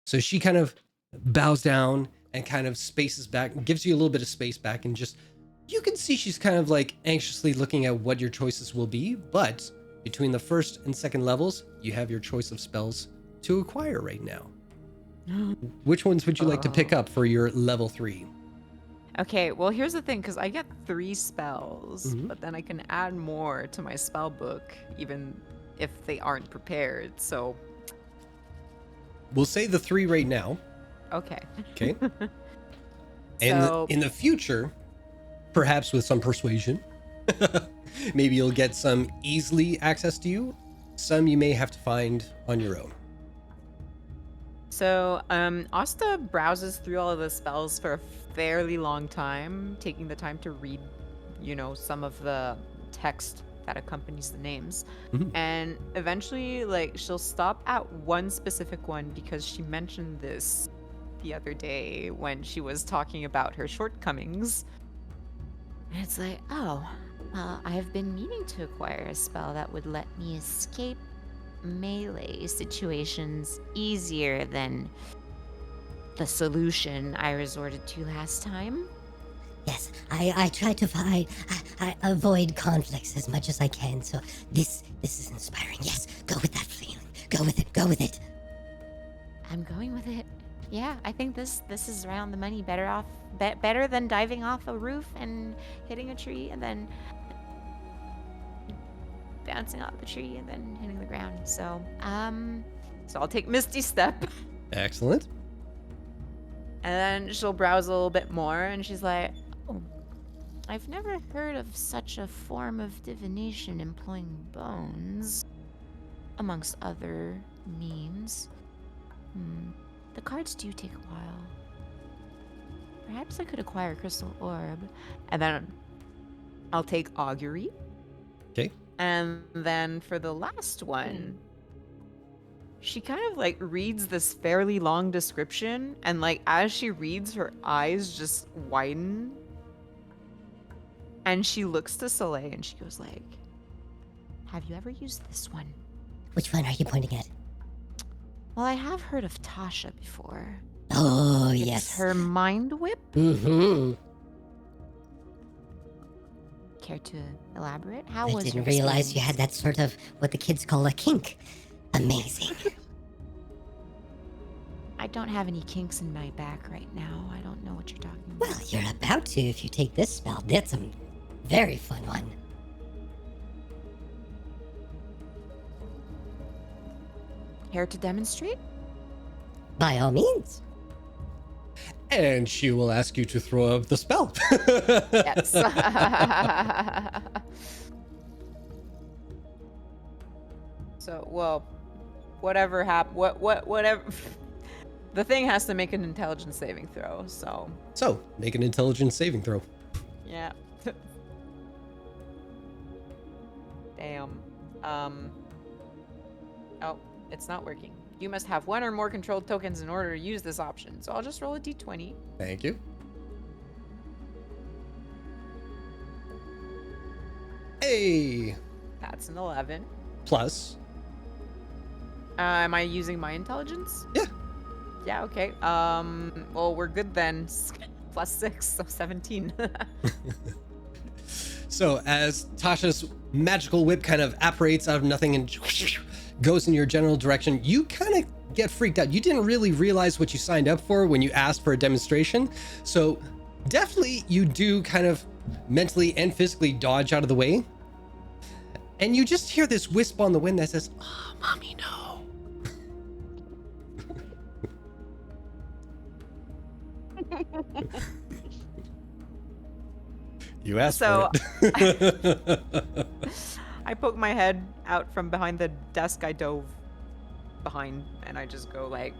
So she kind of bows down and kind of spaces back, gives you a little bit of space back, and just, you can see she's kind of like anxiously looking at what your choices will be. But between the first and second levels, you have your choice of spells to acquire right now. Which ones would you like to pick up for your level 3? Okay, well, here's the thing, because I get 3 spells, Mhm. but then I can add more to my spell book, even if they aren't prepared. So, We'll say the 3 right now. okay. Okay. And So, in the future, perhaps with some persuasion, maybe you'll get some easily access to you. Some you may have to find on your own. Asta browses through all of the spells for a fairly long time, taking the time to read, some of the text that accompanies the names. Mhm. And eventually, like, she'll stop at one specific one because she mentioned this the other day when she was talking about her shortcomings. And it's like, oh, well, I've been meaning to acquire a spell that would let me escape melee situations easier than the solution I resorted to last time. Yes, I try to I avoid conflicts as much as I can. So this is inspiring. Yes, go with that feeling. Go with it. Go with it. I'm going with it. Yeah, I think this is around the money. Better than diving off a roof and hitting a tree and then bouncing off the tree and then hitting the ground. So, So I'll take Misty Step. Excellent. And then she'll browse a little bit more, and she's like, oh, I've never heard of such a form of divination employing bones, amongst other means. The cards do take a while. Perhaps I could acquire a crystal orb. and then I'll take Augury. Okay. And then for the last one, she kind of like reads this fairly long description, and like as she reads, her eyes just widen. And she looks to Soleil and she goes like, Have you ever used this one? Which one are you pointing at? Well, I have heard of Tasha before. Oh, It's yes. her mind whip. Mm-hmm. Care to elaborate? How I was didn't your realize you experience? had that sort of what the kids call a kink. Amazing. I don't have any kinks in my back right now. I don't know what you're talking about. Well, you're about to if you take this spell. That's a very fun one. Care to demonstrate? By all means. And she will ask you to throw out the spell. yes. So, well, whatever whatever. The thing has to make an intelligence saving throw, so. So, make an intelligence saving throw. Yeah. Damn. Oh, it's not working. You must have one or more controlled tokens in order to use this option. So I'll just roll a d20. Thank you. Hey! That's an 11. Plus. Am I using my intelligence? Yeah. Yeah, okay. Well, we're good then. Plus 6, so 17. So as Tasha's magical whip kind of apparates out of nothing and goes in your general direction, you kind of get freaked out. You didn't really realize what you signed up for when you asked for a demonstration. So definitely you do kind of mentally and physically dodge out of the way. And you just hear this wisp on the wind that says, "Oh, mommy, no." You asked So- for it. I poke my head out from behind the desk I dove behind, and I just go like,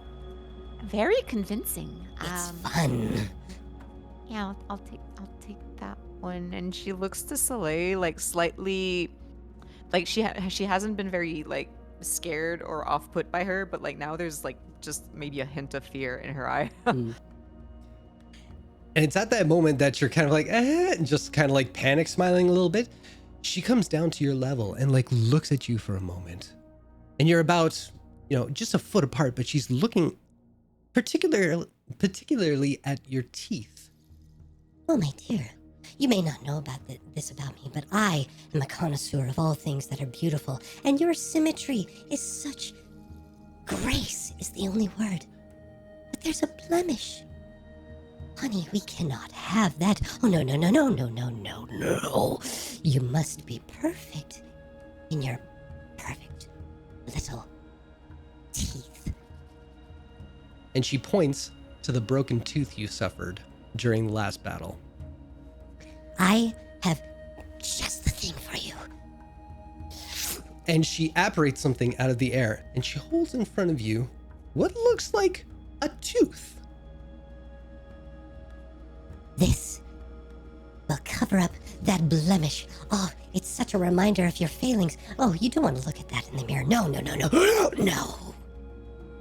Very convincing. It's fun. Yeah, I'll take that. one, and she looks to Soleil like slightly, like she hasn't been very like scared or off put by her, but like now there's like just maybe a hint of fear in her eye. And it's at that moment that you're kind of like, and just kind of like panic smiling a little bit. She comes down to your level and like looks at you for a moment. And you're about, just a foot apart, but she's looking particularly at your teeth. Oh, my dear. You may not know about this about me, but I am a connoisseur of all things that are beautiful, and your symmetry is such... Grace is the only word. But there's a blemish. Honey, we cannot have that. Oh, no. You must be perfect in your perfect little teeth. And she points to the broken tooth you suffered during the last battle. I have just the thing for you. And she apparates something out of the air, and she holds in front of you what looks like a tooth. This will cover up that blemish. Oh, it's such a reminder of your failings. Oh, you don't want to look at that in the mirror. No. No.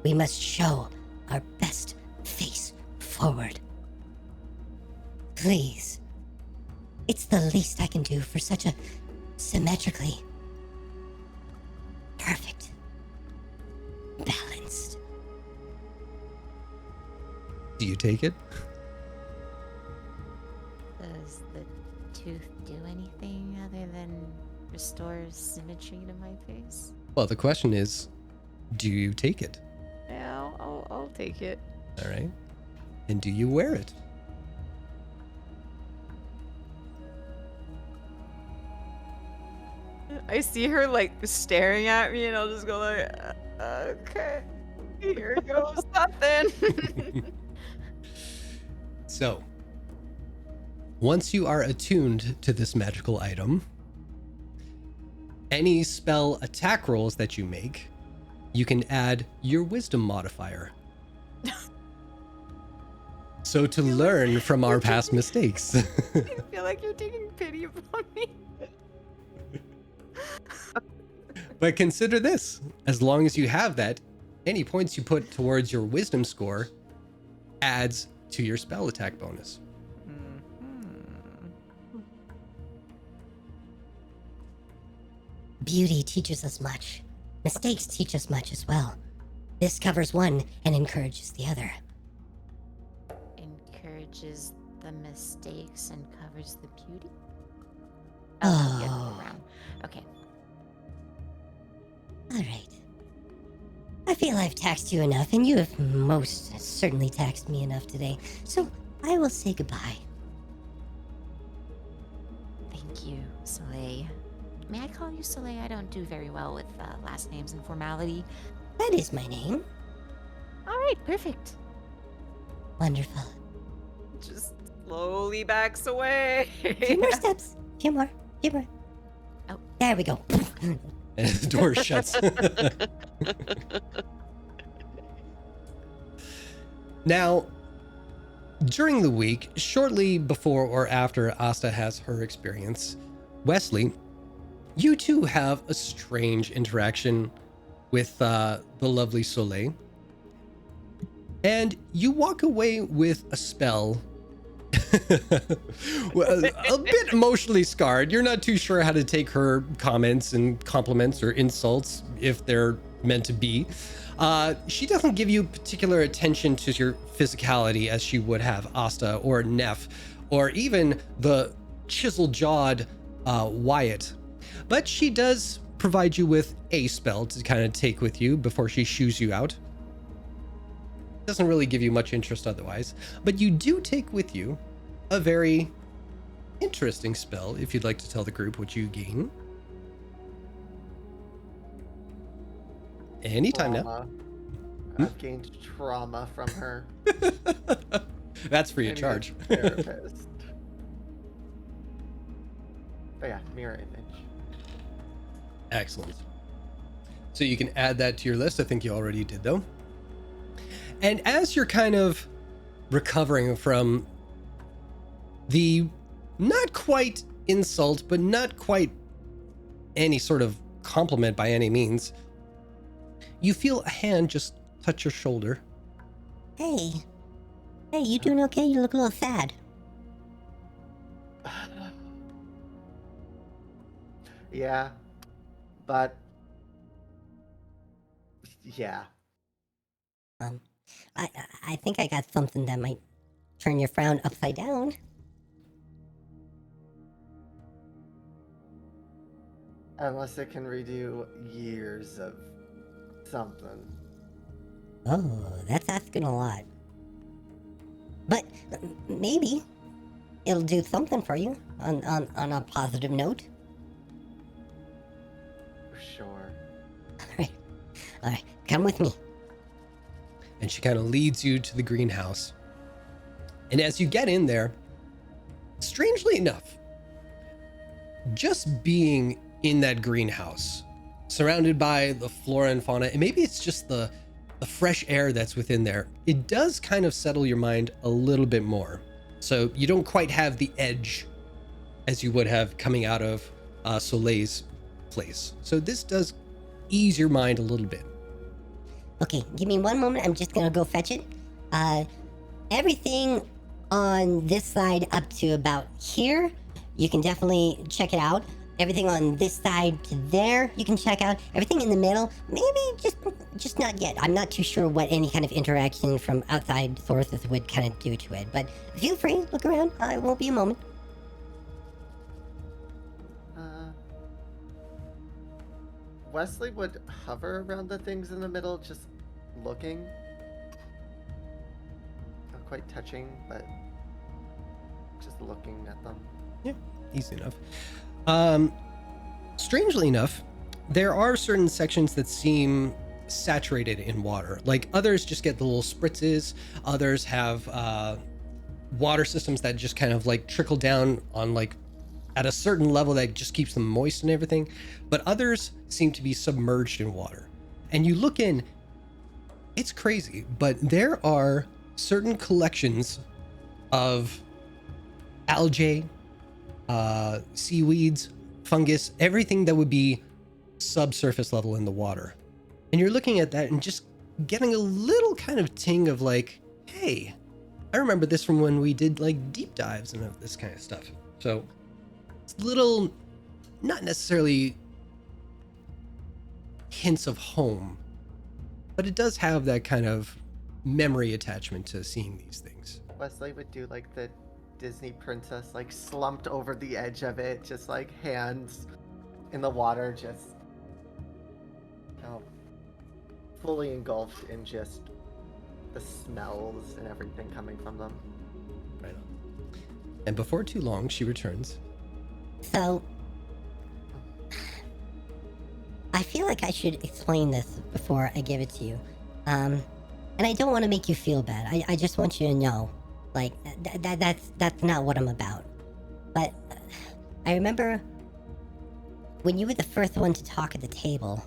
We must show our best face forward. Please. It's the least I can do for such a symmetrically perfect, balanced. Do you take it? Does the tooth do anything other than restore symmetry to my face? Well, the question is, do you take it? Yeah, I'll take it. All right. And do you wear it? I see her like staring at me, and I'll just go like, okay, here goes nothing. So, once you are attuned to this magical item, any spell attack rolls that you make, you can add your wisdom modifier. So to learn from our past mistakes. I feel like you're taking pity upon me. But consider this, as long as you have that, any points you put towards your wisdom score adds to your spell attack bonus. Beauty teaches us much. Mistakes teach us much as well. This covers one and encourages the other. Encourages the mistakes and covers the beauty? Oh. The other way around. Okay. All right. I feel I've taxed you enough, and you have most certainly taxed me enough today. So I will say goodbye. Thank you, Soleil. May I call you Soleil? I don't do very well with last names and formality. That is my name. All right, perfect. Wonderful. Just slowly backs away. A few more steps. Few more. Oh. There we go. And the door shuts. Now, during the week, shortly before or after Asta has her experience, Wesley, you two have a strange interaction with the lovely Soleil. And you walk away with a spell. Well, a bit emotionally scarred. You're not too sure how to take her comments and compliments or insults, if they're meant to be. She doesn't give you particular attention to your physicality as she would have Asta or Neff, or even the chisel-jawed Wyatt. But she does provide you with a spell to kind of take with you before she shoos you out. Doesn't really give you much interest otherwise, but you do take with you a very interesting spell, if you'd like to tell the group what you gain. Anytime now. Trauma. I've gained trauma from her. That's free of And charge. a therapist. Oh yeah, mirror image. Excellent. So you can add that to your list. I think you already did, though. And as you're kind of recovering from the not quite insult, but not quite any sort of compliment by any means, you feel a hand just touch your shoulder. Hey. Hey, you doing okay? You look a little sad. Yeah, but yeah. I think I got something that might turn your frown upside down. Unless it can redo years of something. Oh, that's asking a lot. But maybe it'll do something for you on a positive note. Sure. All right, come with me. And she kind of leads you to the greenhouse. And as you get in there, strangely enough, just being in that greenhouse, surrounded by the flora and fauna, and maybe it's just the fresh air that's within there, it does kind of settle your mind a little bit more. So you don't quite have the edge as you would have coming out of Soleil's place. So this does ease your mind a little bit. Okay, give me one moment. I'm just gonna go fetch it. Everything on this side up to about here, you can definitely check it out. Everything on this side to there, you can check out. Everything in the middle, maybe just not yet. I'm not too sure what any kind of interaction from outside sources would kind of do to it. But feel free, look around. It won't be a moment. Wesley would hover around the things in the middle, just looking. Not quite touching, but just looking at them. Yeah, easy enough. Strangely enough, there are certain sections that seem saturated in water. Like others just get the little spritzes. Others have water systems that just kind of like trickle down on like at a certain level that just keeps them moist and everything. But others seem to be submerged in water. And you look in, it's crazy, but there are certain collections of algae, seaweeds, fungus, everything that would be subsurface level in the water. And you're looking at that and just getting a little kind of ting of like, hey, I remember this from when we did like deep dives and this kind of stuff. So it's little, not necessarily hints of home, but it does have that kind of memory attachment to seeing these things. Wesley would do like the Disney princess, like slumped over the edge of it, just like hands in the water, just fully engulfed in just the smells and everything coming from them. Right on. And before too long, she returns. So, I feel like I should explain this before I give it to you. And I don't want to make you feel bad. I just want you to know, like, that's not what I'm about. But I remember when you were the first one to talk at the table,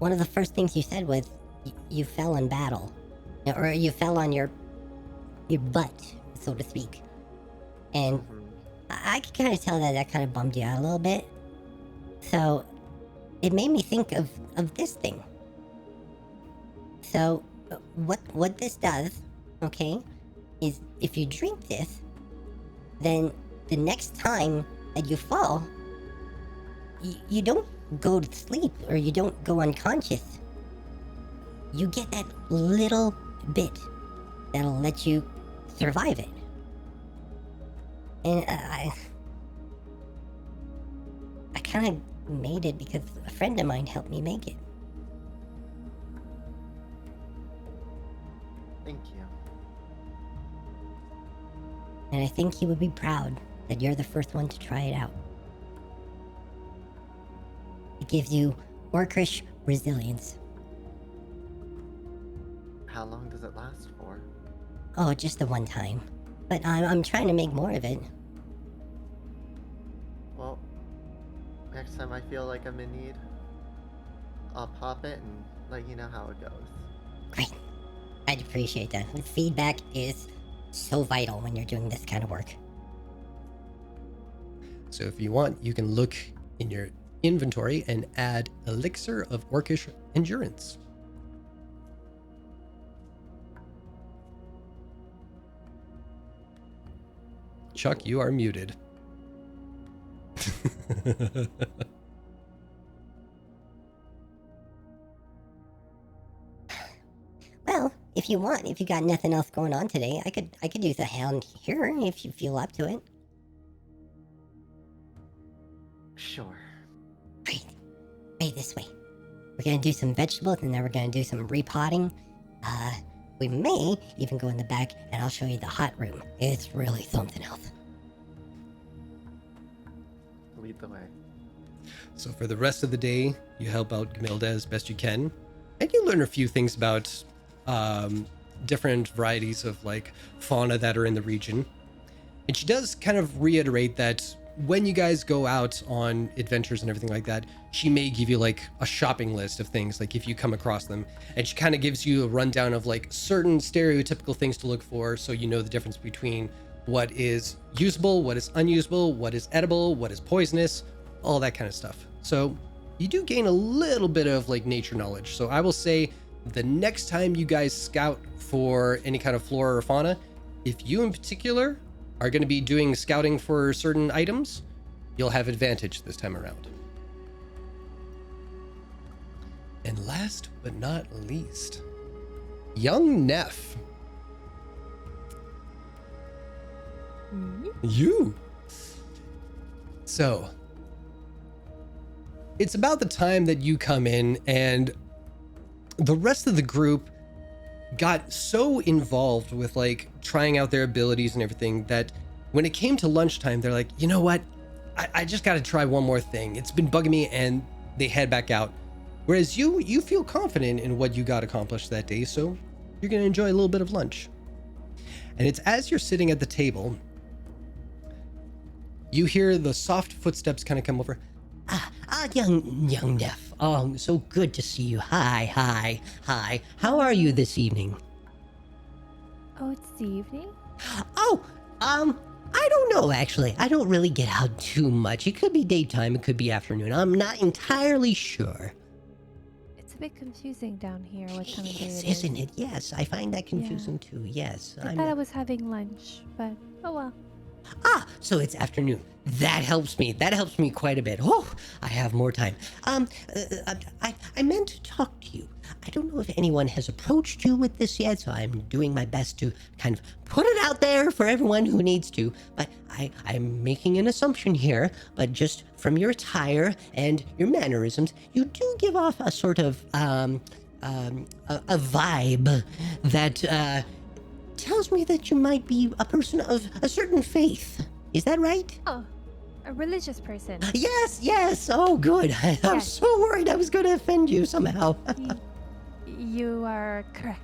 one of the first things you said was you fell in battle. Or you fell on your butt, so to speak. And I could kind of tell that kind of bummed you out a little bit. So it made me think of this thing. So what this does, okay, is if you drink this, then the next time that you fall, you don't go to sleep or you don't go unconscious. You get that little bit that'll let you survive it. And I kind of made it because a friend of mine helped me make it. Thank you. And I think he would be proud that you're the first one to try it out. It gives you orcish resilience. How long does it last for? Oh, just the one time. But I'm trying to make more of it. Well, Next time I feel like I'm in need, I'll pop it and let you know how it goes. Great. I'd appreciate that. Feedback is so vital when you're doing this kind of work. So if you want, you can look in your inventory and add Elixir of Orcish Endurance. Chuck, you are muted. Well, if you want, if you got nothing else going on today, I could use a hand here if you feel up to it. Sure. Great. Right this way. We're gonna do some vegetables and then we're gonna do some repotting. We may even go in the back and I'll show you the hot room. It's really something else. Lead the way. So for the rest of the day, you help out Gmilda as best you can, and you learn a few things about different varieties of like fauna that are in the region. And she does kind of reiterate that when you guys go out on adventures and everything like that, she may give you like a shopping list of things, like if you come across them, and she kind of gives you a rundown of like certain stereotypical things to look for, so you know the difference between what is usable, what is unusable, what is edible, what is poisonous, all that kind of stuff. So you do gain a little bit of like nature knowledge. So I will say the next time you guys scout for any kind of flora or fauna, if you in particular are going to be doing scouting for certain items, you'll have advantage this time around. And last but not least, young Neff. You. So, it's about the time that you come in and the rest of the group got so involved with like trying out their abilities and everything that when it came to lunchtime, they're like, you know what? I just got to try one more thing. It's been bugging me, and they head back out. Whereas you feel confident in what you got accomplished that day, so you're going to enjoy a little bit of lunch. And it's as you're sitting at the table, you hear the soft footsteps kind of come over. Young Neff. Oh, so good to see you. Hi. How are you this evening? Oh, it's the evening? Oh, I don't know, actually. I don't really get out too much. It could be daytime, it could be afternoon. I'm not entirely sure. It's a bit confusing down here what time of day Yes, it is. isn't it? Yes, I find that confusing too. Yes. I thought I was having lunch, but oh well. So it's afternoon. That helps me. That helps me quite a bit. Oh, I have more time. I meant to talk to you. I don't know if anyone has approached you with this yet, so I'm doing my best to kind of put it out there for everyone who needs to. But I'm making an assumption here, but just from your attire and your mannerisms, you do give off a sort of, a vibe that, tells me that you might be a person of a certain faith. Is that right? Oh, a religious person. Yes. Oh, good. I was Yes. so worried I was going to offend you somehow. You are correct.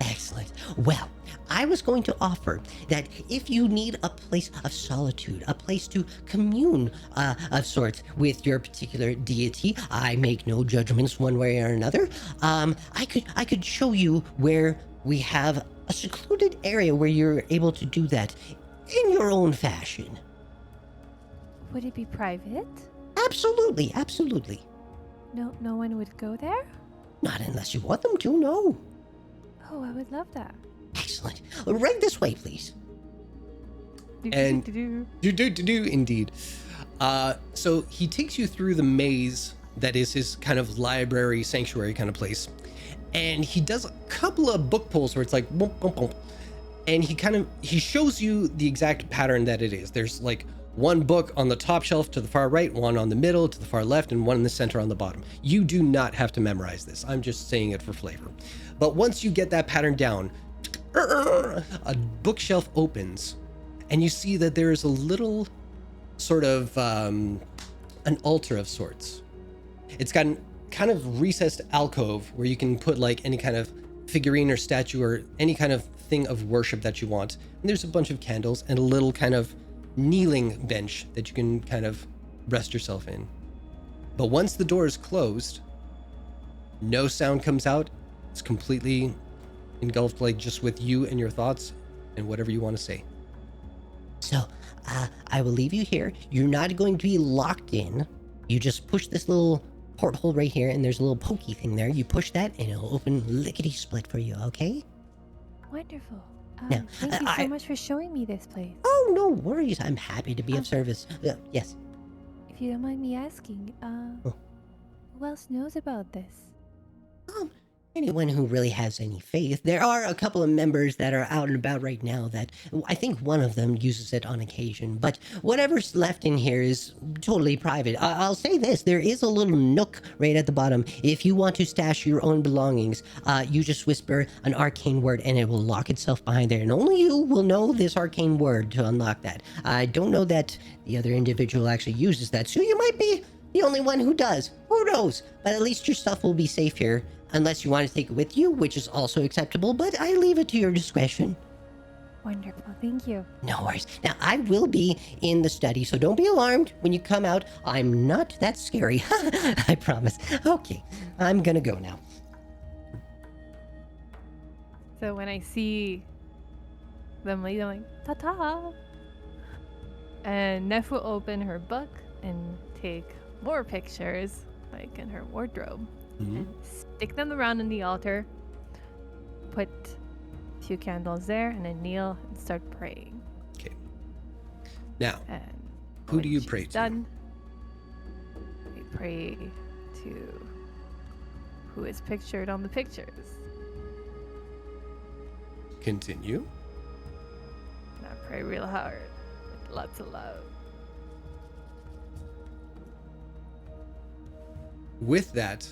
Excellent. Well, I was going to offer that if you need a place of solitude, a place to commune of sorts with your particular deity, I make no judgments one way or another. I could show you where we have a secluded area where you're able to do that in your own fashion. Would it be private? Absolutely. No one would go there? Not unless you want them to, no. Oh, I would love that. Excellent. Right this way, please. And do indeed. So he takes you through the maze that is his kind of library sanctuary kind of place, and he does a couple of book pulls where it's like bump, bump, bump. And he shows you the exact pattern that it is. There's like one book on the top shelf to the far right, one on the middle to the far left, and one in the center on the bottom. You do not have to memorize this. I'm just saying it for flavor. But once you get that pattern down, a bookshelf opens and you see that there is a little sort of an altar of sorts. It's got an kind of recessed alcove where you can put like any kind of figurine or statue or any kind of thing of worship that you want. And there's a bunch of candles and a little kind of kneeling bench that you can kind of rest yourself in. But once the door is closed, no sound comes out. It's completely engulfed, like just with you and your thoughts and whatever you want to say. So, I will leave you here. You're not going to be locked in. You just push this little porthole right here, and there's a little pokey thing there. You push that, and it'll open lickety-split for you, okay? Wonderful. Now, Thank you so much for showing me this place. Oh, no worries. I'm happy to be of service. Yes. If you don't mind me asking, who else knows about this? Anyone who really has any faith. There are a couple of members that are out and about right now that I think one of them uses it on occasion, but whatever's left in here is totally private. I'll say this, there is a little nook right at the bottom. If you want to stash your own belongings, you just whisper an arcane word and it will lock itself behind there, and only you will know this arcane word to unlock that. I don't know that the other individual actually uses that, so you might be the only one who does. Who knows? But at least your stuff will be safe here. Unless you want to take it with you, which is also acceptable, but I leave it to your discretion. Wonderful, thank you. No worries. Now, I will be in the study, so don't be alarmed when you come out. I'm not that scary. I promise. Okay, I'm gonna go now. So when I see them leave, I'm like, ta-ta! And Neff will open her book and take more pictures, like in her wardrobe. And stick them around in the altar, put a few candles there, and then kneel and start praying. Okay. Now, And who do you she's pray to? done, we pray to who is pictured on the pictures. Continue. And I pray real hard with lots of love. With that,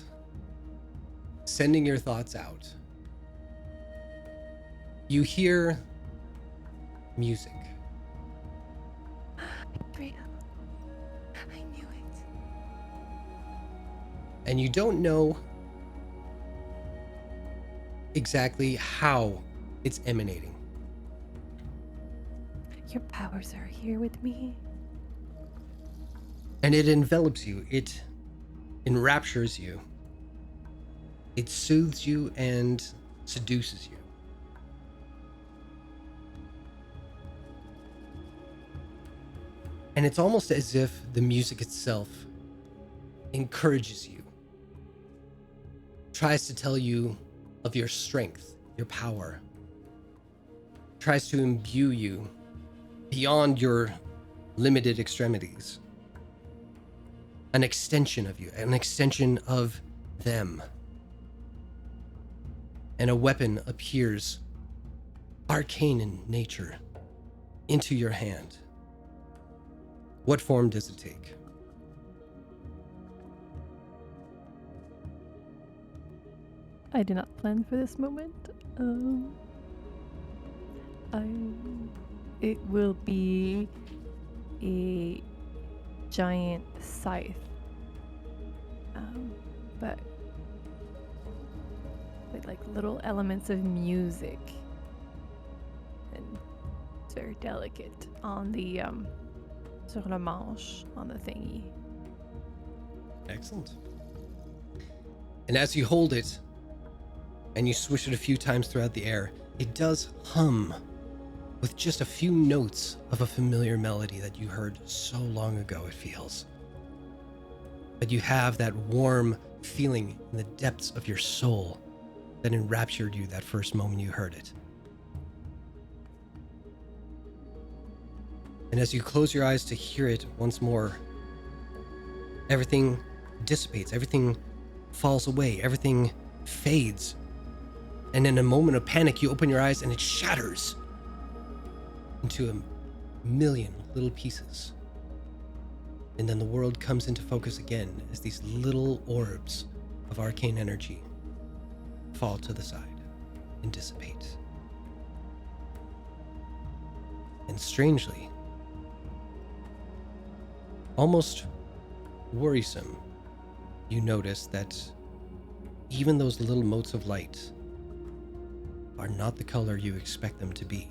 sending your thoughts out, you hear music. I knew it. And you don't know exactly how it's emanating. Your powers are here with me. And it envelops you. It enraptures you. It soothes you and seduces you. And it's almost as if the music itself encourages you, tries to tell you of your strength, your power, tries to imbue you beyond your limited extremities. An extension of you, an extension of them. And a weapon appears, arcane in nature, into your hand. What form does it take? I did not plan for this moment. It will be a giant scythe. But with like little elements of music. And it's very delicate on the sur le manche, on the thingy. Excellent. And as you hold it, and you swish it a few times throughout the air, it does hum with just a few notes of a familiar melody that you heard so long ago, it feels. But you have that warm feeling in the depths of your soul that enraptured you that first moment you heard it. And as you close your eyes to hear it once more, everything dissipates, everything falls away, everything fades. And in a moment of panic, you open your eyes and it shatters into a million little pieces. And then the world comes into focus again as these little orbs of arcane energy fall to the side and dissipate. And strangely, almost worrisome, you notice that even those little motes of light are not the color you expect them to be.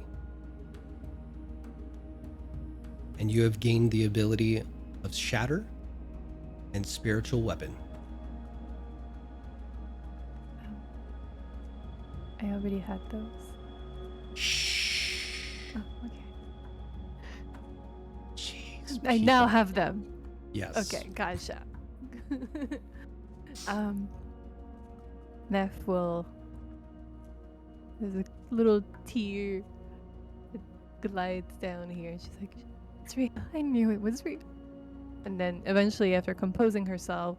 And you have gained the ability of shatter and spiritual weapon. I already had those. Shh. Oh, okay. Jeez. I now people. have them. Yes. Okay, gotcha. Neff will. There's a little tear that glides down here, and she's like, "It's real. I knew it was real." And then eventually, after composing herself,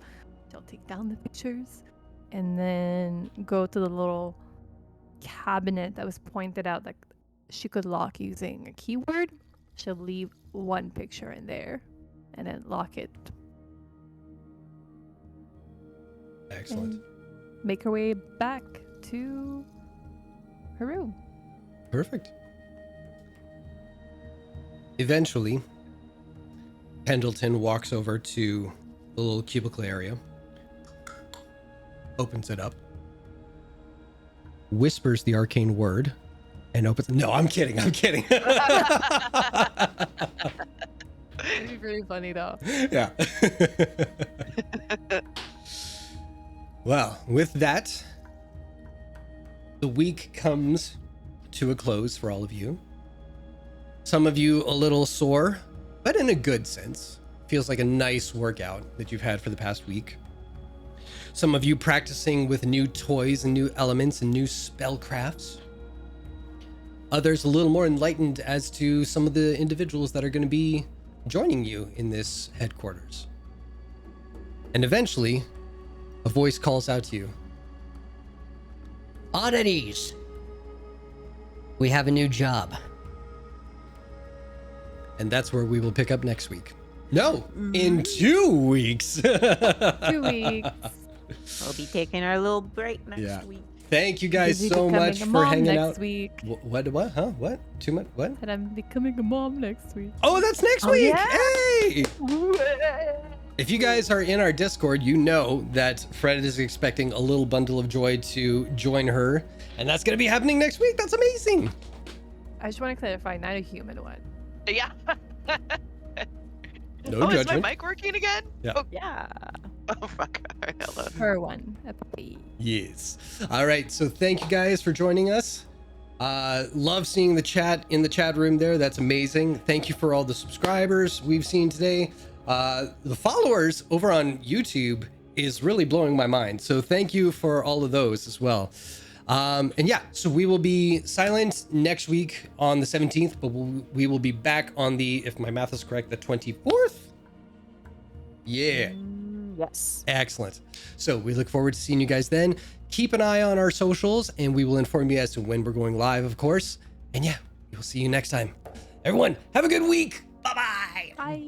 she'll take down the pictures and then go to the little cabinet that was pointed out that she could lock using a keyword. She'll leave one picture in there and then lock it. Excellent. And make her way back to her room. Perfect. Eventually, Pendleton walks over to the little cubicle area, opens it up, whispers the arcane word, and opens. No, I'm kidding. I'm kidding. It'd be pretty funny though. Yeah. Well, with that, the week comes to a close for all of you. Some of you a little sore, but in a good sense. Feels like a nice workout that you've had for the past week. Some of you practicing with new toys and new elements and new spellcrafts. Others a little more enlightened as to some of the individuals that are going to be joining you in this headquarters. And eventually, a voice calls out to you. Oddities! We have a new job. And that's where we will pick up next week. No, in 2 weeks. 2 weeks. We'll be taking our little break next Yeah. week. Thank you guys Busy so becoming much a for mom hanging next out. week. What? Huh? What? Too much? What? And I'm becoming a mom next week. Oh, that's next Oh, week. yeah? Hey! If you guys are in our Discord, you know that Fred is expecting a little bundle of joy to join her, and that's going to be happening next week. That's amazing. I just want to clarify, not a human one. Yeah. No oh, is judgment. my mic working again? Yeah. Oh, Yeah. oh fuck. All right, hello. Her one. A puppy. Yes. All right. So thank you guys for joining us. Love seeing the chat in the chat room there. That's amazing. Thank you for all the subscribers we've seen today. The followers over on YouTube is really blowing my mind. So thank you for all of those as well. And yeah, so we will be silent next week on the 17th, but we will be back on the, if my math is correct, the 24th. Yeah. Yes. Excellent. So we look forward to seeing you guys then. Keep an eye on our socials and we will inform you as to when we're going live, of course. And yeah, we'll see you next time. Everyone, have a good week. Bye-bye. Bye. Bye.